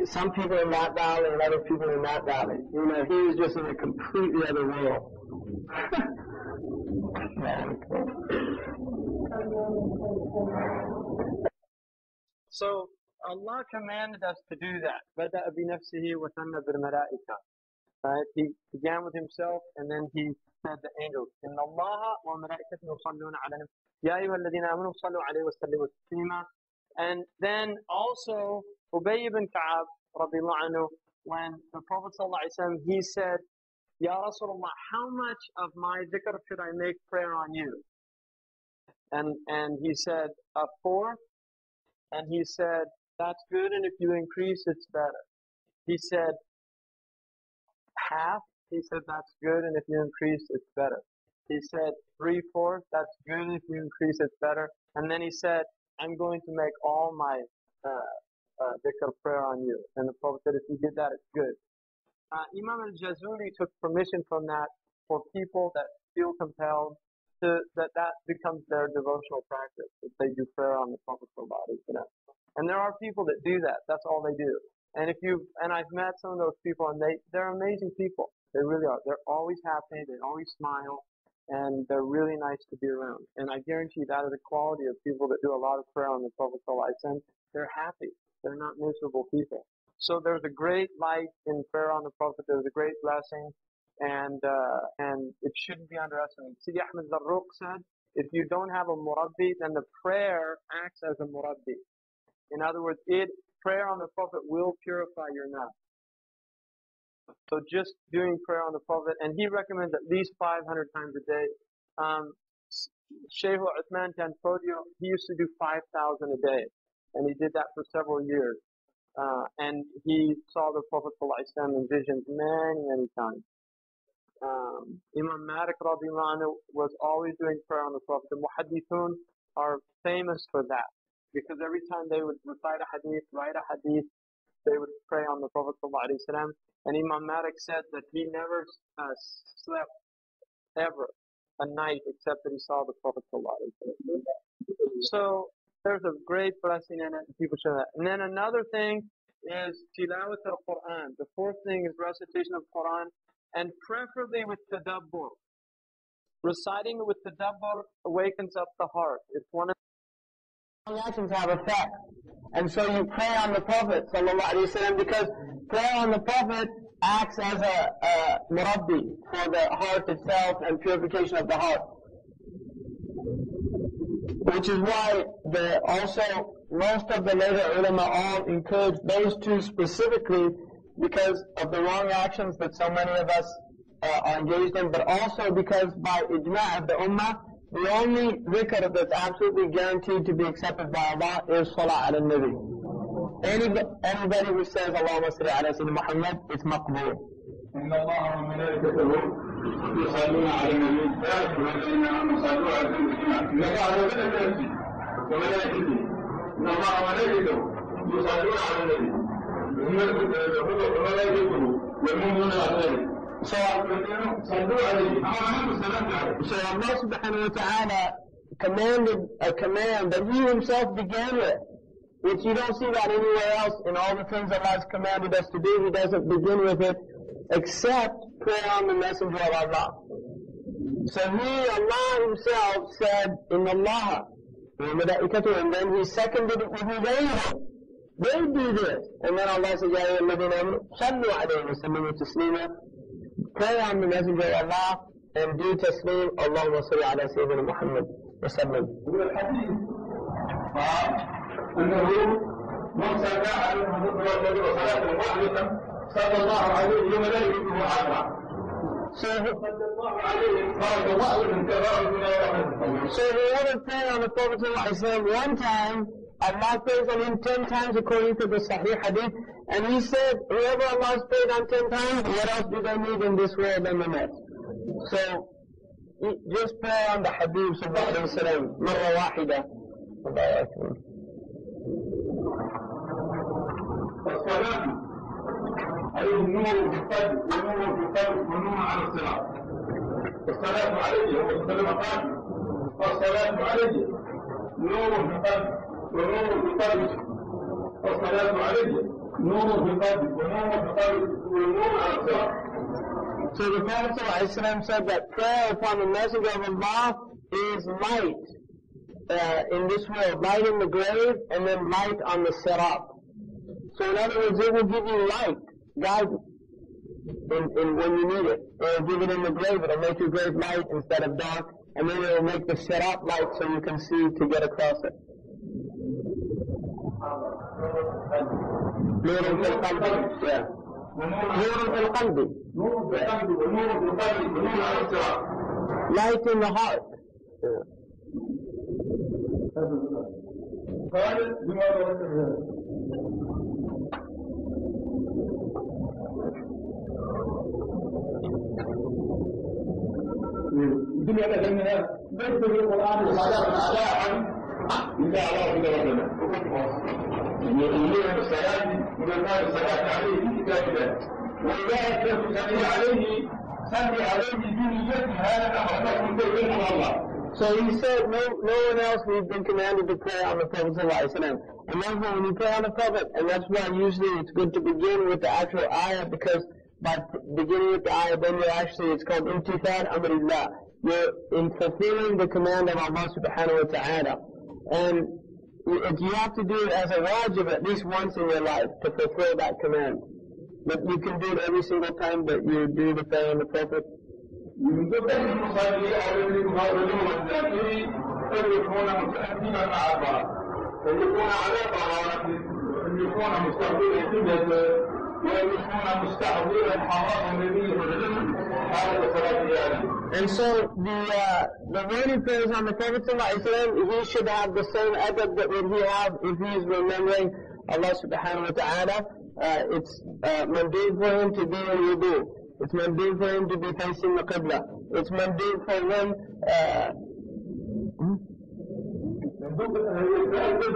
some people in that valley and other people in that valley. You know, he was just in a completely other world. So Allah commanded us to do that. بدأ بنفسه وثنى بالملائكة. Right? He began with himself and then he said the angels. إن الله وملائكته يصلون على النبي يا أيها الذين آمنوا صلوا عليه وسلموا تسليما. And then also Ubay ibn Ka'ab radiallahu anhu, when the Prophet ﷺ, he said, Ya Rasulullah, how much of my dhikr should I make prayer on you? And he said, a fourth. And he said, that's good, and if you increase, it's better. He said, half. He said, that's good, and if you increase, it's better. He said, 3/4, that's good, if you increase, it's better. And then he said, I'm going to make all my dhikr prayer on you. And the Prophet said, if you did that, it's good. Imam al-Jazuli took permission from that for people that feel compelled that becomes their devotional practice, that they do prayer on the Prophet ﷺ. And there are people that do that. That's all they do. And I've met some of those people, and they're amazing people. They really are. They're always happy. They always smile, and they're really nice to be around. And I guarantee that is a quality of people that do a lot of prayer on the Prophet ﷺ. They're happy. They're not miserable people. So there's a great light in prayer on the Prophet. There's a great blessing. And it shouldn't be underestimated. Sidi Ahmed Zarruq said, if you don't have a murabbi, then the prayer acts as a murabbi. In other words, prayer on the Prophet will purify your nafs. So just doing prayer on the Prophet, and he recommends at least 500 times a day. Shaykh Uthman Tanfodio, he used to do 5,000 a day, and he did that for several years. And he saw the Prophet ﷺ in visions many, many times. Imam Malik radiallahu anhu was always doing prayer on the Prophet. The muhaddithun are famous for that, because every time they would recite a hadith, write a hadith, they would pray on the Prophet ﷺ. And Imam Malik said that he never slept ever a night except that he saw the Prophet ﷺ. So there's a great blessing in it, and people show that. And then another thing is tilawat al-Quran. The fourth thing is recitation of Quran, and preferably with tadabbur. Reciting it with tadabbur awakens up the heart. It's one of the actions have effect. And so you pray on the Prophet ﷺ, because prayer on the Prophet acts as a murabbi for the heart itself and purification of the heart. Which is why also most of the later ulama all encourage those two specifically, because of the wrong actions that so many of us are engaged in, but also because by ijma' of the ummah, the only dhikr that's absolutely guaranteed to be accepted by Allah is salah ala nabi. Anybody who says Allahumma salli ala Sayyidina Muhammad, it's maqbool. إن الله وملائكته يصلون على النبي يا أيها الذين آمنوا صلوا عليه وسلموا وملائكته إن الله وملائكته يصلون على النبي وملائكته والمؤمنون عليه. So Allah subhanahu wa ta'ala commanded a command that He Himself began with, which you don't see that anywhere else in all the things Allah has commanded us to do. He doesn't begin with it except prayer on the Messenger of Allah. So Allah Himself said, Inna Allah wa malaikatuhu, and then He seconded it with His angels. They do this. And then Allah says, Ya ayyuhalladhina amanu, sallu alayhi wa sallimu taslima. Pray on the Messenger of Allah and do taslim. Allahumma salli ala Sayyidina Muhammad wa sallam. أنه من صلى على محمد صلاة واحدة صلى الله عليه وملائكته أربعة. So whoever prayed on the Prophet ﷺ one time, Allah prays on him 10 times according to the Sahih Hadith. And he said, whoever Allah prayed on 10 times, what else do they need in this world and the next? So, just pray on the Habib sallallahu alayhi wa sallam, مرة واحدة. الله أكبر. الصلاة عليه النور في القلب ونور في القلب ونور على الصراط. الصلاة عليه هو السلام قال الصلاة عليه نور في القلب ونور في القلب. الصلاة عليه نور في القلب ونور في القلب ونور على الصراط. So the Prophet ﷺ said that prayer upon the Messenger of Allah is light in this world, light in the grave, and then light on the sirat. So in other words, it will give you light, guidance, in when you need it. It will give it in the grave. It will make your grave light instead of dark, and then it will make the sirat light so you can see to get across it. نور في القلب. Yeah. نور في القلب. Light in the heart. الدنيا لأنها ليس في القرآن الصلاة ساعة إلا الله إلا ربنا. يقولون الصلاة من الله الصلاة عليه في كتاب الله. ولذلك تصلي عليه صلي عليه بنيته هذا أحد من بين الله. So he said no one else we've been commanded to pray on the Prophet ﷺ. And therefore when you pray on the Prophet, and that's why usually it's good to begin with the actual ayah, because by beginning with the ayah, then you're actually, it's called imtithal amrillah. You're in fulfilling the command of Allah subhanahu wa ta'ala. And you have to do it as a wajib at least once in your life to fulfill that command. But you can do it every single time that you do the prayer on the Prophet. من ضمن المصلي أو المغربين والذاكرين أن يكون متأدبا مع الله، أن يكون على طهارته، أن يكون مستقبلا قبلته، وأن يكون مستحضرا حرام النبي صلى الله عليه وسلم حالة صلاته عليه. And so the morning prayers on the Prophet ﷺ, he should have the same adab that would he have if he is remembering Allah subhanahu wa ta'ala. It's mandub for him to be in wudu. It's mandub for him to be facing the Qibla. It's mandub for him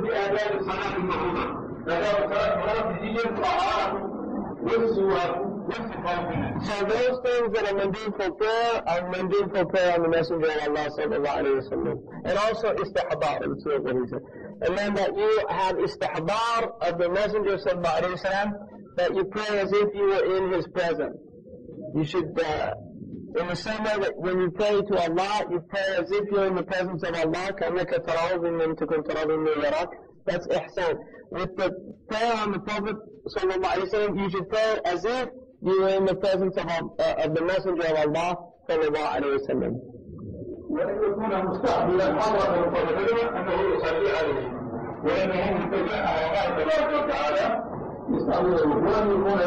بآداب الصلاة المفروضة. آداب الصلاة المفروضة هي الطهارة والسواك والصفات. So those things that are mandub for prayer are mandub for prayer on the Messenger of Allah sallallahu alayhi wa sallam. And also istihbar, that's what he said. And then that you have istihbar of the Messenger sallallahu alayhi wa sallam, that you pray as if you were in his presence. You should, in the same way that when you pray to Allah, you pray as if you're in the presence of Allah, كَأَنَّكَ تَرَاهُ مِنْ تَكُنْ تَرَاهُ مِنْ يَرَاكَ. That's ihsan. With the prayer on the Prophet sallallahu alayhi wa sallam, you should pray as if you were in the presence of the Messenger of Allah sallallahu alayhi wa sallam. وأن يكون مستقبلا حضرة القدر أنه يصلي عليه، وأنه متجه على الله تبارك وتعالى يستعمله، ولم يكون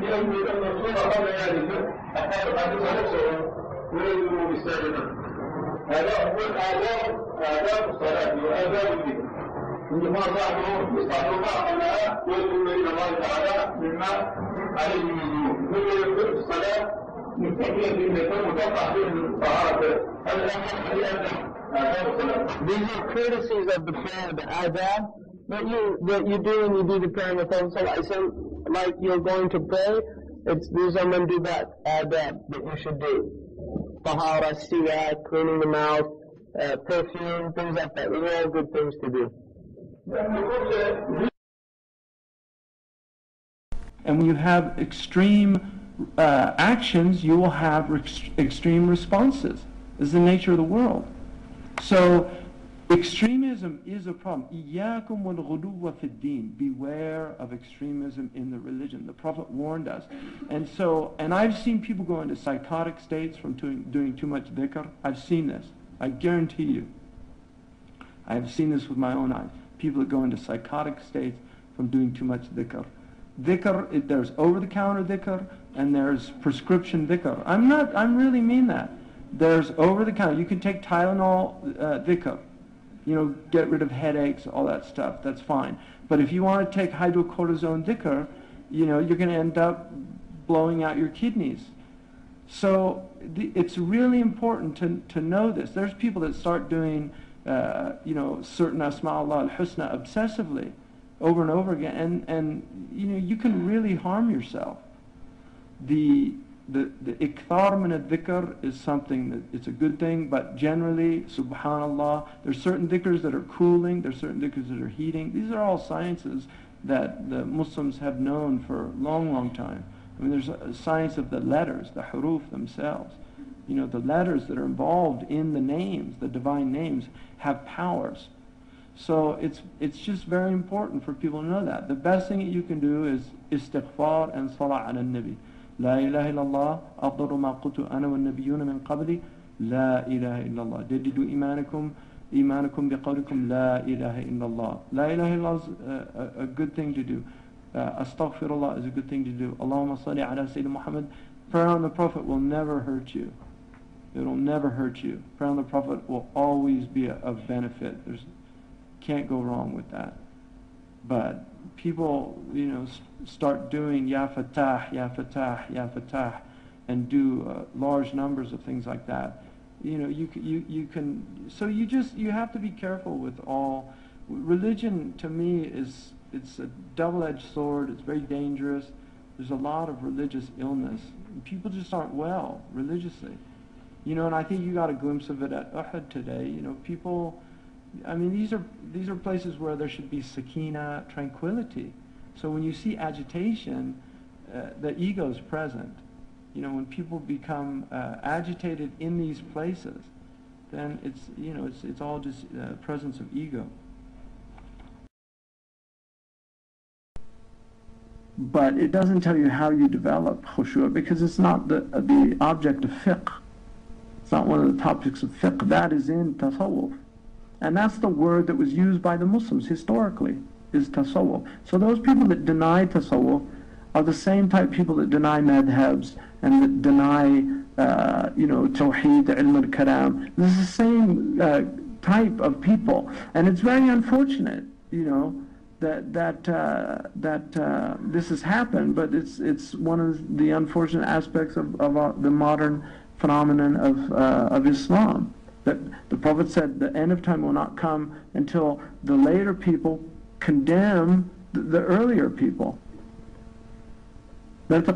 يأمر أن يصوم قبل ذلك حتى يحدث نفسه ويدعو بالسابقة. هذا هو آداب الصلاة وآداب الذكر. عندما بعضهم يستعمل الله تعالى ويدعو إلى الله تعالى مما عليه من ذنوب. ثم يدخل في الصلاة مستقيا بالنسبة متقع به الطهارة. These are courtesies of the prayer, the adab, that you do when you do the prayer in the Prophet ﷺ, like you're going to pray. These are mandubat, adab, that you should do. Tahara, siwak, cleaning the mouth, perfume, things like that. These are all good things to do. And when you have extreme actions, you will have extreme responses. This is the nature of the world. So, extremism is a problem. إِيَّاكُمْ وَالْغُلُوَّ فِي الدِّينِ. Beware of extremism in the religion. The Prophet warned us. And I've seen people go into psychotic states from doing too much dhikr. I've seen this. I guarantee you. I have seen this with my own eyes. People that go into psychotic states from doing too much dhikr. dhikr, there's over-the-counter dhikr, and there's prescription dhikr. I really mean that. There's over-the-counter. You can take Tylenol dhikr, get rid of headaches, all that stuff. That's fine. But if you want to take hydrocortisone dhikr, you're going to end up blowing out your kidneys. So it's really important to know this. There's people that start doing, certain Asma Allah al-Husna obsessively over and over again, and you can really harm yourself. The ikthar min al-dhikr is something that it's a good thing, but generally, subhanallah, there's certain dhikrs that are cooling, there's certain dhikrs that are heating. These are all sciences that the Muslims have known for a long, long time. I mean, there's a science of the letters, the huruf themselves. The letters that are involved in the names, the divine names, have powers. So it's just very important for people to know that. The best thing that you can do is istighfar and salah ala nabi. La ilaha illallah, afdalu ma qultu ana wa nabiyuna min qabli, la ilaha illallah. Jaddidu imanakum biqawlikum, la ilaha illallah. La ilaha illallah is a good thing to do. Astaghfirullah is a good thing to do. Allahumma salli ala Sayyidina Muhammad. Prayer on the Prophet will never hurt you. It'll never hurt you. Prayer on the Prophet will always be of benefit. Can't go wrong with that. But people, start doing Ya Fatah, Ya Fatah, Ya Fatah, and do large numbers of things like that. You can. So you have to be careful with all. Religion, to me, it's a double-edged sword. It's very dangerous. There's a lot of religious illness. People just aren't well religiously. And I think you got a glimpse of it at Uhud today. People, these are places where there should be sakina, tranquility. So when you see agitation, the ego is present. When people become agitated in these places, then it's all just presence of ego. But it doesn't tell you how you develop khushu', because it's not the object of fiqh. It's not one of the topics of fiqh. That is in tasawwuf. And that's the word that was used by the Muslims historically, is tasawwuf. So those people that deny tasawwuf are the same type of people that deny madhabs and that deny, tawheed, ilm al-kalam. This is the same type of people. And it's very unfortunate, that this has happened, but it's one of the unfortunate aspects of the modern phenomenon of Islam. That the Prophet said the end of time will not come until the later people condemn the earlier people. So the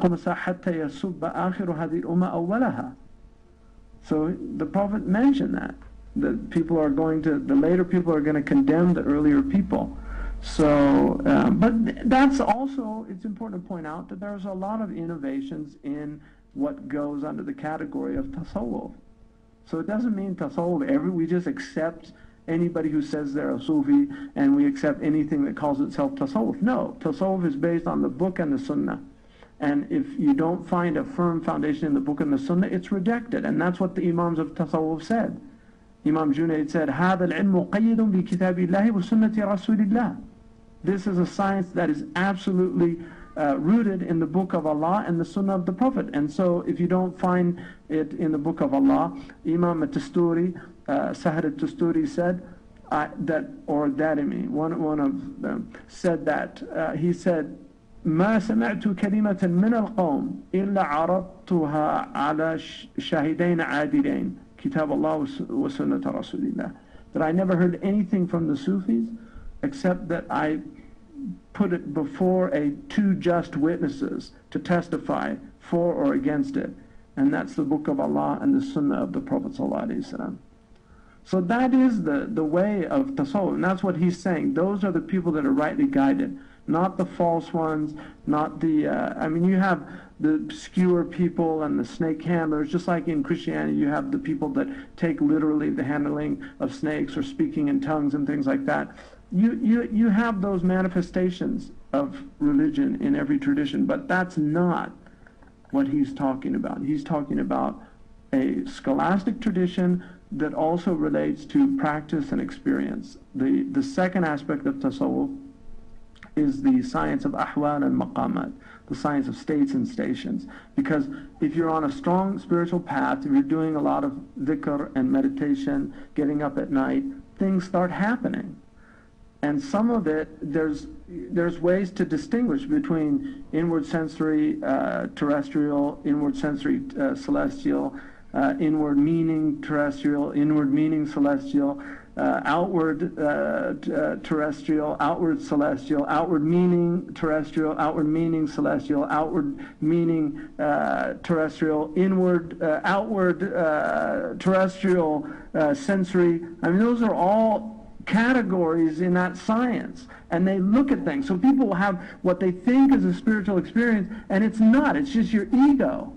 Prophet mentioned that the later people are going to condemn the earlier people. So, but that's also, it's important to point out that there's a lot of innovations in what goes under the category of tasawwuf. So it doesn't mean tasawwuf we just accept anybody who says they're a Sufi and we accept anything that calls itself tasawwuf. No, tasawwuf is based on the book and the sunnah. And if you don't find a firm foundation in the book and the sunnah, it's rejected. And that's what the Imams of tasawwuf said. Imam Junaid said, هذا العلم مقيد بكتاب الله وسنة رسول الله. This is a science that is absolutely rooted in the book of Allah and the sunnah of the Prophet. And so if you don't find it in the book of Allah, Imam al-Tusturi, Sahar al-Tusturi said, one of them said that, he said, ما سمعت كلمة من القوم إلا عرضتها على شاهدين عادلين كتاب الله وسنة رسول الله. That I never heard anything from the Sufis except that I put it before two just witnesses to testify for or against it. And that's the book of Allah and the sunnah of the Prophet ﷺ. So that is the way of tasawwuf. And that's what he's saying. Those are the people that are rightly guided. Not the false ones, not the, you have the obscure people and the snake handlers, just like in Christianity you have the people that take literally the handling of snakes or speaking in tongues and things like that. You have those manifestations of religion in every tradition, but that's not what he's talking about. He's talking about a scholastic tradition that also relates to practice and experience. The second aspect of tasawwuf is the science of ahwal and maqamat, the science of states and stations. Because if you're on a strong spiritual path, if you're doing a lot of dhikr and meditation, getting up at night, things start happening. And some of it, there's ways to distinguish between inward sensory terrestrial, inward sensory celestial, inward meaning terrestrial, inward meaning celestial, outward terrestrial, outward celestial, outward meaning terrestrial, outward meaning celestial, outward meaning terrestrial, inward, outward terrestrial, sensory. I mean, those are all categories in that science, and they look at things. So people have what they think is a spiritual experience, and it's not. It's just your ego.